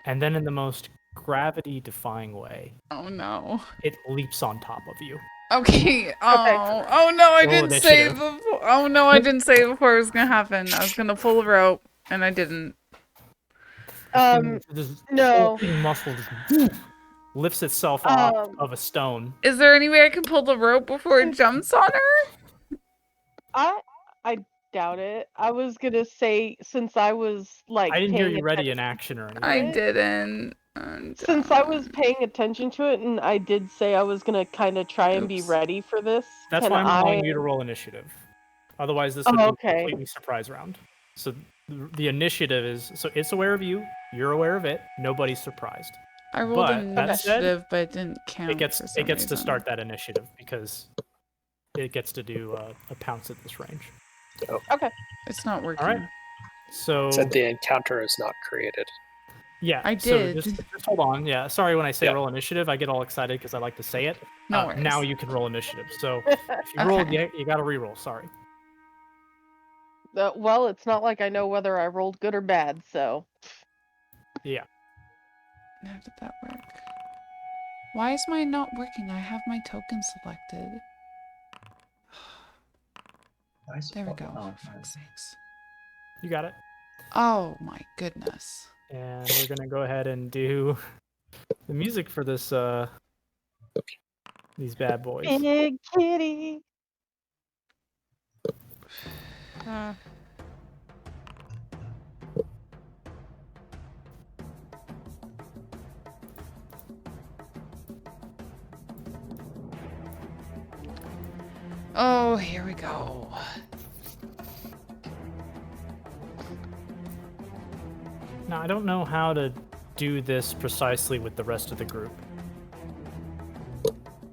E: And then in the most gravity-defying way,
D: Oh no.
E: it leaps on top of you.
D: Okay. Oh no, I
E: Roll
D: didn't say
E: initiative.
D: before. Oh no, I didn't say before it was gonna happen. I was gonna pull the rope, and I didn't.
E: This
A: no.
E: whole thing muscle just lifts itself off of a stone.
D: Is there any way I can pull the rope before it jumps on her?
A: I doubt it. I was gonna say, since I was like
E: I didn't hear you ready
A: attention
E: in action or anything.
D: I
A: What?
D: didn't.
A: Since I was paying attention to it, and I did say I was gonna kind of try and be
D: Oops.
A: ready for this.
E: That's
A: can
E: why I'm
A: I...
E: allowing you to roll initiative. Otherwise, this would be a
A: okay.
E: completely surprise round. So the initiative is, so it's aware of you, you're aware of it, nobody's surprised.
D: I rolled
E: But
D: an
E: that said,
D: initiative, but it didn't count.
E: It gets
D: for some
E: to
D: reason.
E: start that initiative because it gets to do a pounce at this range.
A: Okay.
D: It's not working.
E: All right. So
F: Said the encounter is not created.
E: yeah,
D: I
E: so
D: did.
E: just hold on. Yeah, sorry when I say
F: Yeah.
E: roll initiative, I get all excited because I like to say it.
D: No worries.
E: Now you can roll initiative. So if you roll,
D: Okay.
E: you got to re-roll. Sorry.
A: Well, it's not like I know whether I rolled good or bad, so.
E: Yeah.
D: How did that work? Why is mine not working? I have my token selected. There we go. For fuck's sakes.
E: You got it.
D: Oh my goodness.
E: And we're gonna go ahead and do the music for this these bad boys.
A: Big kitty.
D: Oh, here we go.
E: Now I don't know how to do this precisely with the rest of the group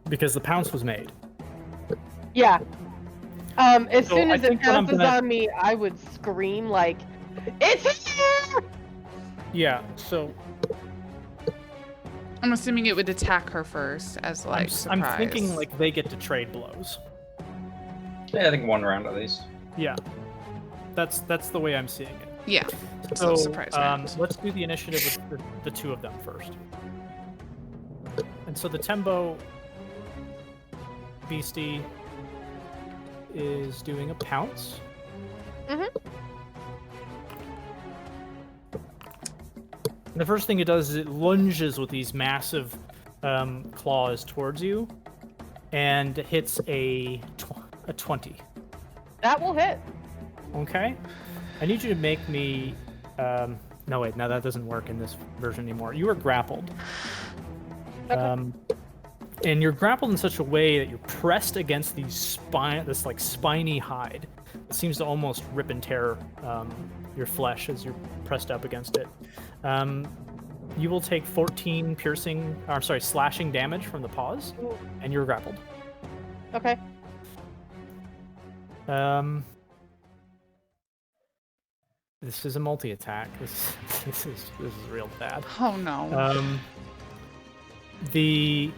E: because the pounce was made.
A: Yeah. As
E: So
A: soon
E: I
A: as it
E: think what I'm
A: pounces
E: gonna-
A: on me, I would scream like, "It's here!"
E: Yeah. So
D: I'm assuming it would attack her first as like surprise.
E: I'm thinking like they get to trade blows.
B: Yeah, I think one round at least.
E: Yeah. That's the way I'm seeing it.
D: Yeah.
E: So
D: surprise round.
E: let's do the initiative with the two of them first. And so the Tembo Beastie is doing a pounce.
A: Mhm.
E: And the first thing it does is it lunges with these massive claws towards you and hits a 20.
A: That will hit.
E: Okay? I need you to make me No, wait, no, that doesn't work in this version anymore. You are grappled.
A: Okay.
E: And you're grappled in such a way that you're pressed against this like spiny hide. It seems to almost rip and tear your flesh as you're pressed up against it. You will take 14 slashing damage from the paws,
A: Ooh.
E: and you're grappled.
A: Okay.
E: This is a multi-attack. This is real bad.
D: Oh no.
E: The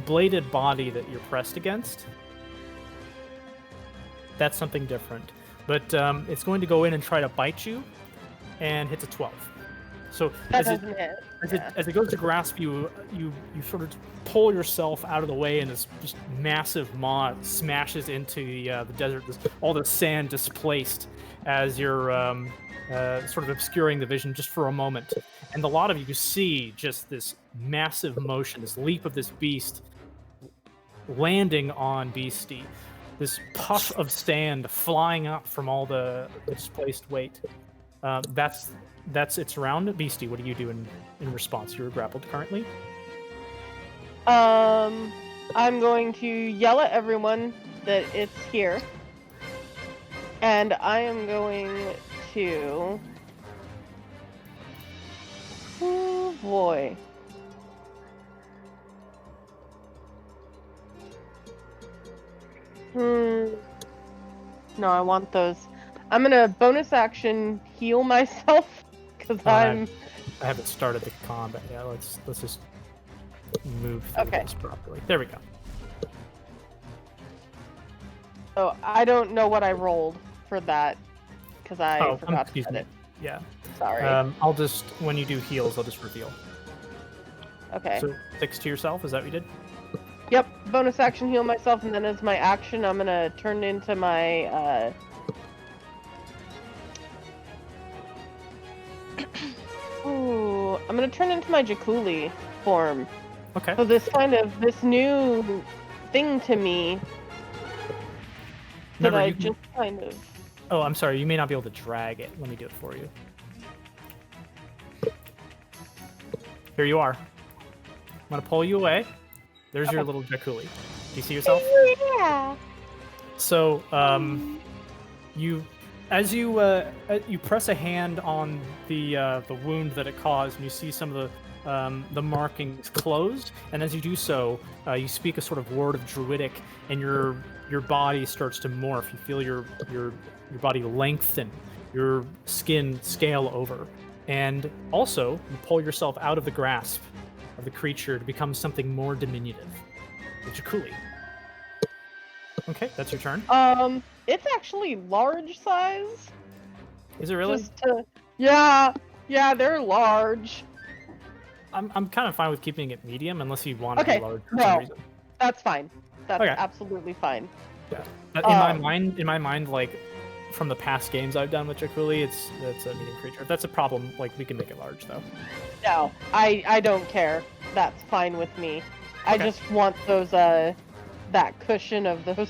E: bladed body that you're pressed against, that's something different. But it's going to go in and try to bite you, and hits a 12. So
A: That
E: as
A: doesn't hit.
E: as it goes to grasp you, you sort of pull yourself out of the way, and this just massive maw smashes into the desert. All the sand displaced as you're sort of obscuring the vision just for a moment. And a lot of you see just this massive motion, this leap of this beast landing on Beastie. This puff of sand flying up from all the displaced weight. That's its round. Beastie, what do you do in response? You're grappled currently.
A: I'm going to yell at everyone that it's here. And I am going to... Oh boy. No, I want those. I'm gonna bonus action heal myself because
E: I haven't started the combat yet. Let's just move through
A: Okay.
E: this properly. There we go.
A: Oh, I don't know what I rolled for that because I forgot to
E: excuse
A: set
E: me.
A: it.
E: Yeah.
A: Sorry.
E: I'll just, when you do heals, I'll just reveal.
A: Okay.
E: So 6 to yourself. Is that what you did?
A: Yep. Bonus action heal myself, and then as my action, I'm gonna turn into my Ooh, I'm gonna turn into my Jakuli form.
E: Okay.
A: So this new thing to me that
E: Remember,
A: I
E: you can-
A: just kind of.
E: Oh, I'm sorry. You may not be able to drag it. Let me do it for you. Here you are. I'm gonna pull you away. There's your little Jakuli. Do you see yourself?
A: Yeah.
E: So, you press a hand on the wound that it caused, and you see some of the markings close. And as you do so, you speak a sort of word of druidic, and your body starts to morph. You feel your body lengthen, your skin scale over, and also you pull yourself out of the grasp of the creature to become something more diminutive. The Jakuli. Okay, that's your turn.
A: It's actually large size.
E: Is it really?
A: Yeah, they're large.
E: I'm kind of fine with keeping it medium unless you want to
A: Okay,
E: be large for
A: no.
E: some reason.
A: That's fine. That's
E: Okay.
A: absolutely fine.
E: Yeah. But in my mind, like from the past games I've done with Jakuli, it's a medium creature. If that's a problem, like we can make it large though.
A: No, I don't care. That's fine with me. I
E: Okay.
A: just want those that cushion of those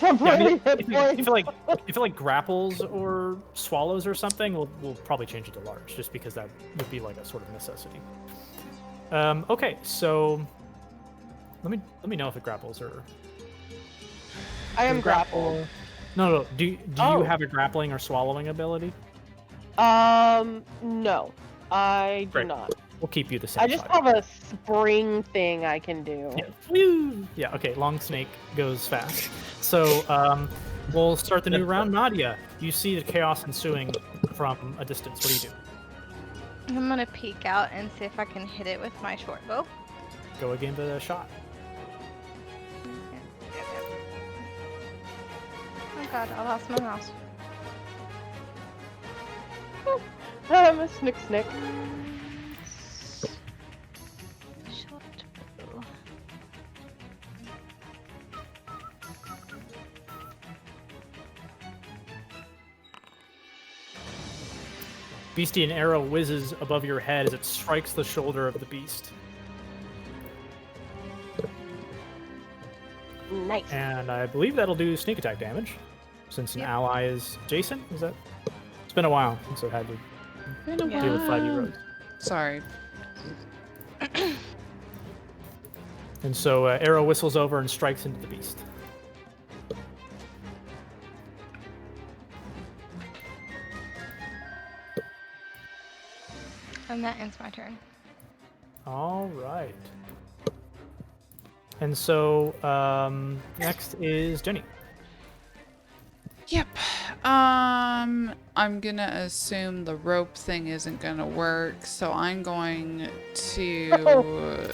E: Yeah, I
A: temporary
E: mean,
A: hit
E: if
A: points.
E: it like grapples or swallows or something, we'll probably change it to large, just because that would be like a sort of necessity. Okay, so let me know if it grapples or.
A: I am
E: Does
A: grappled.
E: No. Do you
A: Oh.
E: have a grappling or swallowing ability?
A: No, I do
E: Great.
A: not.
E: We'll keep you the same.
A: I just
E: size.
A: have a spring thing I can do.
E: Yeah. Woo! Yeah. Okay. Long snake goes fast. So we'll start the new round. Nadia, you see the chaos ensuing from a distance. What do you do?
C: I'm gonna peek out and see if I can hit it with my short bow.
E: Go again to the shot.
C: Oh god, I lost my mouse.
A: I'm a snick.
C: Short bow.
E: Beastie, an arrow whizzes above your head as it strikes the shoulder of the beast.
A: Nice.
E: And I believe that'll do sneak attack damage, since an ally is Jason. Is that been a while since I've had to
D: Been a
E: deal with 5e
D: while.
E: rogues.
D: Sorry.
E: And so arrow whistles over and strikes into the beast.
C: And that ends my turn.
E: All right. And so next is Jenny.
D: Yep. I'm gonna assume the rope thing isn't gonna work, so I'm going to remember.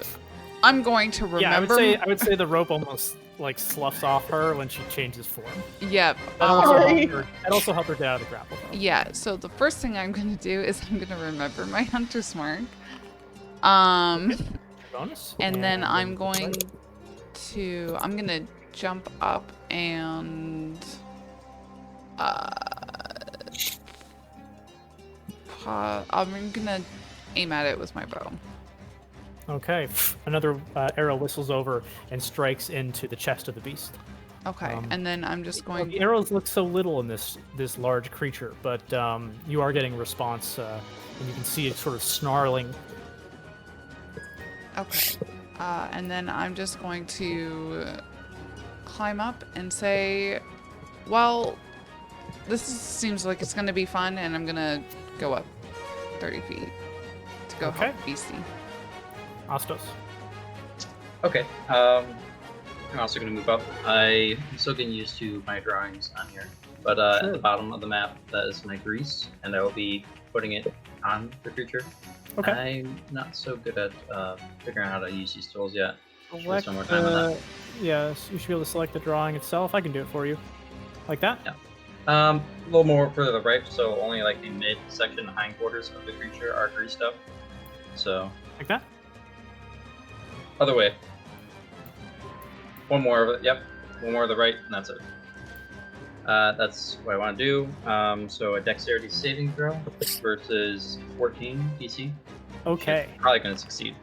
E: Yeah, I would say the rope almost like sloughs off her when she changes form.
D: Yep.
E: That also,
A: Sorry.
E: helped her get out of the grapple. Though.
D: Yeah, so the first thing I'm gonna do is I'm gonna remember my hunter's mark.
E: Bonus.
D: And then I'm
E: right.
D: gonna jump up and I'm gonna aim at it with my bow.
E: Okay. Another arrow whistles over and strikes into the chest of the beast.
D: Okay, and then I'm just going.
E: The arrows look so little in this large creature, but you are getting a response, and you can see it sort of snarling.
D: Okay, and then I'm just going to climb up and say, well, seems like it's gonna be fun, and I'm gonna go up 30 feet to go help Beastie.
E: Astos.
B: Okay. I'm also going to move up. I'm still getting used to my drawings on here. But at the bottom of the map, that is my grease, and I will be putting it on the creature.
E: Okay.
B: I'm not so good at figuring out how to use these tools yet.
E: Select
B: One more time on that.
E: Yes, you should be able to select the drawing itself. I can do it for you. Like that?
B: Yeah. A little more further to the right, so only like the mid-section hindquarters of the creature are greased up. So.
E: Like that?
B: Other way. One more of it. Yep. One more to the right, and that's it. That's what I want to do. So a dexterity saving throw versus 14 DC.
E: Okay.
B: She's probably going to succeed.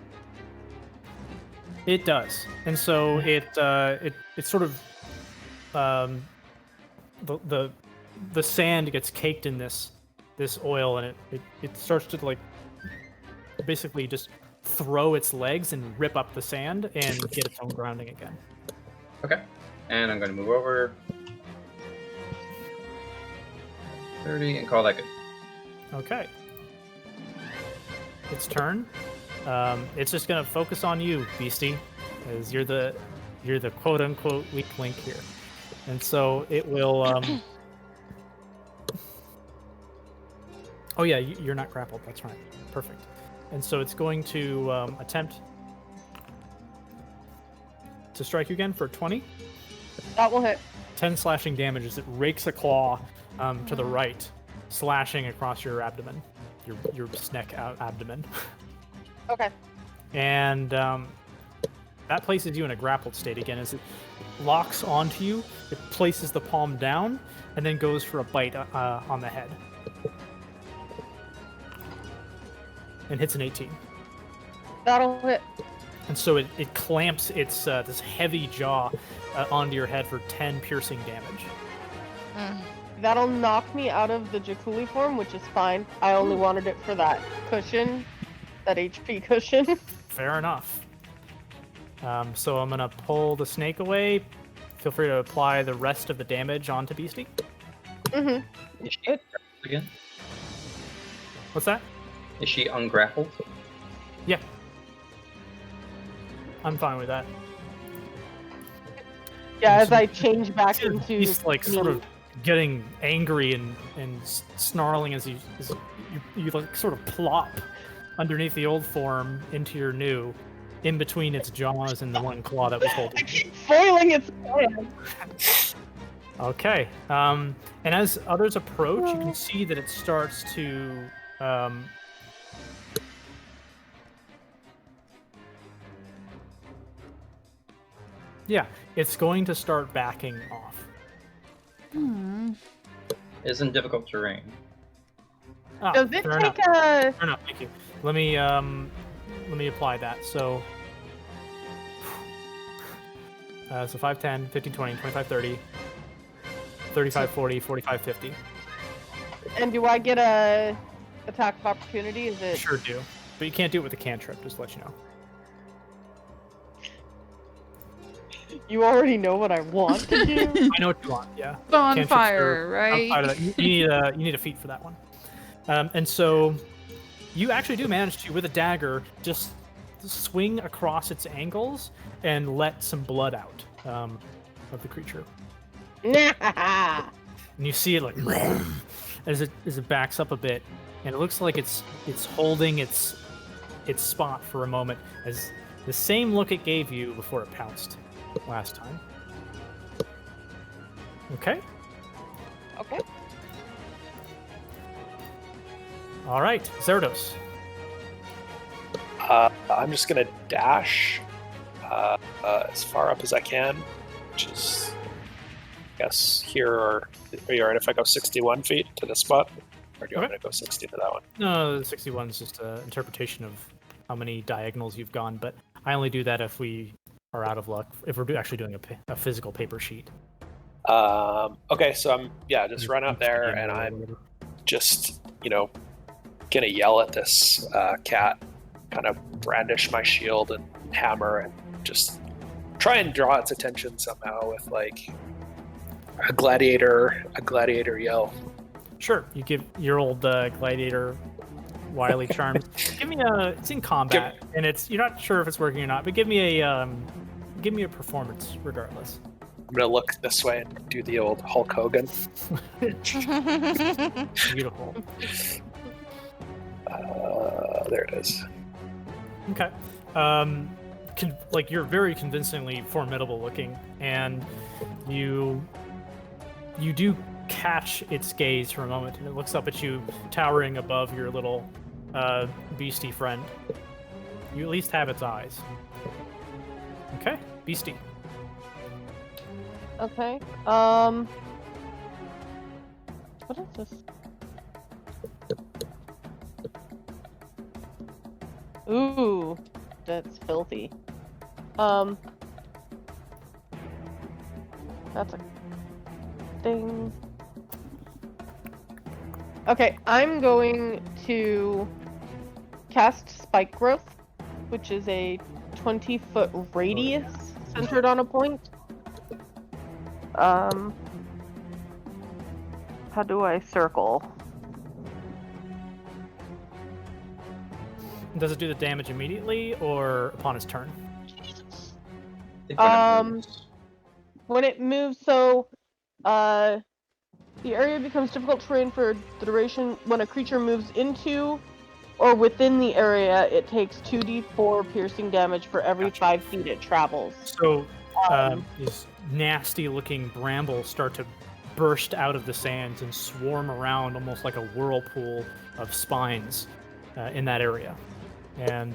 E: It does, and so it sort of the sand gets caked in this oil, and it starts to like basically just throw its legs and rip up the sand and get its own grounding again.
B: Okay. And I'm going to move over 30 and call that good.
E: Okay. Its turn. It's just going to focus on you, Beastie, as you're the quote unquote weak link here, and so it will. Oh yeah, you're not grappled. That's right. Perfect. And so it's going to attempt to strike you again for 20.
A: That will hit.
E: 10 slashing damage as it rakes a claw to the right, slashing across your abdomen, your neck abdomen.
A: Okay.
E: And that places you in a grappled state again as it locks onto you. It places the palm down and then goes for a bite on the head. And hits an 18.
A: That'll hit.
E: And so it clamps its this heavy jaw onto your head for 10 piercing damage.
A: That'll knock me out of the Jakuli form, which is fine. I only wanted it for that cushion, that HP cushion.
E: Fair enough. So I'm gonna pull the snake away. Feel free to apply the rest of the damage onto Beastie.
A: Mm-hmm.
B: Is she grappled again?
E: What's that?
B: Is she ungrappled?
E: Yeah. I'm fine with that.
A: Yeah, as I change back into...
E: He's like sort of getting angry and snarling as you like sort of plop underneath the old form into your new, in between its jaws and the one claw that was holding.
A: I keep foiling its plan.
E: Okay. And as others approach, you can see that it starts to yeah, it's going to start backing off.
B: Is in difficult terrain.
E: Ah,
A: Does it
E: fair
A: take
E: enough.
A: a...
E: Fair enough, thank you. Let me apply that. So so 5, 10, 15, 20, 25, 30, 35, 40, 45, 50.
A: And do I get a attack of opportunity? Is
E: You
A: it?
E: sure do. But you can't do it with a cantrip, just to let you know.
A: You already know what I want to do.
E: I know what you want, yeah.
D: Bonfire, right?
E: Outside of that, you need a feat for that one. And so you actually do manage to, with a dagger, just swing across its angles and let some blood out of the creature.
A: Nah.
E: And you see it like as it backs up a bit, and it looks like it's holding its spot for a moment, as the same look it gave you before it pounced last time. Okay.
A: Okay.
E: All right, Zerdos.
F: I'm just gonna dash as far up as I can, which is, I guess, here, or are you alright if I go 61 feet to this spot? Or do you want me to go 60 to that one?
E: No, the 61 is just an interpretation of how many diagonals you've gone, but I only do that if we are out of luck, if we're actually doing a physical paper sheet.
F: Okay, so I'm, just run out there, and I'm just, gonna yell at this cat, kind of brandish my shield and hammer, and just try and draw its attention somehow with like a gladiator yell.
E: Sure, you give your old gladiator wily charms. Give me it's in combat, and you're not sure if it's working or not, but give me a performance regardless.
F: I'm gonna look this way and do the old Hulk Hogan.
E: Beautiful.
F: There it is.
E: Okay. You're very convincingly formidable looking, and you do catch its gaze for a moment, and it looks up at you, towering above your little beastie friend. You at least have its eyes. Okay, beastie.
A: Okay. What is this? Ooh, that's filthy. That's a thing. Okay, I'm going to cast Spike Growth, which is a 20-foot radius centered on a point. How do I circle?
E: Does it do the damage immediately or upon its turn?
A: When it moves, so the area becomes difficult terrain for the duration. When a creature moves into or within the area, it takes 2d4 piercing damage for every 5 feet it travels.
E: So these nasty-looking brambles start to burst out of the sands and swarm around almost like a whirlpool of spines in that area. And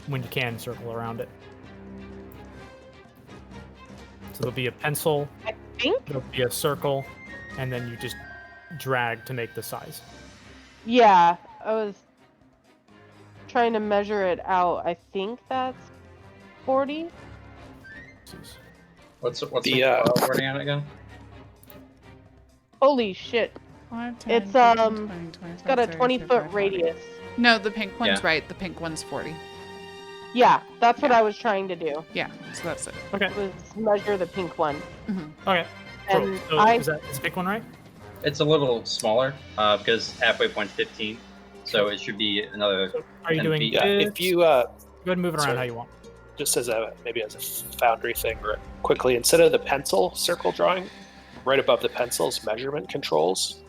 E: when you can, circle around it. So there'll be a pencil,
A: I think?
E: there'll be a circle, and then you just drag to make the size.
A: Yeah, I was trying to measure it out. I think that's 40.
B: What's
F: The,
B: the wording on it again?
A: Holy shit.
D: 5, 10,
A: It's
D: 15, 20, 25,
A: It's got a
D: 30,
A: 20-foot
D: 35, 40.
A: radius.
D: No, the pink one's
B: Yeah.
D: right. The pink one's 40.
A: Yeah, that's what
D: Yeah.
A: I was trying to do.
D: Yeah, so that's it.
E: Okay.
A: Was measure the pink one.
E: Okay.
A: And
E: So
A: I
E: is the pick one right?
B: It's a little smaller because halfway point's 15, so it should be another.
E: So are you
B: 10
E: doing
B: feet.
F: Yeah,
E: this?
F: if you
E: Go ahead and move it around
F: sorry.
E: how you want.
F: just as maybe as a foundry thing, quickly, instead of the pencil circle drawing, right above the pencil's measurement controls,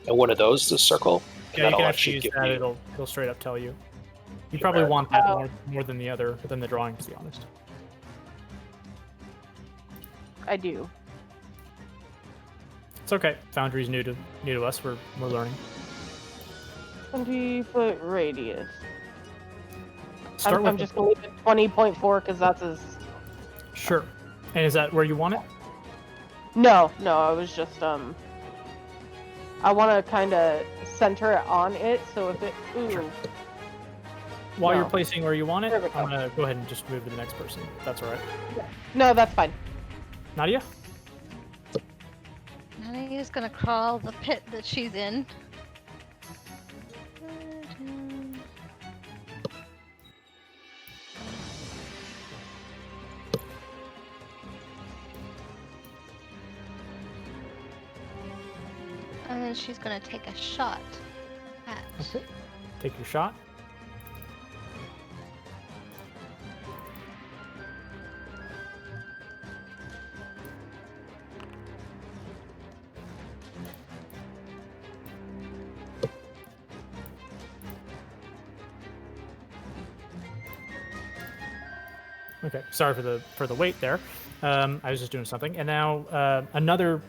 F: and one of those is a circle, and
E: Yeah, you
F: that'll
E: can actually
F: actually
E: use
F: give
E: that.
F: me.
E: It'll straight up tell you. You probably want that more than the drawing, to be honest.
A: I do.
E: It's okay. Foundry's new to us. We're learning.
A: 20-foot radius.
E: Start
A: I'm
E: with
A: just going to leave it 20.4 because that's as...
E: Sure. And is that where you want it?
A: No, I was just, I want to kind of center it on it, so if it... Ooh.
E: Sure. While you're
A: No.
E: placing where you want it,
A: There we
E: I'm
A: go.
E: going to go ahead and just move to the next person. If that's all right.
A: No, that's fine.
E: Nadia?
C: Nadia's gonna crawl the pit that she's in And then she's gonna take a shot at.
E: Okay. Take your shot. Okay, sorry for the wait there. I was just doing something, and now another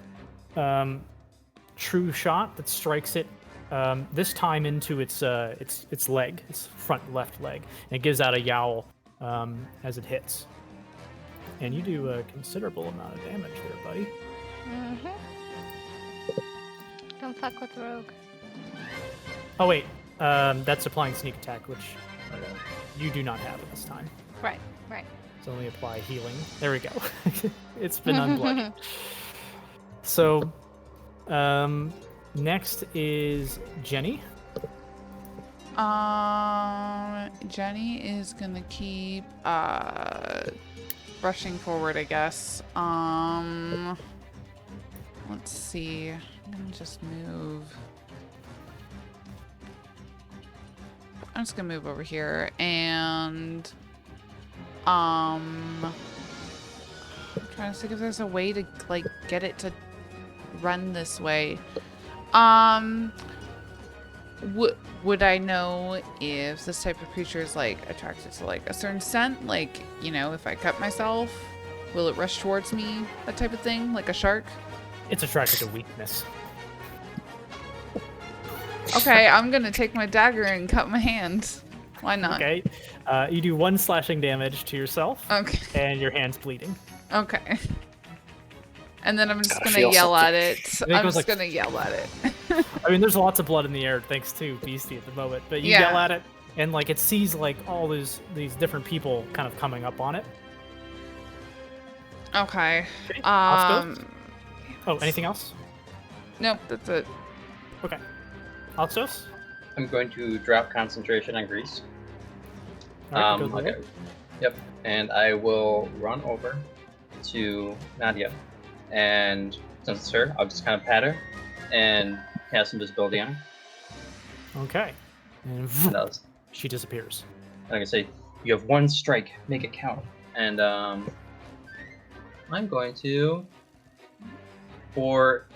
E: true shot that strikes it. This time into its leg, its front left leg, and it gives out a yowl as it hits. And you do a considerable amount of damage there, buddy.
C: Mm-hmm. Don't fuck with Rogue.
E: Oh wait, that's applying sneak attack, which you do not have at this time.
C: Right, right.
E: So only apply healing. There we go. It's been unbludgeoned. So, next is Jenny.
D: Jenny is gonna keep rushing forward, I guess. Let's see. I'm gonna just move. I'm just gonna move over here and I'm trying to think if there's a way to like get it to run this way. Would I know if this type of creature is like attracted to like a certain scent? Like, you know, if I cut myself, will it rush towards me? That type of thing, like a shark?
E: It's attracted to weakness.
D: Okay, I'm gonna take my dagger and cut my hand. Why not?
E: Okay. You do 1 slashing damage to yourself.
D: Okay.
E: And your hand's bleeding.
D: Okay. And then I'm just
F: Gotta
D: gonna
F: feel
D: yell
F: something.
D: at it.
E: it
D: I'm
E: goes
D: just
E: like-
D: gonna yell at it.
E: I mean, there's lots of blood in the air thanks to Beastie at the moment, but you
D: Yeah.
E: yell at it, and like it sees like all these different people kind of coming up on it.
D: Okay.
E: Okay, Ostos? Oh,
D: Yes.
E: anything else?
D: Nope, that's it.
E: Okay. Altos?
B: I'm going to drop concentration on grease.
E: All right, go
B: Okay. Yep. And I will run over to Nadia, and since it's her, I'll just kind of pat her and cast invisibility on her.
E: Okay. And
B: And
E: she disappears.
B: I'm gonna say, "You have 1 strike. Make it count." And I'm going to, for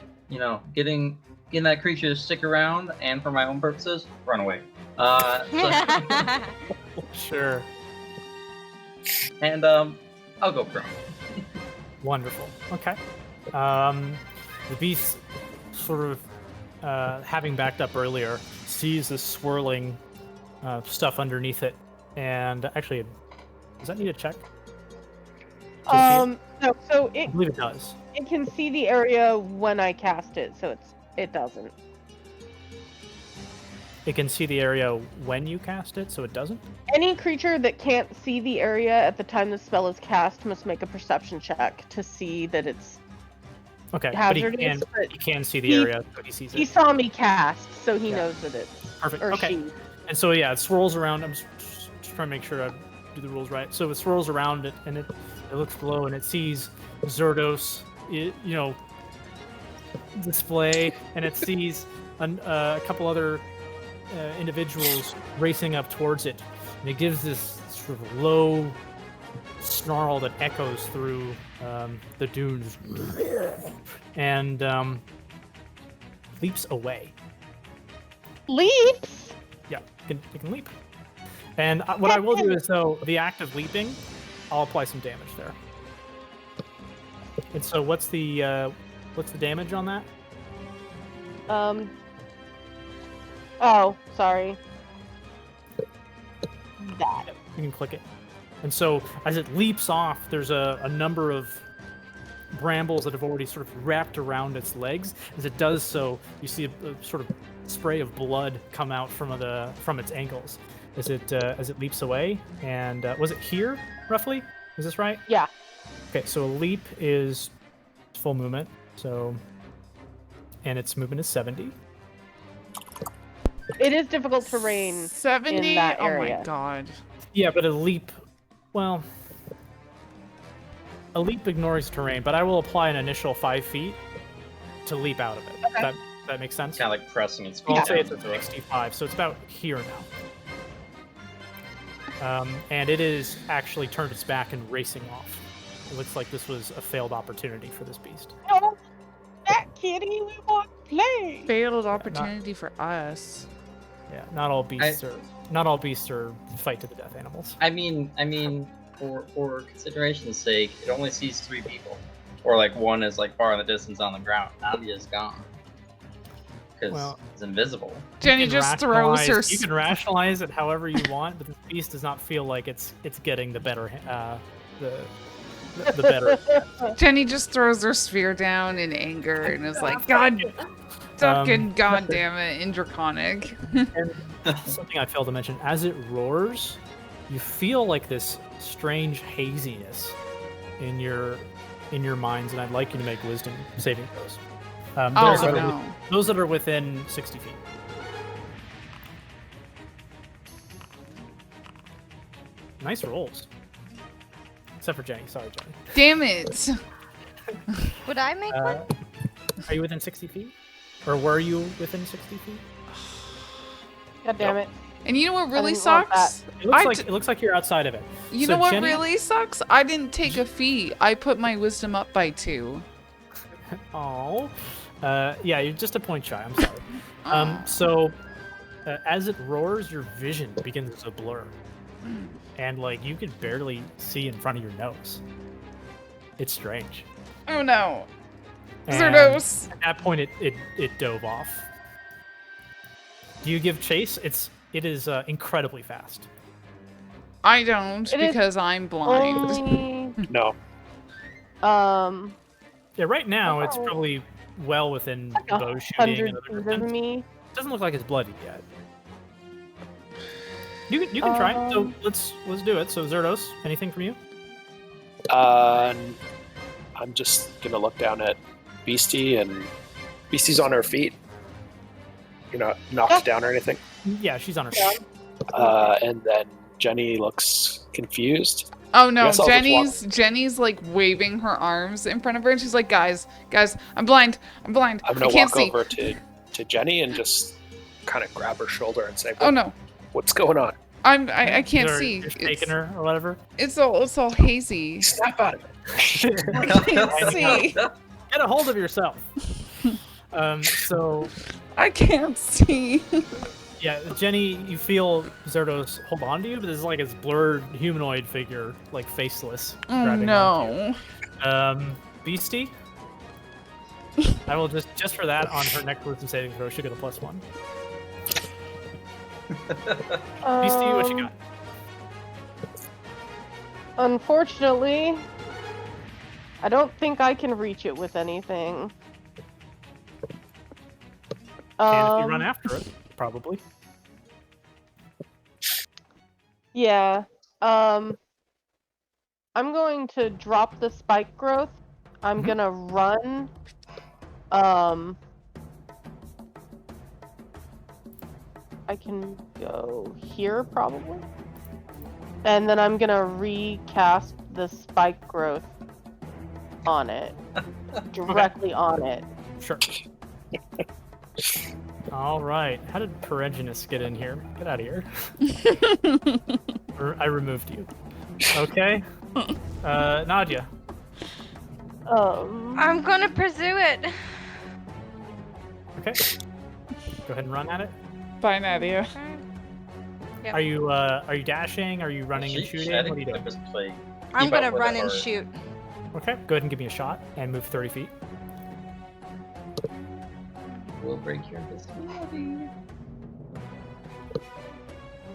B: getting that creature to stick around, and for my own purposes, run away.
E: Sure.
B: And I'll go prone.
E: Wonderful. Okay. The beast, sort of having backed up earlier, sees this swirling stuff underneath it, and actually, does that need a check?
A: No, so
E: I believe it does.
A: it can see the area when I cast it, so it doesn't.
E: It can see the area when you cast it, so it doesn't?
A: Any creature that can't see the area at the time the spell is cast must make a perception check to see that it's
E: Okay,
A: hazardous.
E: but he can see the
A: he-
E: area, so he sees
A: He
E: it.
A: saw me cast, so he
E: Yeah.
A: knows that it's
E: Perfect.
A: or
E: Okay.
A: she.
E: And so, yeah, it swirls around. I'm just trying to make sure I do the rules right. So it swirls around it, and it looks below, and it sees Zerdos, display, and it sees a couple other individuals racing up towards it, and it gives this sort of low snarl that echoes through the dunes, and leaps away.
A: Leaps?
E: Yeah, it can leap. And what I will do is, though, the act of leaping, I'll apply some damage there. And so, what's the damage on that?
A: Oh, sorry. That.
E: You can click it. And so, as it leaps off, there's a number of brambles that have already sort of wrapped around its legs. As it does so, you see a sort of spray of blood come out from its ankles as it leaps away. And was it here roughly? Is this right?
A: Yeah.
E: Okay, so a leap is full movement. So, and its movement is 70.
A: It is difficult terrain.
D: 70?
A: that
D: Oh my
A: area.
D: god.
E: Yeah, but a leap ignores terrain, but I will apply an initial 5 feet to leap out of it.
A: Okay.
E: That makes sense.
B: Kind of like pressing its
E: I'll
B: feet
E: say
B: down
E: it's at
B: into it.
E: 65, so it's about here now. And it is actually turned its back and racing off. It looks like this was a failed opportunity for this beast.
A: No, that kitty, we want to play.
D: Failed opportunity for us.
E: Yeah, not all beasts are fight to the death animals.
B: I mean, for consideration's sake, it only sees 3 people, or like one is like far in the distance on the ground. Nadia's gone because it's invisible.
D: Jenny
E: You can
D: just throws her.
E: You can rationalize it however you want, but the beast does not feel like it's getting the better the better.
D: Jenny just throws her spear down in anger and is like, God, fucking goddamn it, in Draconic.
E: And something I failed to mention: as it roars, you feel like this strange haziness in your minds, and I'd like you to make wisdom saving throws. Those that are within 60 feet. Nice rolls. Except for Jenny. Sorry, Jenny.
D: Damn it.
C: Would I make one?
E: Are you within 60 feet? Or were you within 60 feet?
A: God damn it.
D: And you know what really
A: didn't want
D: sucks?
E: It looks like you're outside of it.
D: You
E: So
D: know what
E: Jenny-
D: really sucks? I didn't take a feat. I put my wisdom up by 2.
E: Oh. Yeah, you're just a point shy. I'm sorry.
D: Aw.
E: So, as it roars, your vision begins to blur. And, like, you can barely see in front of your nose. It's strange.
D: Oh no.
E: And
D: Zerdos.
E: At that point, it dove off. Do you give chase? It is incredibly fast.
D: I don't
A: It is
D: because I'm blind.
A: Only,
F: No.
E: Yeah, right now it's
A: Oh.
E: probably well within
A: like
E: bow shooting
A: 100
E: and other
A: feet of
E: defense.
A: me.
E: Doesn't look like it's bloodied yet. You can try it. So let's do it. So Zerdos, anything from you?
F: I'm just gonna look down at Beastie, and Beastie's on her feet. You're not knocked down or anything.
E: Yeah, she's on her.
F: And then Jenny looks confused.
D: Oh no,
F: Guess I'll just
D: Jenny's like waving her arms in front of her and she's like, guys, I'm blind.
F: I'm gonna
D: I can't
F: walk
D: see.
F: over to Jenny and just kind of grab her shoulder and say,
D: Oh no.
F: what's going on?
D: I can't see.
E: You're shaking her or whatever.
D: It's all hazy.
F: Snap out of it.
D: I can't see.
E: Get a hold of yourself. So
D: I can't see.
E: yeah, Jenny, you feel Zerdos hold on to you, but this is like his blurred humanoid figure, like faceless.
D: Oh
E: grabbing onto
D: no.
E: you. Beastie. I will just for that on her next wisdom saving throw, she'll get a +1. Beastie, what you got?
A: Unfortunately, I don't think I can reach it with anything.
E: And if you run after it, probably.
A: Yeah. I'm going to drop the spike growth. I'm gonna run. I can go here probably. And then I'm gonna recast the spike growth on it. Directly on it.
E: Sure. All right. How did Pereginus get in here? Get out of here. I removed you. Okay. Nadia.
C: I'm gonna pursue it.
E: Okay. Go ahead and run at it.
D: Bye, Nadia.
C: Yep.
E: Are you dashing? Are you running and shooting?
B: I
E: What are
B: think
E: you doing?
B: just play.
C: I'm
B: keep up
C: gonna
B: with
C: run
B: it,
C: and
B: or-
C: shoot.
E: Okay. Go ahead and give me a shot and move 30 feet.
B: We'll break your invisibility.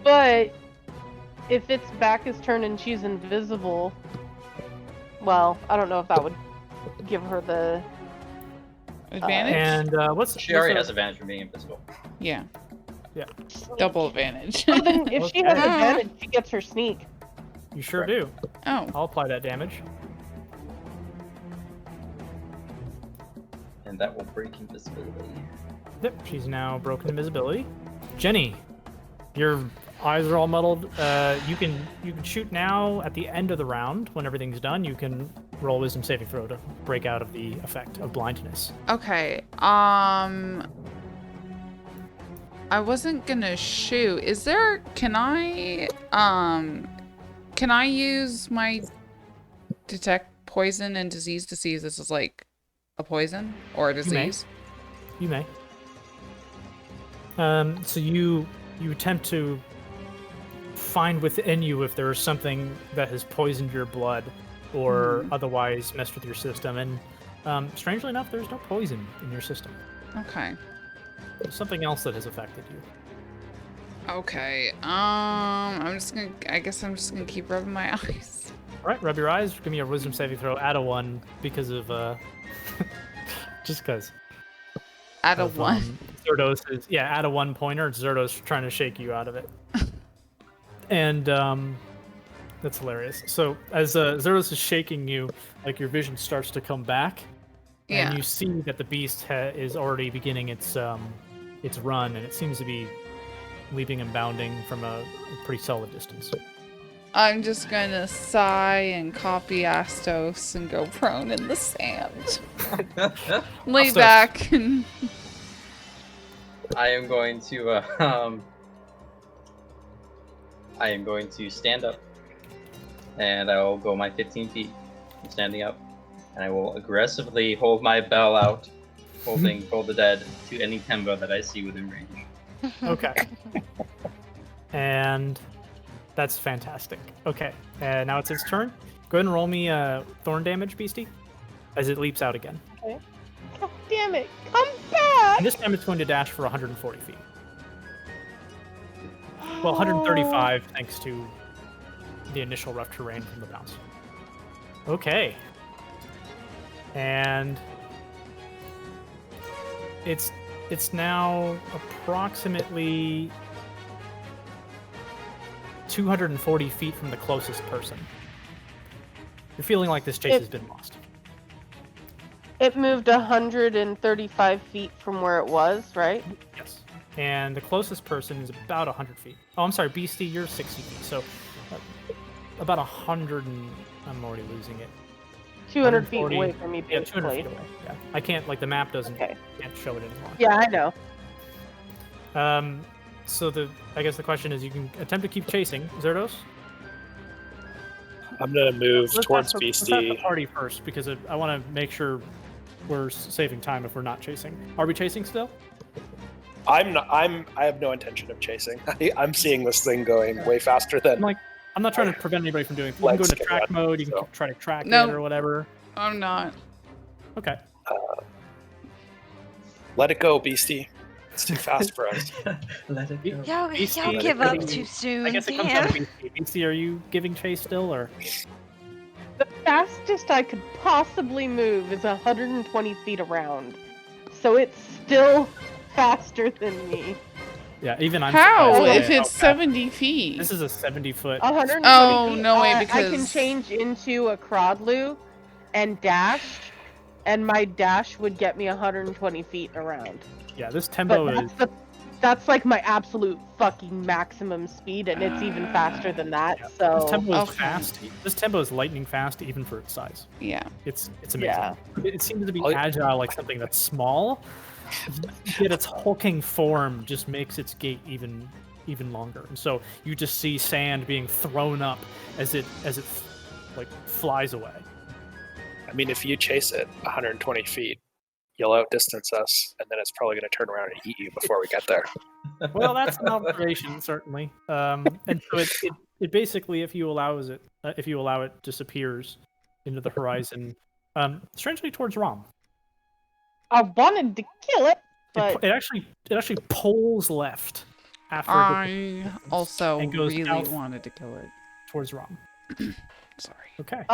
A: But if its back is turned and she's invisible, well, I don't know if that would give her the
D: Advantage?
E: And what's
B: She already
E: what's
B: has advantage from being invisible.
D: Yeah.
E: Yeah.
D: Double advantage.
A: So then if she has
E: Okay.
A: advantage, she gets her sneak.
E: You sure do.
D: Oh.
E: I'll apply that damage.
B: And that will break invisibility.
E: Yep, she's now broken invisibility. Jenny, your eyes are all muddled. You can shoot now at the end of the round when everything's done. You can roll a wisdom saving throw to break out of the effect of blindness.
D: Okay. I wasn't gonna shoot. Can I use my detect poison and disease to see if this is like a poison or a disease?
E: You may. So you attempt to find within you if there is something that has poisoned your blood or otherwise messed with your system, and strangely enough, there's no poison in your system.
D: Okay.
E: There's something else that has affected you.
D: Okay. I guess I'm just gonna keep rubbing my eyes.
E: All right, rub your eyes. Give me a wisdom saving throw. Add a 1 because of just because.
D: Add a 1.
E: Zerdos is add a 1 pointer. It's Zerdos trying to shake you out of it. And that's hilarious. So as Zerdos is shaking you, like your vision starts to come back, and you see that the beast is already beginning its run, and it seems to be leaping and bounding from a pretty solid distance.
D: I'm just gonna sigh and copy Astos and go prone in the sand. Lay
E: Astos.
D: back and...
B: I am going to stand up, and I will go my 15 feet from standing up, and I will aggressively hold my bell out, holding Toll the Dead to any tembo that I see within range.
E: Okay. And that's fantastic. Okay, and now it's its turn. Go ahead and roll me thorn damage, Beastie, as it leaps out again.
A: Okay. God damn it! Come back!
E: And this time it's going to dash for 140 feet. Well, 135 thanks to the initial rough terrain from the bounce. Okay. And it's now approximately 240 feet from the closest person. You're feeling like this chase has been lost.
A: It moved 135 feet from where it was, right?
E: Yes. And the closest person is about 100 feet. Oh, I'm sorry, Beastie, you're 60 feet. So about 100 and... I'm already losing it.
A: 200 feet
E: 140
A: away from me,
E: Yeah,
A: basically.
E: 200 feet away. Yeah. I can't, like, the map doesn't
A: Okay.
E: can't show it anymore.
A: Yeah, I know.
E: So I guess the question is, you can attempt to keep chasing. Zerdos?
F: I'm gonna move towards
E: Let's
F: Beastie.
E: ask the party first, because I want to make sure we're saving time if we're not chasing. Are we chasing still?
F: I'm not. I have no intention of chasing. I'm seeing this thing going way faster than.
E: I'm not trying to prevent anybody from doing it. You can go
F: Legs
E: into
F: can
E: track
F: run,
E: mode, you can
F: so.
E: try to track
D: No.
E: it or whatever.
D: I'm not.
E: Okay.
F: Let it go, Beastie. It's too fast for us.
B: Let it go.
C: Y'all
E: Beastie,
C: give
E: I
C: up
E: think-
C: too soon.
E: I guess it comes down
C: Damn.
E: to Beastie. Beastie, are you giving chase still, or?
A: The fastest I could possibly move is 120 feet around. So it's still faster than me.
E: Yeah, even I'm
D: How?
E: surprised
D: If
E: by how
D: it's
E: fast-
D: 70 feet.
E: This is a 70-foot.
A: 120
D: Oh,
A: feet,
D: no way,
A: I can
D: because-
A: change into a Crodlu and dash, and my dash would get me 120 feet around.
E: Yeah, this tempo
A: But
E: is...
A: that's like my absolute fucking maximum speed, and it's even faster than that.
E: This
A: So
E: tempo is
D: Okay.
E: fast. This tempo is lightning fast, even for its size.
D: Yeah.
E: It's amazing.
A: Yeah.
E: It seems to be
F: Oh,
E: agile, like something that's small, yet its hulking form just makes its gait even longer. And so you just see sand being thrown up as it like flies away.
F: I mean, if you chase it 120 feet, you'll outdistance us, and then it's probably going to turn around and eat you before we get there.
E: Well, that's an observation, certainly. And so it basically, if you allow it, disappears into the horizon, strangely towards Rom.
A: I wanted to kill it, but
E: It actually pulls left after it
D: I also
E: and goes
D: really
E: south.
D: wanted to kill it.
E: towards Rom.
D: Sorry.
E: Okay.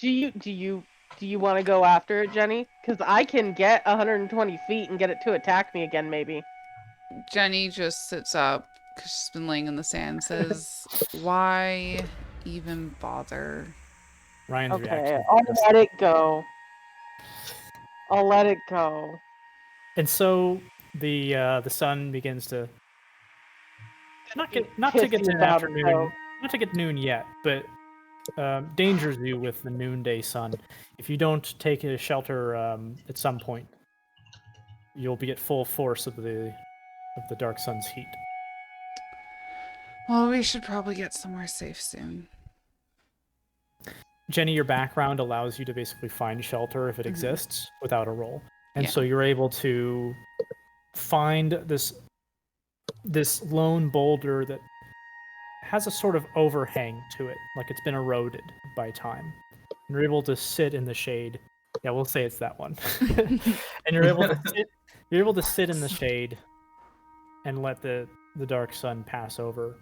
A: do you want to go after it, Jenny? Because I can get 120 feet and get it to attack me again, maybe.
D: Jenny just sits up because she's been laying in the sand and says, why even bother?
E: Ryan's
A: Okay,
E: reaction.
A: I'll let it go. I'll let it go.
E: And so the sun begins to not to get
A: Pissing
E: to
A: down,
E: afternoon,
A: so-
E: not to get noon yet, but dangers you with the noonday sun. If you don't take a shelter at some point, you'll be at full force of the dark sun's heat.
D: Well, we should probably get somewhere safe soon.
E: Jenny, your background allows you to basically find shelter if it exists without a roll. And
D: Yeah.
E: so you're able to find this lone boulder that has a sort of overhang to it, like it's been eroded by time. And you're able to sit in the shade. Yeah, we'll say it's that one. And you're able to sit in the shade and let the dark sun pass over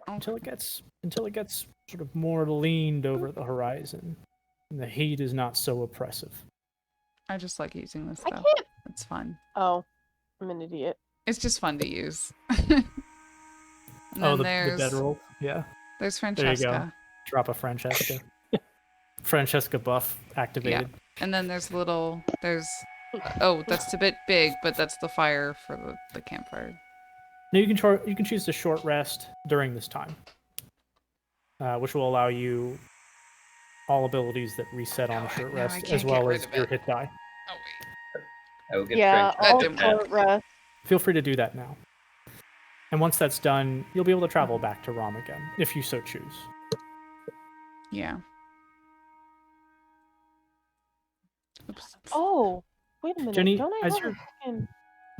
E: until it gets sort of more leaned over the horizon, and the heat is not so oppressive.
D: I just like using this
A: I
D: stuff.
A: can't.
D: It's fun.
A: Oh, I'm an idiot.
D: It's just fun to use. And
E: Oh,
D: then
E: the bedroll. Yeah.
D: there's
E: There you go.
D: Francesca.
E: Drop a Francesca. Francesca buff activated.
D: And then there's oh, that's a bit big, but that's the fire for the campfire.
E: Now you can choose to short rest during this time, which will allow you all abilities that reset on a short
D: No, I
E: rest,
D: can't
E: as
D: get
E: well
D: rid
E: as
D: of
E: your
D: it.
E: hit die.
D: Oh wait.
B: I will give
A: Yeah,
B: Frank
A: I'll
D: didn't
A: short rest.
E: Feel free to do that now. And once that's done, you'll be able to travel back to Rom again, if you so choose.
D: Yeah. Oops.
A: Oh, wait a minute.
E: Jenny,
A: Don't I
E: as
A: have
E: you're
A: a fucking...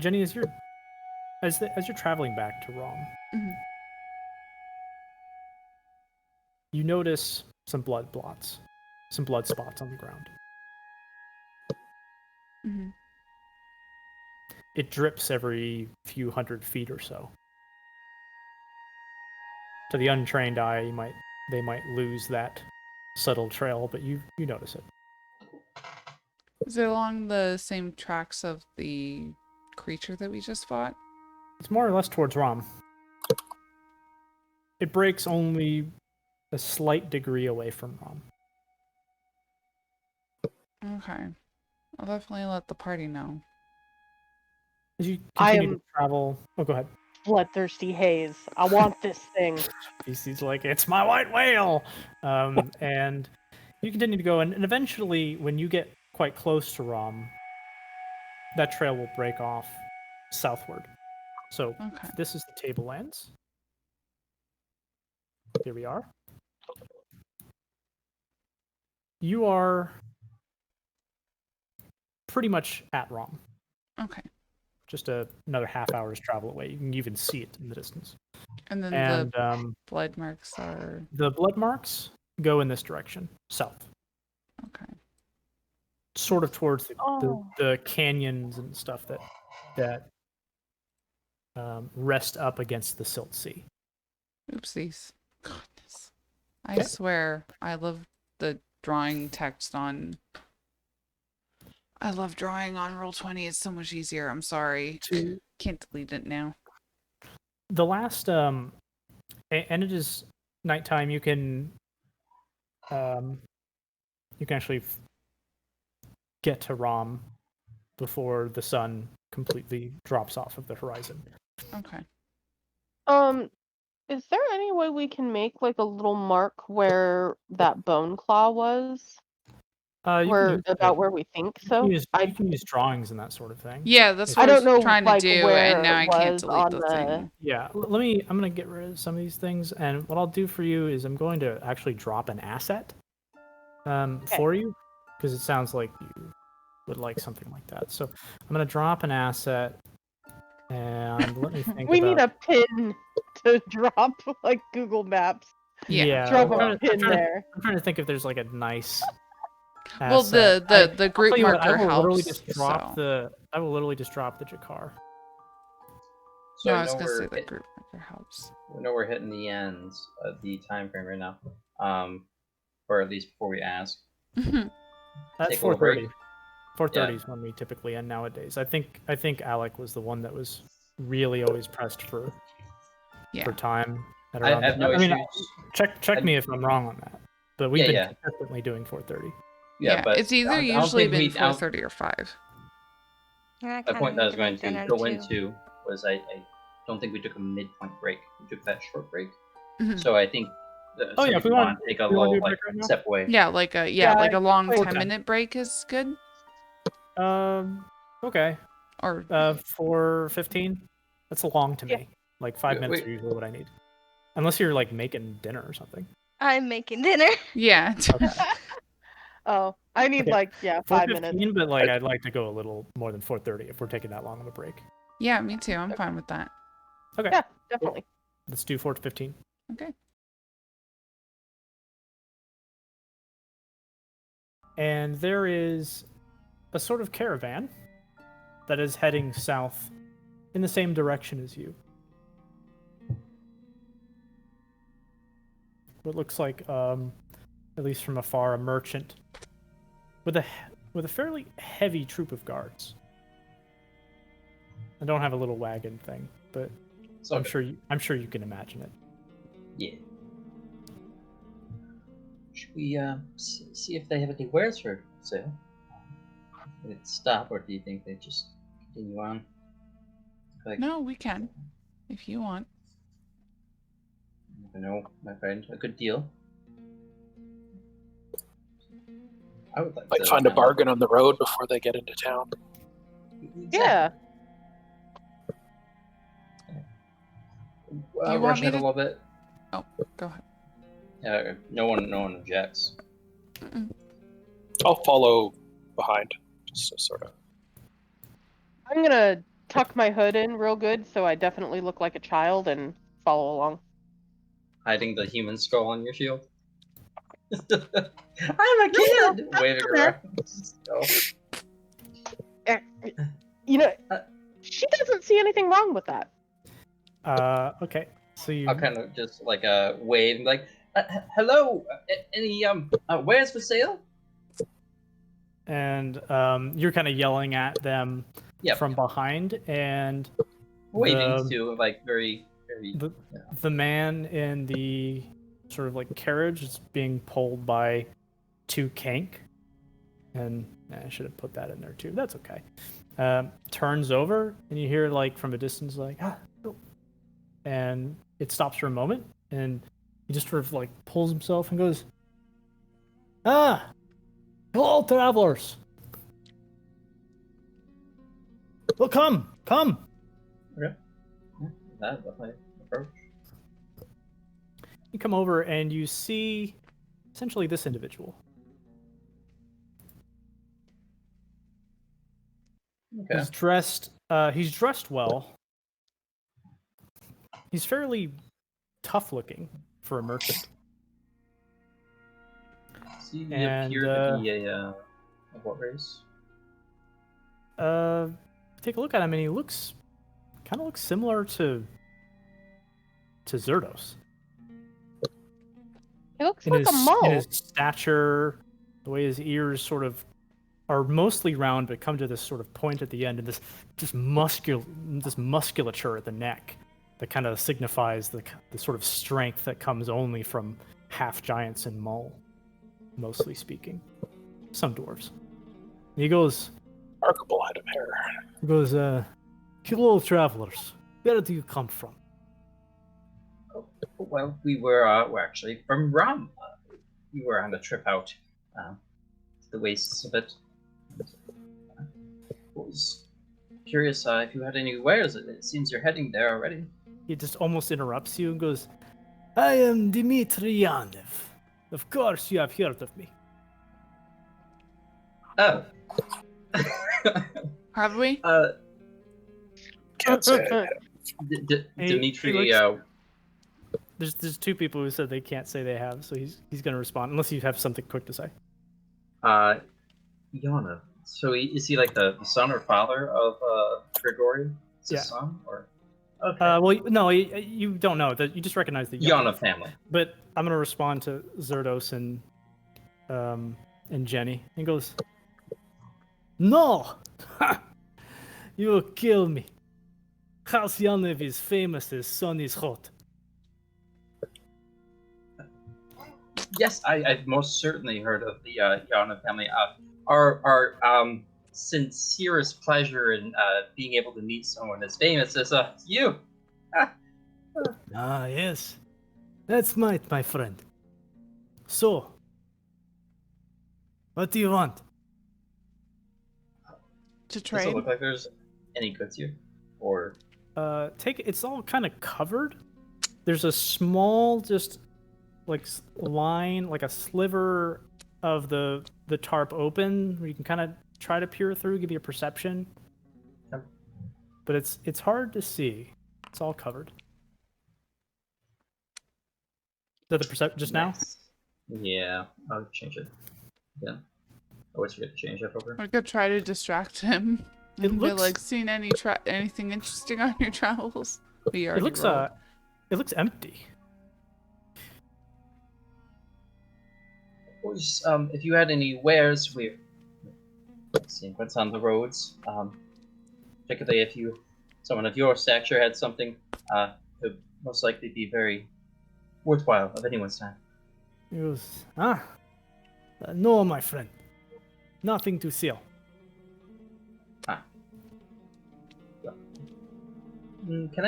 E: Jenny, as you're traveling back to Rom,
D: Mhm.
E: you notice some blood spots on the ground.
D: Mhm.
E: It drips every few hundred feet or so. To the untrained eye, they might lose that subtle trail, but you notice it.
D: Is it along the same tracks of the creature that we just fought?
E: It's more or less towards Rom. It breaks only a slight degree away from Rom.
D: Okay. I'll definitely let the party know.
E: As you
A: I
E: continue
A: am-
E: to travel, oh, go ahead.
A: Bloodthirsty haze. I want this thing.
E: He's like, it's my white whale! And you continue to go, and eventually, when you get quite close to Rom, that trail will break off southward. So
D: Okay.
E: this is the tablelands. Here we are. You are pretty much at Rom.
D: Okay.
E: Just another half hour's travel away. You can even see it in the distance.
D: And then
E: And
D: the blood marks are
E: the blood marks go in this direction, south.
D: okay.
E: Sort of towards
A: Oh.
E: the canyons and stuff that rest up against the Silt Sea.
D: Oopsies. Goodness. I
E: Okay.
D: swear I love the drawing text on I love drawing on Roll20. It's so much easier. I'm sorry. Can't delete it now.
E: The last and it is nighttime. You can actually get to Rom before the sun completely drops off of the horizon.
D: Okay.
A: Is there any way we can make like a little mark where that bone claw was?
E: You
A: Where
E: can
A: where we think
E: you
A: so?
E: can use drawings and that sort of thing.
D: Yeah, that's
E: If-
D: what
A: I
D: I
A: don't know
D: was trying to
A: like
D: do,
A: where
D: and now
A: it
D: I can't
A: was
D: delete
A: on
D: the
A: the
D: thing.
E: Yeah, I'm gonna get rid of some of these things, and what I'll do for you is I'm going to actually drop an asset for you, because it sounds like you would like something like that. So I'm gonna drop an asset, and let me think.
A: We need a pin to drop like Google Maps.
D: Yeah.
A: Drop
E: I'm
A: a pin there.
E: I'm trying to think if there's like a nice.
D: Well,
E: asset.
D: the
E: I'll
D: group
E: tell you what,
D: marker
E: I will literally
D: helps.
E: just drop
D: So.
E: I will literally just drop the Jakar.
B: So
D: No, I
B: I
D: was
B: know
D: gonna say
B: we're
D: the group marker helps.
B: we know we're hitting the ends of the time frame right now, or at least before we ask.
D: Mhm.
E: That's
B: Take a little break.
E: 4:30. 4:30
B: Yeah.
E: is when we typically end nowadays. I think Alec was the one that was really always pressed for
D: Yeah.
E: time. At
B: I
E: around
B: have no
E: I mean,
B: issues.
E: check me if I'm wrong on that. But we've
B: Yeah,
E: been
B: yeah.
E: consistently doing 4:30.
B: Yeah, but
D: it's either
B: I don't
D: usually
B: think
D: been
B: we- I don't-
D: 4:30 or 5.
C: Yeah,
B: The point that I was going to
C: dinner
B: go
C: too.
B: into was I don't think we took a midpoint break. We took that short break.
D: Mhm.
B: So I think
E: Oh,
B: so
E: yeah,
B: if
E: if we
B: you
E: want-
B: want to take a
E: if we wanna
B: little
E: do a
B: like
E: break right now?
B: step away.
D: Yeah, like a
A: Yeah,
D: long
A: okay.
D: 10-minute break is good.
E: Okay.
D: Or
E: 4:15. That's long to
A: Yeah.
E: me. Like 5 minutes
B: Wait.
E: are usually what I need. Unless you're like making dinner or something.
C: I'm making dinner.
D: yeah.
E: Okay.
A: Oh, I need
E: Okay.
A: 5 minutes.
E: 4:15, but like I'd like to go a little more than 4:30 if we're taking that long of a break.
D: Yeah, me too. I'm fine with that.
E: Okay.
A: Yeah, definitely.
E: Let's do 4:15.
D: Okay.
E: And there is a sort of caravan that is heading south in the same direction as you. What looks like, at least from afar, a merchant with a fairly heavy troop of guards. I don't have a little wagon thing, but
B: So
E: I'm sure you can imagine it.
B: yeah. Should we see if they have any wares for sale? Would it stop, or do you think they just continue on? Like,
D: No, we can, if you want.
B: I know, my friend, a good deal. I would like
F: Might
B: to
F: find a bargain on the road before they get into town.
A: Yeah.
D: You want
B: Rush
D: me
B: ahead
D: to-
B: a little bit.
D: Oh, go ahead.
B: No one objects.
D: Mm-mm.
F: I'll follow behind, just to sort of.
A: I'm gonna tuck my hood in real good so I definitely look like a child and follow along.
B: Hiding the human skull on your shield. I'm a kid! Waving around.
A: You know, she doesn't see anything wrong with that.
E: Okay. So you
B: I'll kind of just like wave, like, hello, any wares for sale?
E: and you're kind of yelling at them
B: Yep.
E: from behind, and
B: Waving to like very.
E: the man in the sort of like carriage is being pulled by 2 kank, and I should have put that in there too. That's okay. Turns over, and you hear like from a distance like and it stops for a moment, and he just sort of like pulls himself and goes, hello travelers. Well, come.
B: Okay. That's my approach.
E: You come over and you see essentially this individual.
B: Okay.
E: He's dressed well. He's fairly tough looking for a merchant.
B: Does he
E: And,
B: appear to be a of what race?
E: Take a look at him, and he kind of looks similar to Zerdos.
A: He looks like a mole.
E: In his stature, the way his ears sort of are mostly round but come to this sort of point at the end, and this musculature at the neck that kind of signifies the sort of strength that comes only from half giants and mole, mostly speaking. Some dwarves. And he goes,
F: Remarkable head of hair.
E: hello travelers, where do you come from?
B: Well, we're actually from Rum. We were on the trip out to the wastes of it. Was curious if you had any wares. It seems you're heading there already.
E: He just almost interrupts you and goes, I am Dmitry Yanev. Of course you have heard of me.
B: Oh.
D: Have we?
F: Can't say it.
B: Dimitri.
E: There's 2 people who said they can't say they have, so he's going to respond, unless you have something quick to say.
B: Yana. So is he like the son or father of Grigori? Is his son, or? Okay.
E: Well, no, you don't know that. You just recognize the
B: Yana family.
E: But I'm going to respond to Zerdos and Jenny. He goes, no, you will kill me. House Yanev is famous as sun is hot.
B: Yes, I've most certainly heard of the Yana family. Our sincerest pleasure in being able to meet someone as famous as you.
E: Ah, yes. That's my friend. So, what do you want?
D: To
B: Does it
D: trade?
B: look like there's any goods here? Or
E: It's all kind of covered. There's a small, just like line, like a sliver of the tarp open, where you can kind of try to peer through, give you a perception.
B: Yep.
E: But it's hard to see. It's all covered. Is that the perception just now?
B: Nice. Yeah, I'll change it. Yeah. I always forget to change that over.
D: I could try to distract him.
E: It
D: And be
E: looks-
D: like, seen anything interesting on your travels? We
E: It
D: already
E: looks
D: rolled.
E: it looks empty.
B: Always, if you had any wares, we're seeing what's on the roads. Particularly if someone of your stature had something, it would most likely be very worthwhile of anyone's time.
E: He goes, no, my friend. Nothing to sell.
B: Can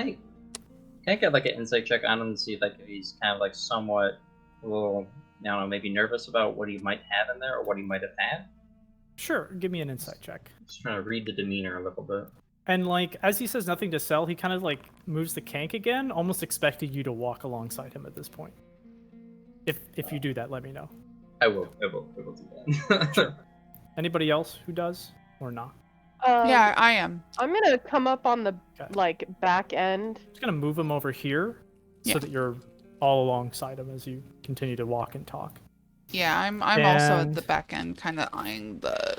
B: I get like an insight check on him to see like if he's kind of like somewhat a little, I don't know, maybe nervous about what he might have in there or what he might have had?
E: Sure, give me an insight check.
B: Just trying to read the demeanor a little bit.
E: And like as he says nothing to sell, he kind of like moves the cank again, almost expecting you to walk alongside him at this point. If you do that, let me know.
B: I will do that.
E: Sure. Anybody else who does or not?
D: Yeah, I am.
A: I'm gonna come up on the
E: Okay.
A: like back end.
E: Just gonna move him over here
D: Yeah.
E: so that you're all alongside him as you continue to walk and talk.
D: Yeah, I'm also at
E: And-
D: the back end, kind of eyeing the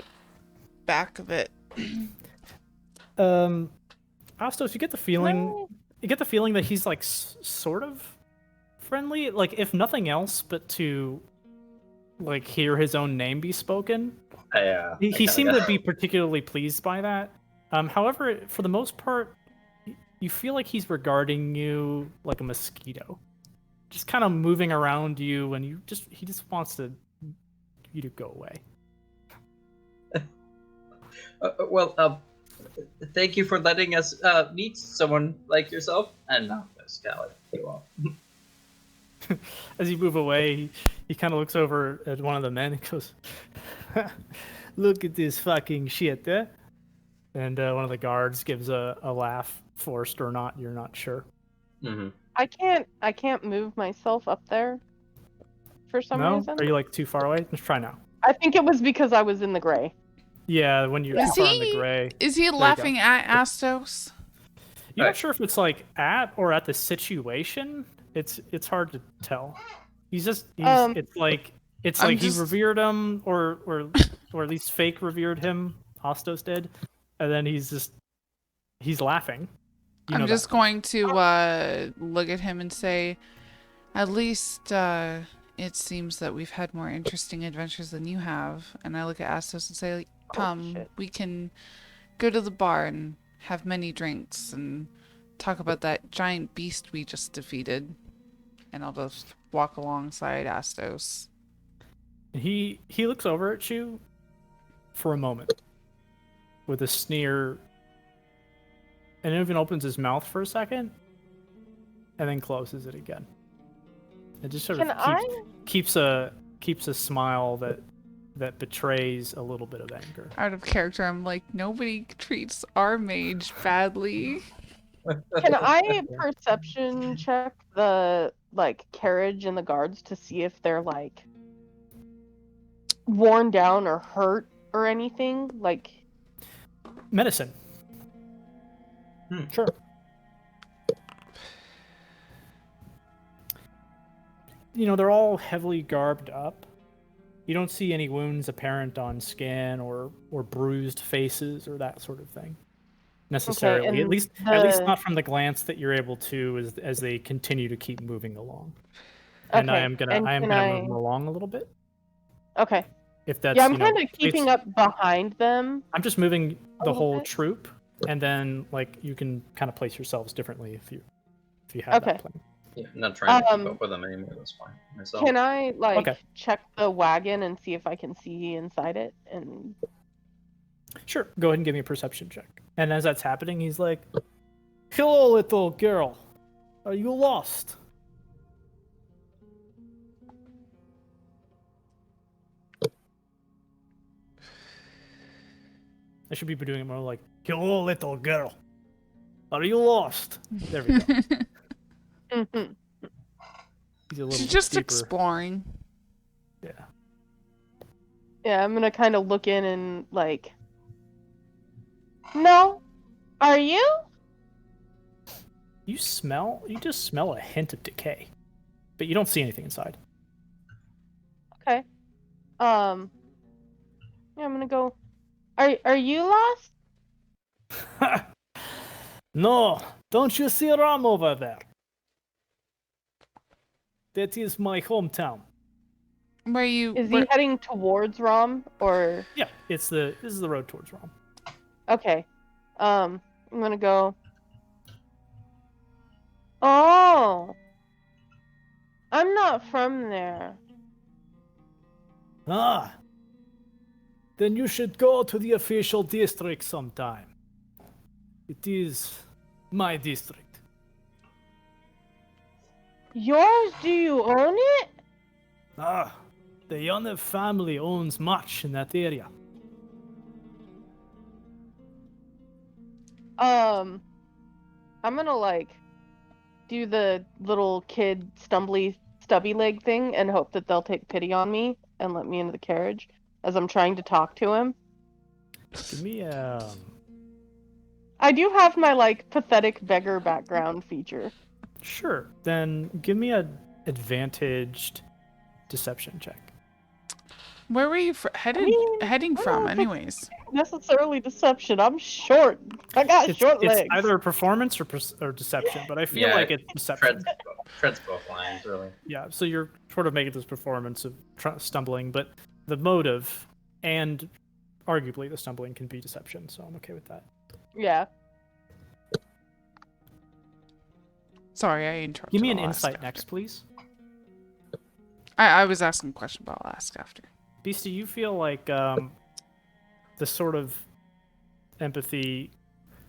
D: back of it.
E: Astos, you get the feeling that he's like sort of friendly, like if nothing else, but to like hear his own name be spoken. He seemed to be particularly pleased by that. However, for the most part, you feel like he's regarding you like a mosquito, just kind of moving around you, and he just wants you to go away.
B: Thank you for letting us meet someone like yourself. And now, just kind of like you off.
E: As you move away, he kind of looks over at one of the men and goes, "Look at this fucking shit, eh?" And one of the guards gives a laugh, forced or not, you're not sure.
B: Mm-hmm.
A: I can't move myself up there for some
E: No?
A: reason.
E: Are you like too far away? Let's try now.
A: I think it was because I was in the gray.
E: Yeah, when you're
D: Is
E: too far in the
D: he-
E: gray.
D: Is he
E: you go.
D: laughing at Astos?
E: You're
B: Right.
E: not sure if it's like at or at the situation. It's hard to tell. He's
A: Um,
E: it's like
D: I'm
E: he
D: just-
E: revered him or at least fake revered him. Astos did, and then he's laughing. You know
D: I'm
E: that.
D: just going to look at him and say, at least it seems that we've had more interesting adventures than you have. And I look at Astos and say, come,
A: shit.
D: we can go to the bar and have many drinks and talk about that giant beast we just defeated. And I'll just walk alongside Astos.
E: He looks over at you for a moment with a sneer, and even opens his mouth for a second, and then closes it again. It just sort
A: Can
E: of keeps a smile that betrays a little bit of anger.
D: Out of character, I'm like, nobody treats our mage badly.
A: Can I perception check the like carriage and the guards to see if they're like worn down or hurt or anything? Like,
E: Medicine. Sure. You know, they're all heavily garbed up. You don't see any wounds apparent on skin or bruised faces or that sort of thing necessarily.
A: and
E: at least not from the glance that you're able to as they continue to keep moving along. And I
A: Okay,
E: am gonna
A: and
E: move
A: can
E: them along a little bit.
A: okay,
E: If that's
A: yeah, I'm
E: you know,
A: kind of keeping
E: it's-
A: up behind them.
E: I'm just moving
A: a
E: the
A: little
E: whole
A: bit.
E: troop, and then like you can kind of place yourselves differently if you have
A: Okay.
E: that plan.
B: Yeah, I'm not trying to keep
A: Um,
B: up with them anymore. That's fine. Myself.
A: Can I like
E: Okay.
A: check the wagon and see if I can see inside it? And
E: Sure, go ahead and give me a perception check. And as that's happening, he's like, "Hello, little girl. Are you lost?" I should be doing it more like, "Hello, little girl. Are you lost?" There we go.
A: Mhm.
E: He's a little
D: She's
E: bit
D: just
E: deeper.
D: exploring.
E: Yeah.
A: Yeah, I'm gonna kind of look in and like. No, are you?
E: You just smell a hint of decay, but you don't see anything inside.
A: Okay. Yeah, I'm gonna go. Are you lost?
E: No, don't you see Ram over there? That is my hometown.
D: Where you?
A: Is
D: Where,
A: he heading towards Rom this
E: Yeah, this is the road towards Ram.
A: Okay. I'm gonna go. Oh, I'm not from there.
E: Ah, then you should go to the official district sometime. It is my district.
A: Yours? Do you own it?
E: Ah, the Yonah family owns much in that area.
A: I'm gonna like do the little kid stubby leg thing and hope that they'll take pity on me and let me into the carriage as I'm trying to talk to him.
E: Give me
A: I do have my like pathetic beggar background feature.
E: sure. Then give me a advantaged deception check.
D: where were you headed?
A: mean,
D: Heading
A: I don't
D: from,
A: know if it's-
D: anyways.
A: Necessarily deception. I'm short. I got short legs.
E: It's either performance or deception, but I feel
B: Yeah,
E: like it's deception.
B: Treads both lines, really.
E: Yeah, so you're sort of making this performance of stumbling, but the motive and arguably the stumbling can be deception, so I'm okay with that.
A: Yeah.
D: Sorry, I interrupted.
E: Give me an
D: I'll ask
E: insight
D: after.
E: next, please.
D: I was asking a question, but I'll ask after.
E: Beastie, you feel like the sort of empathy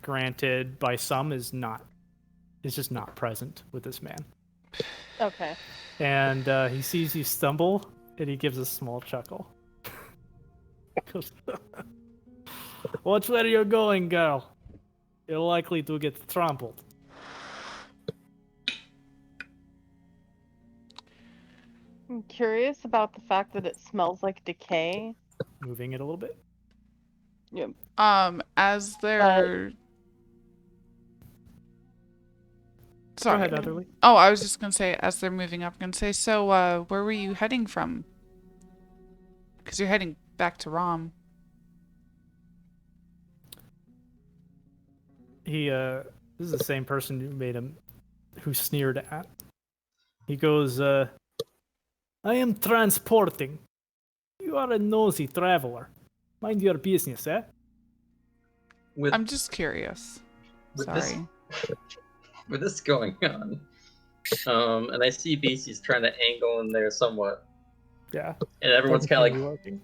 E: granted by some is just not present with this man.
A: Okay.
E: And he sees you stumble, and he gives a small chuckle. Goes, watch where you're going, girl. You're likely to get trampled.
A: I'm curious about the fact that it smells like decay.
E: Moving it a little bit.
D: As they're.
E: Go
D: Sorry.
E: ahead, Etherly.
D: Oh, I was just gonna say, as they're moving up, I'm gonna say, so, where were you heading from? Because you're heading back to Rom.
E: This is the same person who sneered at. He goes, I am transporting. You are a nosy traveler. Mind your business, eh?
B: With,
D: I'm just curious.
B: with
D: Sorry.
B: with this going on, and I see Beastie's trying to angle in there somewhat,
E: Yeah.
B: and everyone's kind of like,
E: working.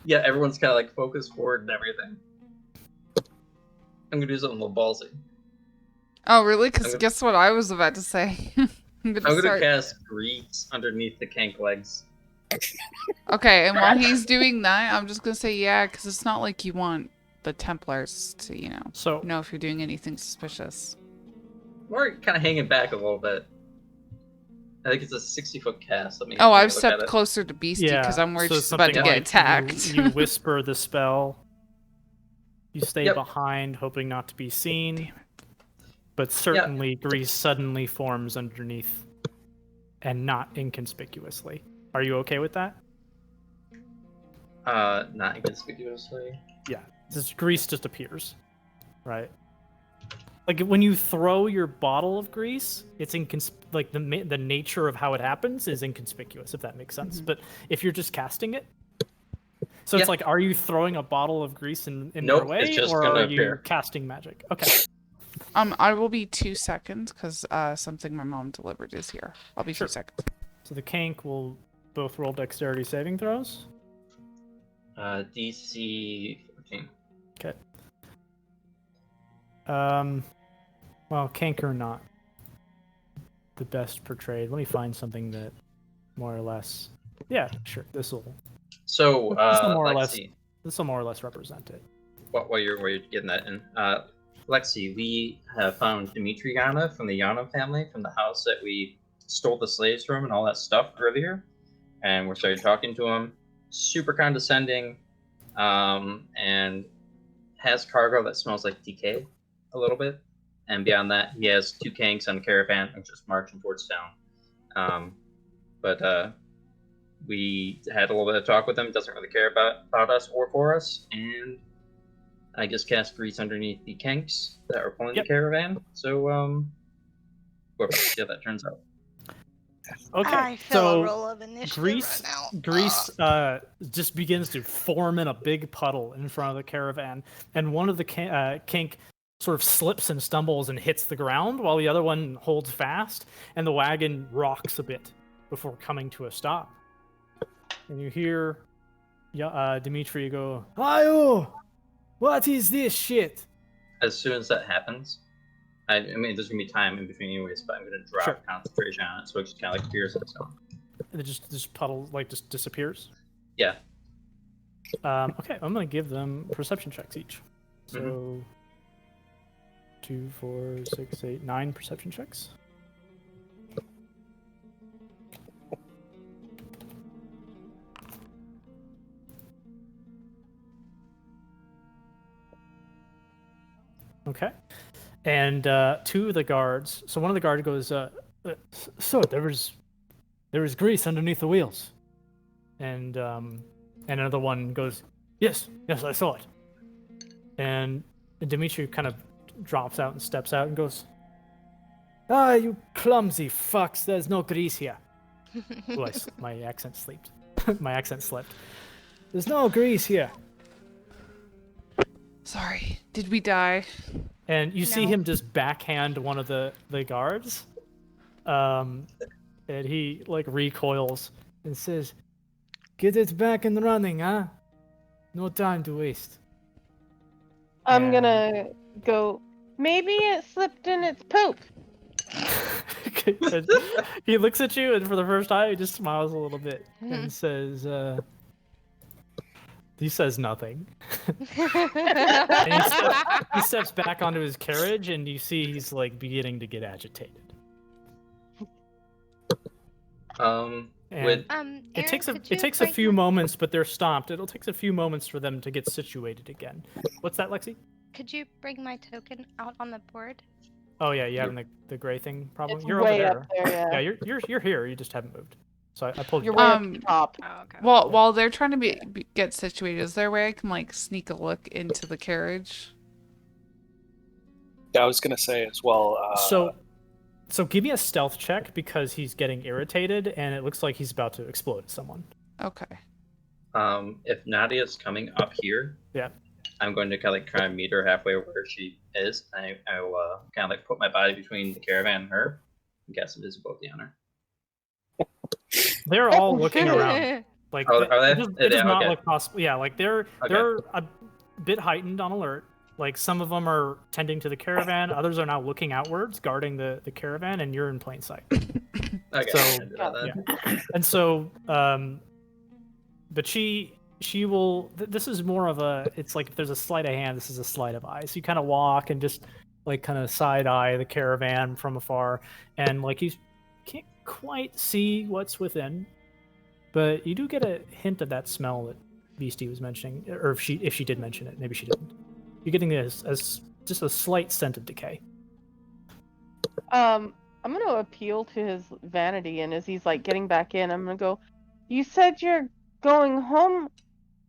B: yeah, everyone's kind of like focused forward and everything. I'm gonna do something a little ballsy.
D: Oh, really? Because
B: I'm gonna-
D: guess what I was about to say. I'm
B: I'm gonna
D: start.
B: cast Grease underneath the Kank legs.
D: Okay, and while he's doing that, I'm just gonna say yeah, because it's not like you want the Templars to,
E: So,
D: know if you're doing anything suspicious.
B: We're kind of hanging back a little bit. I think it's a 60-foot cast. Let me.
D: Oh,
B: let me
D: I've
B: look
D: stepped
B: at it.
D: closer to Beastie
E: yeah.
D: because I'm worried
E: so
D: she's about to
E: something
D: get
E: like
D: attacked.
E: You whisper the spell. You stay
B: Yep.
E: behind, hoping not to be seen. But certainly, Grease suddenly forms underneath, and not inconspicuously. Are you okay with that?
B: Not inconspicuously.
E: Yeah, this grease just appears, right? Like when you throw your bottle of grease, it's like the nature of how it happens is inconspicuous, if that makes sense.
D: Mhm.
E: But if you're just casting it, so
B: Yeah.
E: it's like, are you throwing a bottle of grease in
B: Nope,
E: their way,
B: it's just
E: or
B: gonna
E: are you
B: appear.
E: casting magic? Okay,
D: I will be 2 seconds because something my mom delivered is here. I'll be
E: Sure.
D: 2 seconds.
E: so the Kank will both roll dexterity saving throws.
B: DC 14.
E: Okay. Well, Kank are not the best portrayed. Let me find something that more or less. Yeah, sure.
B: So,
E: This will more or
B: let's
E: less-
B: see.
E: This will more or less represent it.
B: while you're getting that in, Lexi, we have found Dmitry Yana from the Yana family, from the house that we stole the slaves from and all that stuff earlier, and we're starting talking to him. Super condescending, and has cargo that smells like decay a little bit. And beyond that, he has 2 kanks on the caravan and just marching towards town. But we had a little bit of talk with him. Doesn't really care about us or for us, and I just cast grease underneath the kanks that are pulling the caravan. So we'll see how that turns out.
E: Okay,
C: I feel
E: so
C: a roll of initiative
E: grease,
C: right now.
E: grease just begins to form in a big puddle in front of the caravan, and one of the kink sort of slips and stumbles and hits the ground, while the other one holds fast, and the wagon rocks a bit before coming to a stop. And you hear Dimitri go, "Ayo, what is this shit?"
B: As soon as that happens, I mean, there's gonna be time in between anyways, but I'm gonna drop concentration on it, so it just kind of like appears on its own.
E: And it just puddle just disappears.
B: Yeah.
E: Okay, I'm gonna give them perception checks each. So 2, 4, 6, 8, 9 perception checks. Okay. And 2 of the guards. So one of the guards goes, "So there was grease underneath the wheels," and another one goes, "Yes, I saw it." And Dimitri kind of drops out and steps out and goes, "Ah, you clumsy fucks! There's no grease here." Ooh, my accent slipped. My accent slipped. "There's no grease here."
D: Sorry. Did we die?
E: And you see him just backhand one of the guards. And he like recoils and says, "Get it back and running, huh? No time to waste."
A: I'm gonna go, maybe it slipped in its poop.
E: He looks at you, and for the first time, he just smiles a little bit and says, he says nothing. And he steps back onto his carriage, and you see he's like beginning to get agitated. It takes a few moments, but they're stopped. It'll take a few moments for them to get situated again. What's that, Lexi?
C: Could you bring my token out on the board?
E: Oh yeah, you having the gray thing problem?
A: It's
E: You're
A: way
E: over
A: up
E: there.
A: there, yeah.
E: You're here. You just haven't moved. So I pulled you.
A: You're way up the top.
C: Oh, okay.
D: Well, while they're trying to get situated, is there a way I can like sneak a look into the carriage?
F: Yeah, I was gonna say as well.
E: So give me a stealth check, because he's getting irritated and it looks like he's about to explode at someone.
D: Okay.
B: If Nadia's coming up here, I'm going to kind of like try and meet her halfway where she is. I will kind of like put my body between the caravan and her and cast invisibility on her.
E: They're all looking around. Like,
B: are they?
E: It does not
B: okay.
E: look possible. Yeah, like they're a bit heightened on alert. Like some of them are tending to the caravan, others are now looking outwards, guarding the caravan, and you're in plain sight.
B: Okay.
E: So, and so, but she will. This is more of a. It's like if there's a sleight of hand, this is a sleight of eye. So you kind of walk and just like kind of side eye the caravan from afar, and like you can't quite see what's within, but you do get a hint of that smell that Beastie was mentioning, or if she did mention it, maybe she didn't. You're getting this as just a slight scent of decay.
A: I'm gonna appeal to his vanity, and as he's like getting back in, I'm gonna go, "You said you're going home.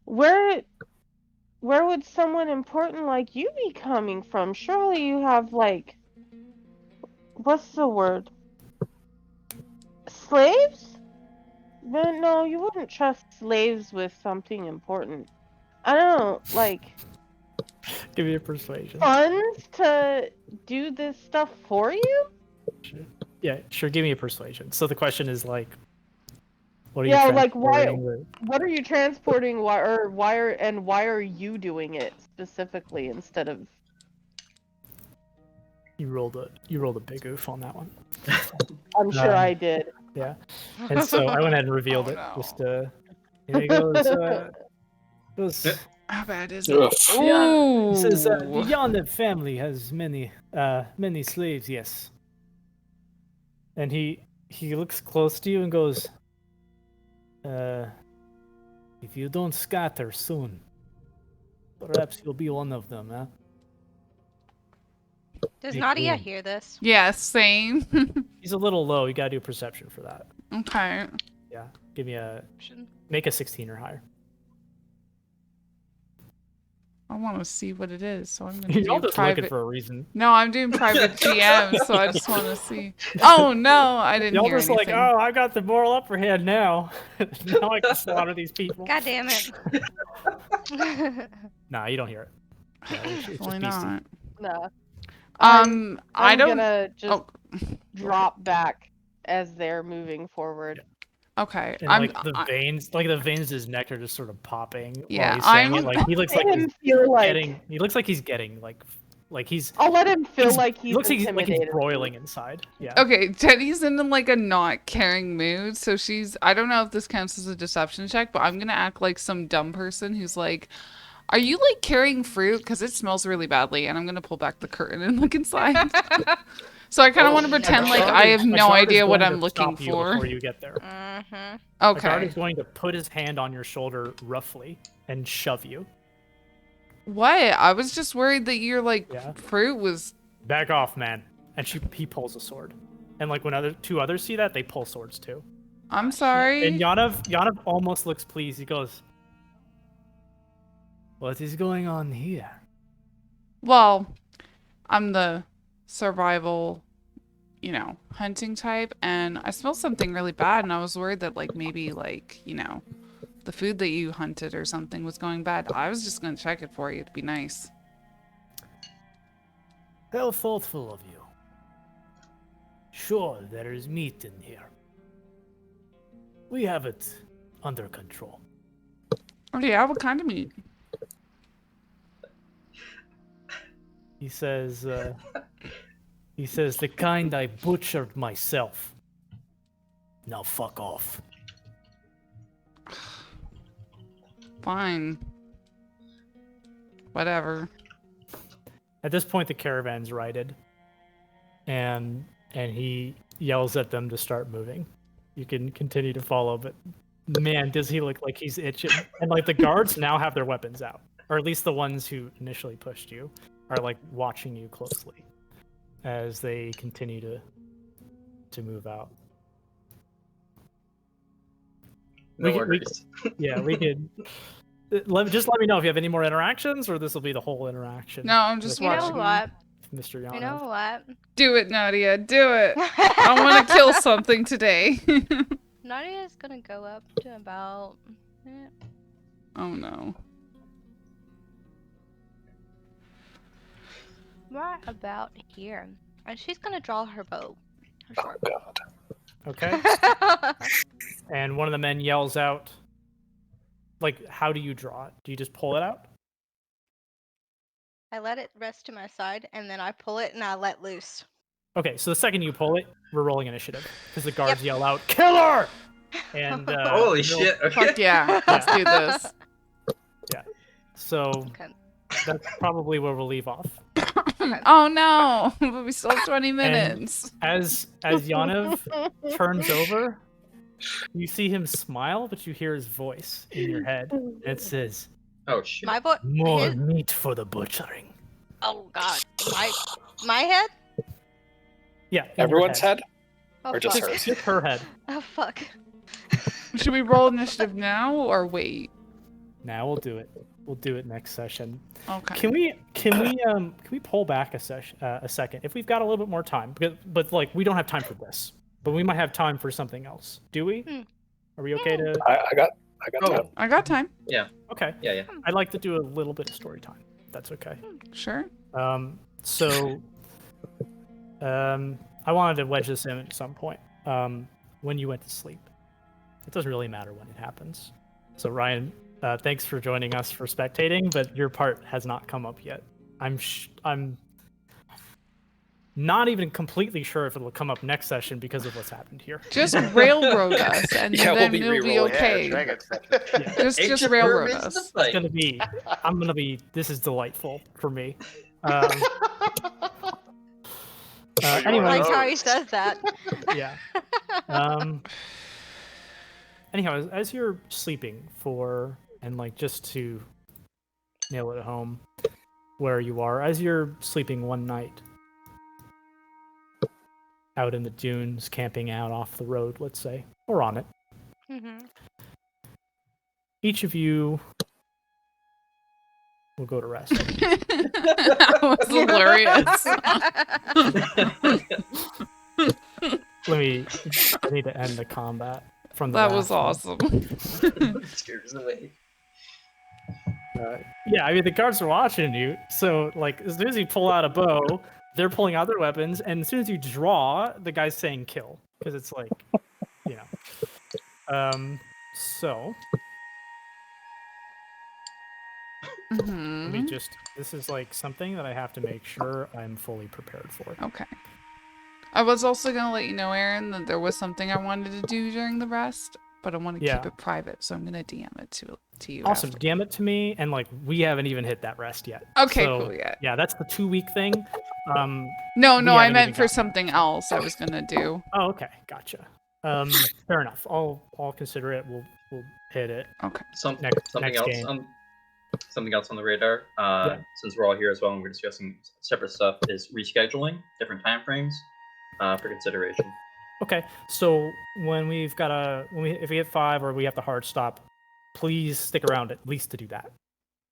A: Where would someone important like you be coming from? Surely you have like, what's the word? Slaves? No, you wouldn't trust slaves with something important. I don't like
E: Give me a persuasion.
A: funds to do this stuff for you."
E: Sure. Yeah, sure. Give me a persuasion. So the question is like, what are
A: Yeah,
E: you
A: like why?
E: transporting?
A: What are you transporting? Why are you doing it specifically instead of?
E: You rolled a big oof on that one.
A: I'm sure I did.
E: Yeah, and so I went ahead and revealed it.
D: no.
E: Just here he goes.
D: How bad is
F: Ugh.
D: it?
E: Yeah,
D: Ooh.
E: he says the Yondev family has many slaves. Yes. And he looks close to you and goes, if you don't scatter soon, perhaps you'll be one of them, huh?
C: Does
E: Make
C: Nadia
E: room.
C: hear this?
D: Yeah, same.
E: He's a little low. You gotta do perception for that.
D: Okay.
E: Yeah. Give me
C: Should-
E: make a 16 or higher.
D: I want to see what it is, so I'm gonna
E: You're all
D: do
E: just looking
D: private.
E: for a reason.
D: No, I'm doing private GM, so I just want to see. Oh no, I didn't
E: Y'all
D: hear
E: just
D: anything.
E: like, oh, I got the moral upper hand now. Now I can slaughter these people.
C: God damn it.
E: Nah, you don't hear it. Yeah, it's
D: Definitely
E: just DC.
D: not.
A: No.
D: I
A: I'm
D: don't.
A: gonna just
D: Oh,
A: drop back as they're moving forward.
D: okay.
E: And like the veins of his neck are just sort of popping
D: Yeah,
E: while he's saying
D: I'm-
E: it. Like he looks like
A: Let
E: he's
A: him feel like
E: getting. He looks like he's getting like he's.
A: I'll let him feel
E: he's-
A: like
E: he
A: he's
E: looks like he's
A: intimidated.
E: broiling inside. Yeah.
D: Okay, Teddy's in like a not caring mood, so she's. I don't know if this counts as a deception check, but I'm gonna act like some dumb person who's like, "Are you like carrying fruit? Because it smells really badly." And I'm gonna pull back the curtain and look inside. So I kind of want to pretend like I have no idea what I'm looking for.
E: Before you get there,
C: Mm-hmm.
E: a guard
D: Okay.
E: is going to put his hand on your shoulder roughly and shove you.
D: What? I was just worried that your like
E: Yeah.
D: fruit was.
E: Back off, man. And he pulls a sword. And like when two others see that, they pull swords too.
D: I'm sorry.
E: And Yanav almost looks pleased. He goes, "What is going on here?"
D: Well, I'm the survival, hunting type, and I smelled something really bad, and I was worried that, like, maybe, like, the food that you hunted or something was going bad. I was just gonna check it for you to be nice.
E: How thoughtful of you. Sure, there is meat in here. We have it under control.
D: Oh, yeah, what kind of meat?
E: He says, the kind I butchered myself. Now fuck off.
D: Fine. Whatever.
E: At this point, the caravan's righted, and he yells at them to start moving. You can continue to follow, but man, does he look like he's itching. And like the guards now have their weapons out, or at least the ones who initially pushed you are like watching you closely as they continue to move out.
B: No
E: We
B: worries.
E: we could. Just let me know if you have any more interactions, or this will be the whole interaction.
D: No, I'm just
E: with,
C: You know
D: watching.
C: what?
E: Mr. Yanov.
C: You know what?
D: Do it, Nadia. Do it. I want to kill something today.
C: Nadia's gonna go up to about.
D: Oh, no.
C: Right about here. And she's gonna draw her bow.
F: Oh god.
E: Okay. And one of the men yells out, like, how do you draw it? Do you just pull it out?
C: I let it rest to my side, and then I pull it and I let loose.
E: Okay, so the second you pull it, we're rolling initiative because the guards yell out, "Killer!" And
B: Holy shit! Okay.
D: Fuck yeah. Let's do this.
E: So
C: Okay.
E: that's probably where we'll leave off.
D: Oh, no. But we still have 20 minutes.
E: As Yanov turns over, you see him smile, but you hear his voice in your head. And it says,
B: Oh shit!
C: My boy.
E: "More
C: his-
E: meat for the butchering."
C: Oh God. My head.
E: Yeah, in your
F: Everyone's head?
C: Oh,
F: Or just
C: fuck.
F: hers?
E: Just her head.
C: Oh fuck.
D: Should we roll initiative now or wait?
E: Now we'll do it. We'll do it next session.
D: Okay.
E: Can we pull back a second if we've got a little bit more time? But like we don't have time for this, but we might have time for something else. Do we? Are we okay to?
F: I got
B: Oh.
F: time.
D: I got time.
E: Okay.
B: Yeah.
E: I'd like to do a little bit of story time. That's okay.
D: Sure.
E: So, I wanted to wedge this in at some point. When you went to sleep, it doesn't really matter when it happens. So Ryan, thanks for joining us for spectating, but your part has not come up yet. I'm not even completely sure if it'll come up next session because of what's happened here.
D: Just railroad us, and
F: Yeah, we'll
D: then
F: be
D: it'll be
F: re-rolling
D: okay.
H: Dragon
D: Just
B: Ancient
D: railroad
B: pyramids in the
D: us.
B: fight.
E: I'm gonna be. This is delightful for me.
H: you
E: Anyway,
C: I
H: wanna
C: like
H: know?
C: how he says that.
E: yeah. Anyhow, as you're sleeping and like just to nail it home where you are, as you're sleeping one night out in the dunes, camping out off the road, let's say, or on it,
C: Mhm.
E: each of you will go to rest.
D: That was hilarious.
E: I need to end the combat from the
D: That was
E: last one.
D: awesome.
B: Scares away.
E: Yeah, I mean the guards are watching you, so like as soon as you pull out a bow, they're pulling out their weapons, and as soon as you draw, the guy's saying kill because it's like, you know. So let me
D: Mhm.
E: just. This is like something that I have to make sure I'm fully prepared for.
D: Okay. I was also gonna let you know, Aaron, that there was something I wanted to do during the rest, but I want to
E: Yeah.
D: keep it private, so I'm gonna DM it to you.
E: Awesome,
D: after.
E: DM it to me, and like we haven't even hit that rest yet.
D: Okay,
E: So,
D: cool. Yeah.
E: Yeah, that's the 2-week thing.
D: No,
E: we
D: I
E: haven't
D: meant
E: even
D: for
E: gotten
D: something else I was gonna do.
E: Oh, okay, gotcha. Fair enough. I'll consider it. We'll hit it.
D: Okay.
B: Something
E: Next
B: else
E: game.
B: something else on the radar. Since we're all here as well and we're discussing separate stuff, is rescheduling different time frames for consideration.
E: Okay, so if we hit 5 or we have to hard stop, please stick around at least to do that.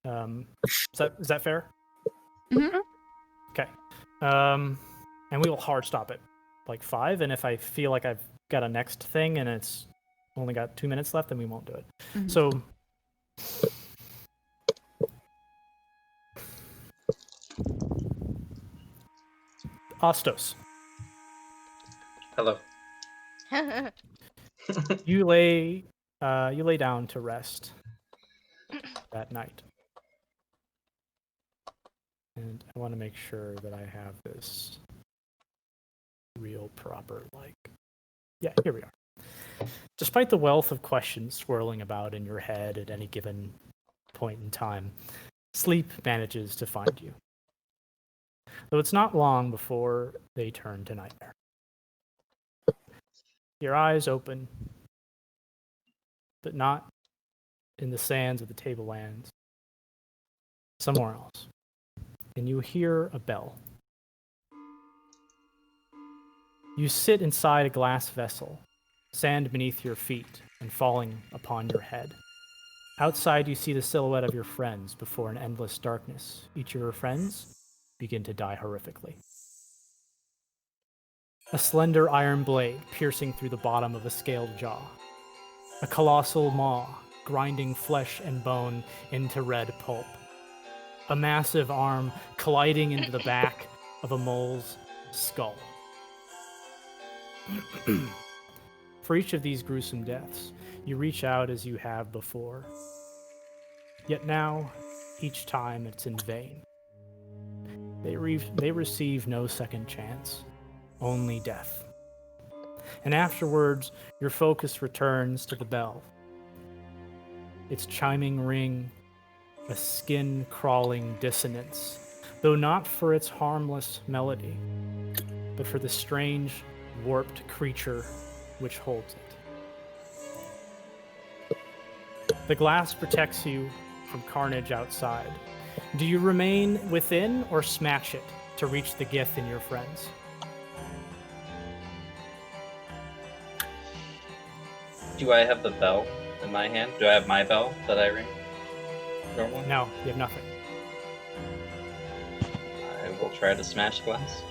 E: Is that fair?
D: Mhm.
E: Okay. And we will hard stop at like 5, and if I feel like I've got a next thing and it's only got 2 minutes left, then we won't do it.
D: Mhm.
E: So Ostos,
B: Hello.
E: you lay down to rest that night. And I want to make sure that I have this real proper, yeah, here we are. Despite the wealth of questions swirling about in your head at any given point in time, sleep manages to find you. Though it's not long before they turn to nightmare. Your eyes open, but not in the sands of the tablelands, somewhere else. And you hear a bell. You sit inside a glass vessel, sand beneath your feet and falling upon your head. Outside, you see the silhouette of your friends before an endless darkness. Each of your friends begin to die horrifically. A slender iron blade piercing through the bottom of a scaled jaw. A colossal maw grinding flesh and bone into red pulp. A massive arm colliding into the back of a mole's skull. For each of these gruesome deaths, you reach out as you have before. Yet now, each time it's in vain. They receive no second chance, only death. And afterwards, your focus returns to the bell. Its chiming ring, a skin-crawling dissonance, though not for its harmless melody, but for the strange, warped creature which holds it. The glass protects you from carnage outside. Do you remain within or smash it to reach the Gith and your friends?
B: Do I have the bell in my hand? Do I have my bell that I ring normally?
E: No, you have nothing.
B: I will try to smash glass.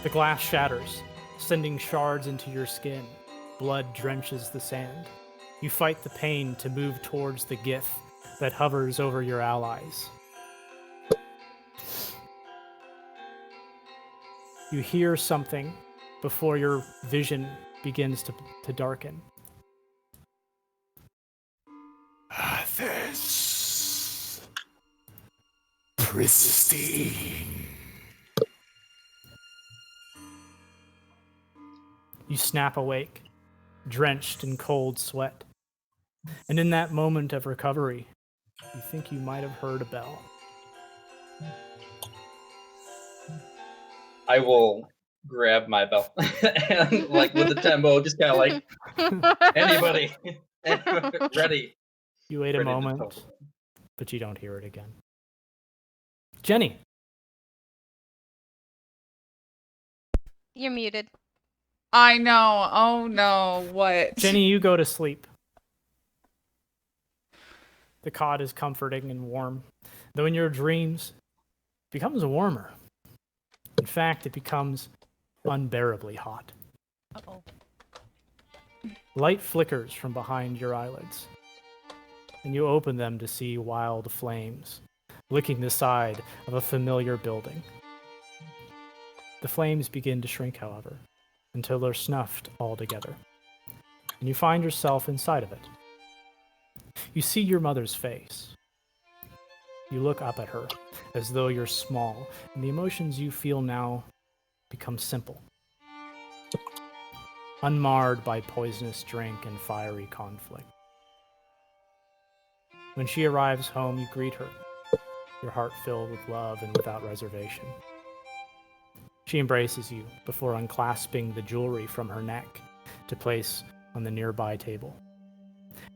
E: The glass shatters, sending shards into your skin. Blood drenches the sand. You fight the pain to move towards the Gith that hovers over your allies. You hear something before your vision begins to darken.
I: This pristine.
E: You snap awake, drenched in cold sweat. And in that moment of recovery, you think you might have heard a bell.
B: I will grab my belt and, like, with the tempo, just kind of like, anybody ready.
E: You wait a
B: Ready to
E: moment,
B: talk.
E: but you don't hear it again. Jenny,
C: You're muted.
D: I know. Oh no. What?
E: Jenny, you go to sleep. The cot is comforting and warm, though in your dreams, it becomes warmer. In fact, it becomes unbearably hot.
C: Uh-oh.
E: Light flickers from behind your eyelids, and you open them to see wild flames licking the side of a familiar building. The flames begin to shrink, however, until they're snuffed altogether, and you find yourself inside of it. You see your mother's face. You look up at her as though you're small, and the emotions you feel now become simple, unmarred by poisonous drink and fiery conflict. When she arrives home, you greet her, your heart filled with love and without reservation. She embraces you before unclasping the jewelry from her neck to place on the nearby table.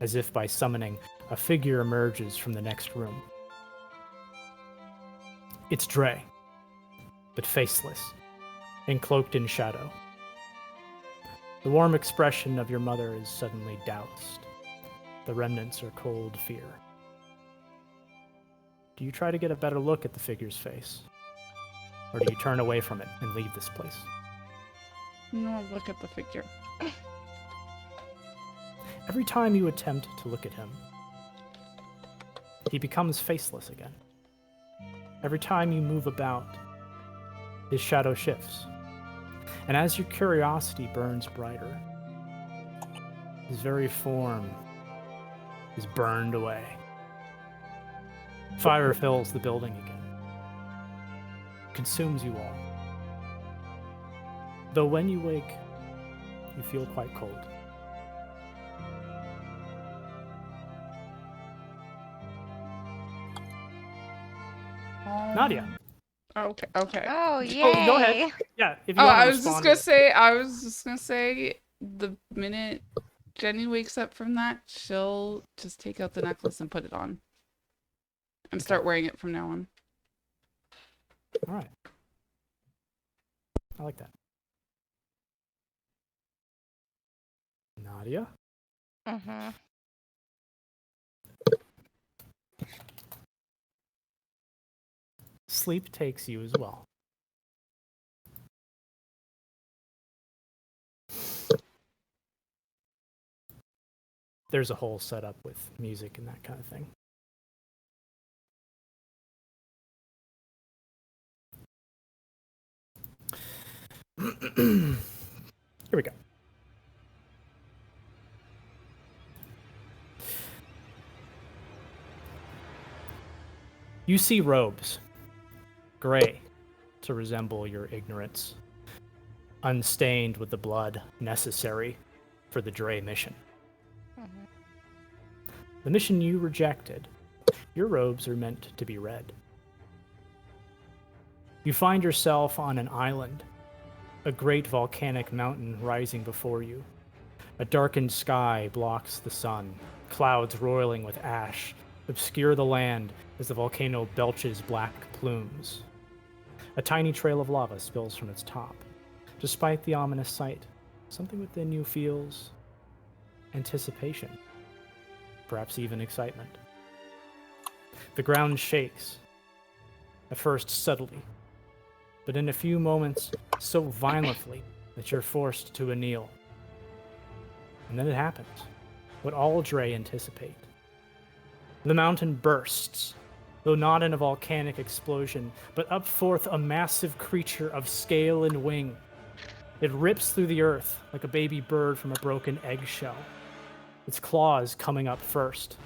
E: As if by summoning, a figure emerges from the next room. It's Dre, but faceless and cloaked in shadow. The warm expression of your mother is suddenly doused. The remnants are cold fear. Do you try to get a better look at the figure's face? Or do you turn away from it and leave this place?
D: No, look at the figure.
E: Every time you attempt to look at him, he becomes faceless again. Every time you move about, his shadow shifts. And as your curiosity burns brighter, his very form is burned away. Fire fills the building again, consumes you all. Though when you wake, you feel quite cold. Nadia.
D: Okay. Okay.
C: Oh, yay!
E: Oh, go ahead. Yeah, if you
D: Oh,
E: want to
D: I was just
E: respond
D: gonna
E: to it.
D: say. I was just gonna say. The minute Jenny wakes up from that, she'll just take out the necklace and put it on, and start wearing it from now on.
E: All right. I like that. Nadia?
C: Mm-hmm.
E: Sleep takes you as well. There's a whole setup with music and that kind of thing. Here we go. You see robes, gray to resemble your ignorance, unstained with the blood necessary for the Dre mission.
C: Mm-hmm.
E: The mission you rejected, your robes are meant to be red. You find yourself on an island, a great volcanic mountain rising before you. A darkened sky blocks the sun, clouds roiling with ash obscure the land as the volcano belches black plumes. A tiny trail of lava spills from its top. Despite the ominous sight, something within you feels anticipation, perhaps even excitement. The ground shakes, at first subtly, but in a few moments so violently that you're forced to kneel. And then it happens, what all Dre anticipate. The mountain bursts, though not in a volcanic explosion, but up forth a massive creature of scale and wing. It rips through the earth like a baby bird from a broken eggshell, its claws coming up first,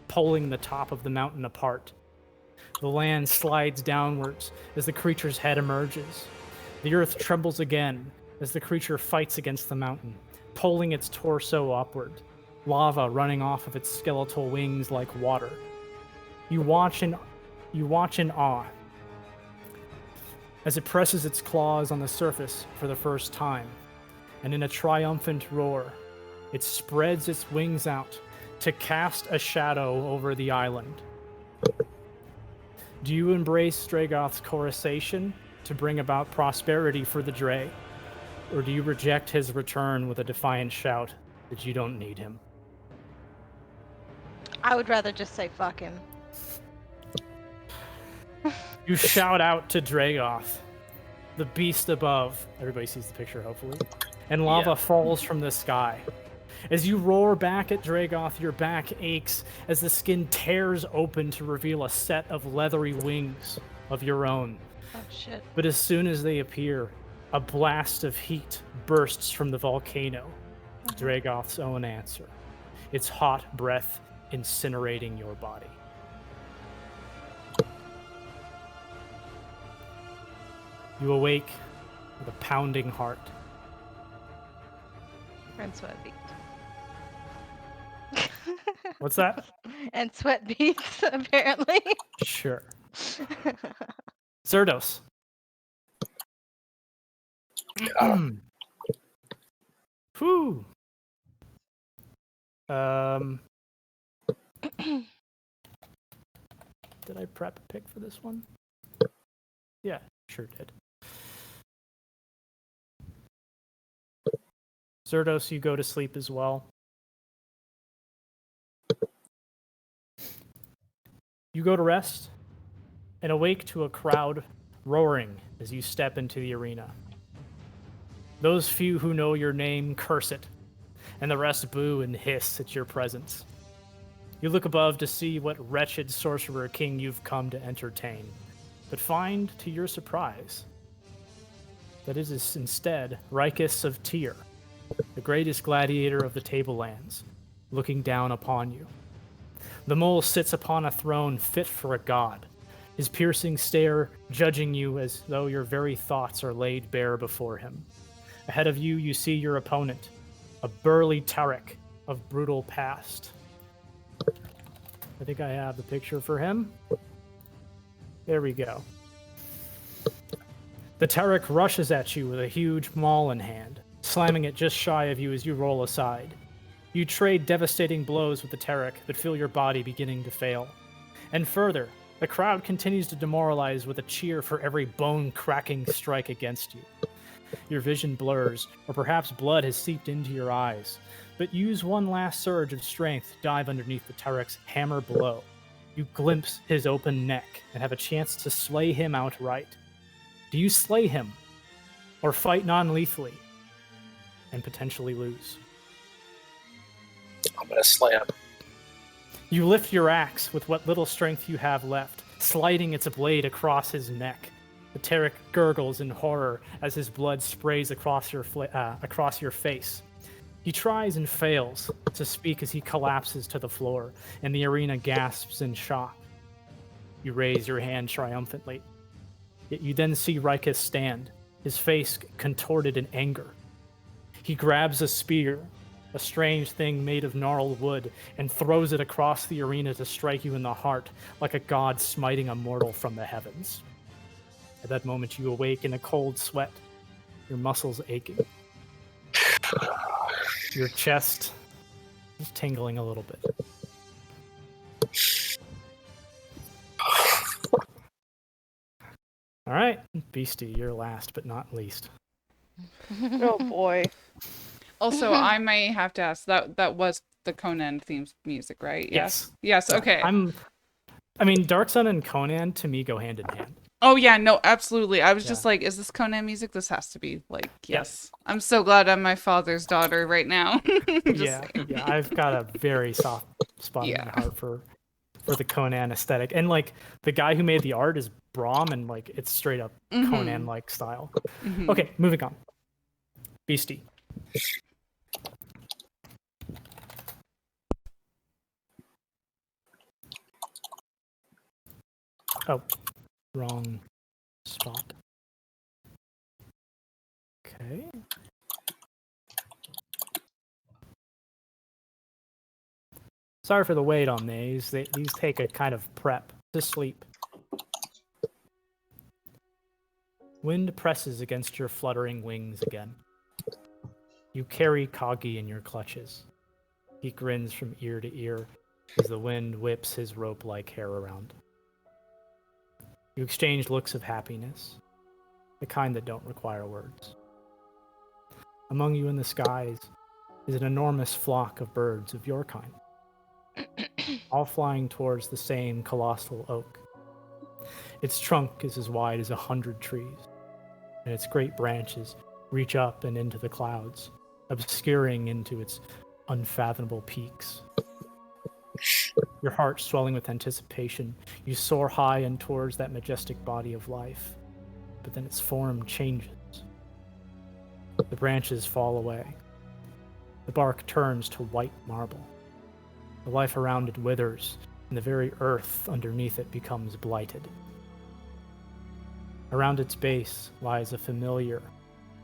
E: pulling the top of the mountain apart. The land slides downwards as the creature's head emerges. The earth trembles again, as the creature fights against the mountain, pulling its torso upward, lava running off of its skeletal wings like water. You watch in awe as it presses its claws on the surface for the first time, and in a triumphant roar, it spreads its wings out to cast a shadow over the island. Do you embrace Dragoth's chorusation to bring about prosperity for the Dre, or do you reject his return with a defiant shout that you don't need him?
C: I would rather just say fuck him.
E: You shout out to Dragoth, the beast above. Everybody sees the picture, hopefully. And lava falls from the sky. As you roar back at Dragoth, your back aches as the skin tears open to reveal a set of leathery wings of your own.
C: Oh, shit.
E: But as soon as they appear, a blast of heat bursts from the volcano. Dragoth's own answer. Its hot breath incinerating your body. You awake with a pounding heart.
C: And sweat beads.
E: What's that?
C: And sweat beads, apparently.
E: Sure. Zerdos. Whew. Did I prep a pick for this one? Yeah, sure did. Zerdos, you go to sleep as well. You go to rest and awake to a crowd roaring as you step into the arena. Those few who know your name curse it, and the rest boo and hiss at your presence. You look above to see what wretched sorcerer king you've come to entertain, but find, to your surprise, that it is instead Ricus of Tyr, the greatest gladiator of the Tablelands, looking down upon you. The mole sits upon a throne fit for a god, his piercing stare judging you as though your very thoughts are laid bare before him. Ahead of you, you see your opponent, a burly Tarek of brutal past. I think I have the picture for him. There we go. The Tarek rushes at you with a huge maul in hand, slamming it just shy of you as you roll aside. You trade devastating blows with the Tarek that feel your body beginning to fail. And further, the crowd continues to demoralize with a cheer for every bone-cracking strike against you. Your vision blurs, or perhaps blood has seeped into your eyes, but use one last surge of strength to dive underneath the Tarek's hammer blow. You glimpse his open neck and have a chance to slay him outright. Do you slay him, or fight non-lethally, and potentially lose?
F: I'm gonna slam.
E: You lift your axe with what little strength you have left, sliding its blade across his neck. The Tarek gurgles in horror as his blood sprays across your face. He tries and fails to speak as he collapses to the floor, and the arena gasps in shock. You raise your hand triumphantly. Yet you then see Ricus stand, his face contorted in anger. He grabs a spear, a strange thing made of gnarled wood, and throws it across the arena to strike you in the heart, like a god smiting a mortal from the heavens. At that moment, you awake in a cold sweat, your muscles aching. Your chest is tingling a little bit. All right, Beastie, you're last but not least.
A: Oh boy.
D: Also, I may have to ask, that was the Conan themed music, right?
E: Yes.
D: Yes, okay.
E: I mean, Dark Sun and Conan, to me, go hand in hand.
D: Oh, yeah, no, absolutely. I was just like, is this Conan music? This has to be, like, yes. I'm so glad I'm my father's daughter right now.
E: Yeah, I've got a very soft spot in my heart for the Conan aesthetic. And, like, the guy who made the art is Brahm, and, like, it's straight up Conan-like style. Okay, moving on. Beastie. Oh, wrong spot. Okay. Sorry for the wait on these. These take a kind of prep to sleep. Wind presses against your fluttering wings again. You carry Kagi in your clutches. He grins from ear to ear as the wind whips his rope-like hair around. You exchange looks of happiness, the kind that don't require words. Among you in the skies is an enormous flock of birds of your kind, all flying towards the same colossal oak. Its trunk is as wide as 100 trees, and its great branches reach up and into the clouds, obscuring into its unfathomable peaks. Your heart swelling with anticipation, you soar high and towards that majestic body of life, but then its form changes. The branches fall away. The bark turns to white marble. The life around it withers, and the very earth underneath it becomes blighted. Around its base lies a familiar,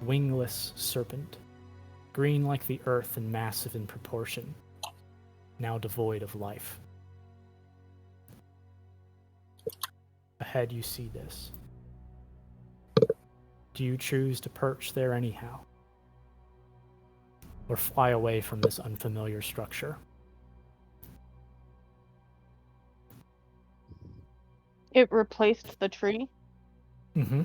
E: wingless serpent, green like the earth and massive in proportion, now devoid of life. Ahead you see this. Do you choose to perch there anyhow? Or fly away from this unfamiliar structure?
A: It replaced the tree.
E: Mm-hmm.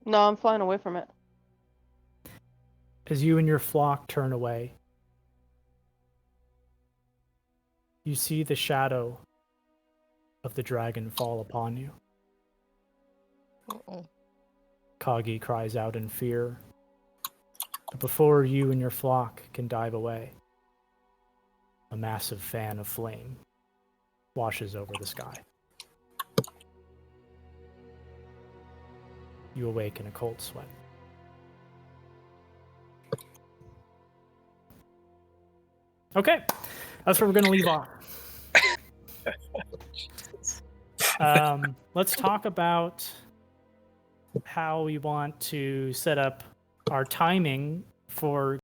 A: No, I'm flying away from it.
E: As you and your flock turn away, you see the shadow of the dragon fall upon you.
C: Uh-oh.
E: Kagi cries out in fear. But before you and your flock can dive away, a massive fan of flame washes over the sky. You awake in a cold sweat. Okay, that's where we're going to leave off. Let's talk about how we want to set up our timing for